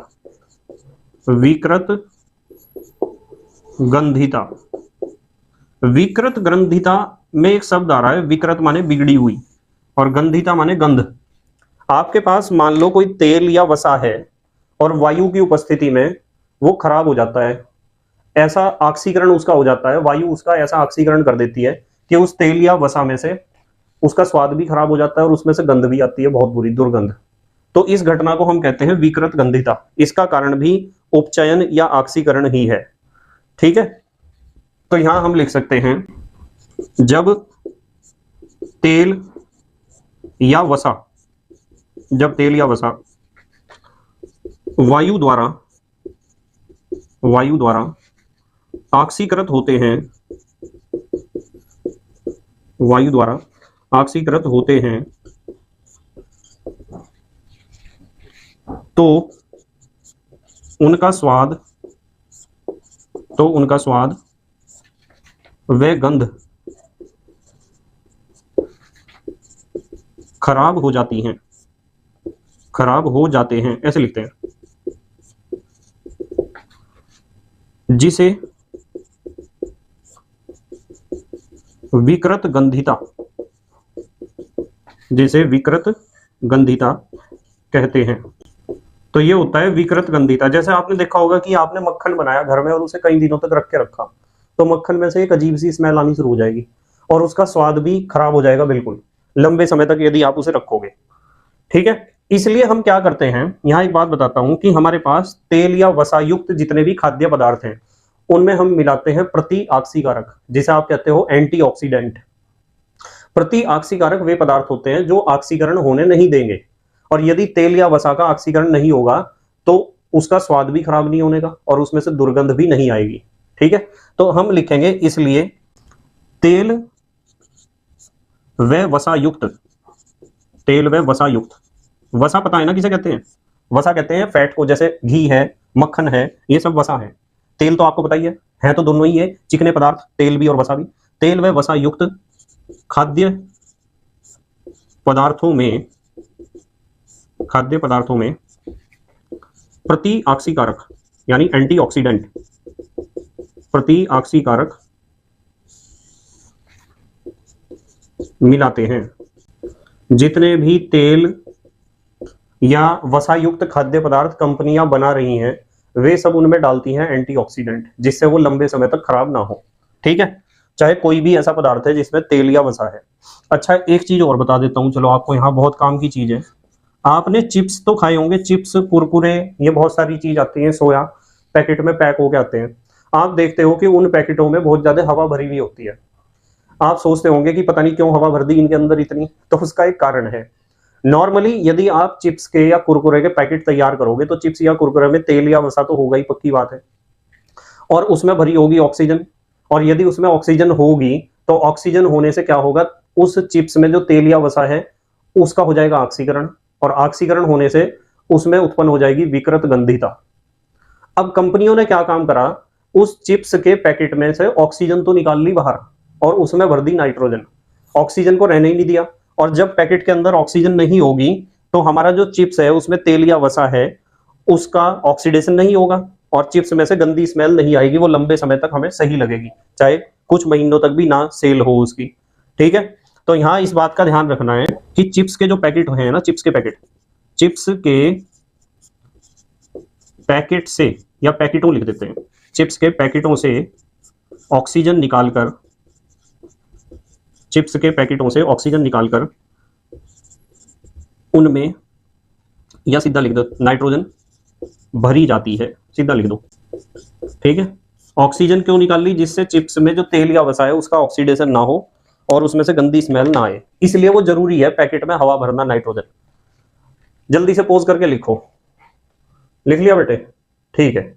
विकृत गंधिता में एक शब्द आ रहा है, विकृत माने बिगड़ी हुई और गंधिता माने गंध। आपके पास मान लो कोई तेल या वसा है और वायु की उपस्थिति में वो खराब हो जाता है, ऐसा ऑक्सीकरण उसका हो जाता है, वायु उसका ऐसा ऑक्सीकरण कर देती है कि उस तेल या वसा में से उसका स्वाद भी खराब हो जाता है और उसमें से गंध भी आती है, बहुत बुरी दुर्गंध। तो इस घटना को हम कहते हैं विकृत गंधिता। इसका कारण भी उपचयन या ऑक्सीकरण ही है। ठीक है, तो यहां हम लिख सकते हैं जब तेल या वसा वायु द्वारा ऑक्सीकृत होते हैं, तो उनका स्वाद व गंध खराब हो जाते हैं, ऐसे लिखते हैं, जिसे विकृत गंधिता कहते हैं। तो ये होता है विकृत गंधिता। जैसे आपने देखा होगा कि आपने मक्खन बनाया घर में और उसे कई दिनों तक रख के रखा, तो मक्खन में से एक अजीब सी स्मेल आनी शुरू हो जाएगी और उसका स्वाद भी खराब हो जाएगा बिल्कुल लंबे समय तक यदि आप उसे रखोगे। ठीक है, इसलिए हम क्या करते हैं, यहां एक बात बताता हूं कि हमारे पास तेल या वसा युक्त जितने भी खाद्य पदार्थ हैं उनमें हम मिलाते हैं प्रति ऑक्सीकारक, जिसे आप कहते हो एंटीऑक्सीडेंट। प्रति ऑक्सीकारक वे पदार्थ होते हैं जो ऑक्सीकरण होने नहीं देंगे, और यदि तेल या वसा का ऑक्सीकरण नहीं होगा तो उसका स्वाद भी खराब नहीं होने का और उसमें से दुर्गंध भी नहीं आएगी। ठीक है, तो हम लिखेंगे इसलिए तेल व वसा युक्त, वसा पता है ना किसे कहते हैं, वसा कहते हैं फैट को, जैसे घी है, मक्खन है, ये सब वसा है। तेल तो आपको पता ही है तो दोनों ही है चिकने पदार्थ, तेल भी और वसा भी। तेल व वसा युक्त खाद्य पदार्थों में प्रति ऑक्सीकारक यानी एंटीऑक्सीडेंट, प्रति ऑक्सीकारक मिलाते हैं। जितने भी तेल या वसा युक्त खाद्य पदार्थ कंपनियां बना रही हैं, वे सब उनमें डालती हैं एंटीऑक्सीडेंट, जिससे वो लंबे समय तक खराब ना हो। ठीक है, चाहे कोई भी ऐसा पदार्थ है जिसमें तेल या वसा है। अच्छा, एक चीज और बता देता हूँ, चलो आपको यहाँ बहुत काम की चीज है। आपने चिप्स तो खाए होंगे, चिप्स, कुरकुरे, ये बहुत सारी चीज आती है, सोया पैकेट में पैक होके आते हैं। आप देखते हो कि उन पैकेटों में बहुत ज्यादा हवा भरी हुई होती है। आप सोचते होंगे कि पता नहीं क्यों हवा भर दी इनके अंदर इतनी, तो उसका एक कारण है। नॉर्मली यदि आप चिप्स के या कुरकुरे के पैकेट तैयार करोगे तो चिप्स या कुरकुरे में तेल या वसा तो होगा ही, पक्की बात है, और उसमें भरी होगी ऑक्सीजन। और यदि उसमें ऑक्सीजन होगी तो ऑक्सीजन होने से क्या होगा, उस चिप्स में जो तेल या वसा है उसका हो जाएगा ऑक्सीकरण, और ऑक्सीकरण होने से उसमें उत्पन्न हो जाएगी विकृत गंधिता। अब कंपनियों ने क्या काम करा, उस चिप्स के पैकेट में से ऑक्सीजन तो निकाल ली बाहर और उसमें भर दी नाइट्रोजन, ऑक्सीजन को रहने ही नहीं दिया। और जब पैकेट के अंदर ऑक्सीजन नहीं होगी तो हमारा जो चिप्स है उसमें तेल या वसा है उसका ऑक्सीडेशन नहीं होगा और चिप्स में से गंदी स्मेल नहीं आएगी, वो लंबे समय तक हमें सही लगेगी, चाहे कुछ महीनों तक भी ना सेल हो उसकी। ठीक है, तो यहां इस बात का ध्यान रखना है कि चिप्स के जो पैकेट हैं ना, चिप्स के पैकेट से, या पैकेटों लिख देते हैं, चिप्स के पैकेटों से ऑक्सीजन निकालकर, चिप्स के पैकेटों से ऑक्सीजन निकालकर उनमें, या सीधा लिख दो नाइट्रोजन भरी जाती है, सीधा लिख दो। ठीक है, ऑक्सीजन क्यों निकाल ली, जिससे चिप्स में जो तेल या वसा है उसका ऑक्सीडेशन ना हो और उसमें से गंदी स्मेल ना आए, इसलिए वो जरूरी है पैकेट में हवा भरना, नाइट्रोजन। जल्दी से पोज करके लिखो, लिख लिया बेटे? ठीक है।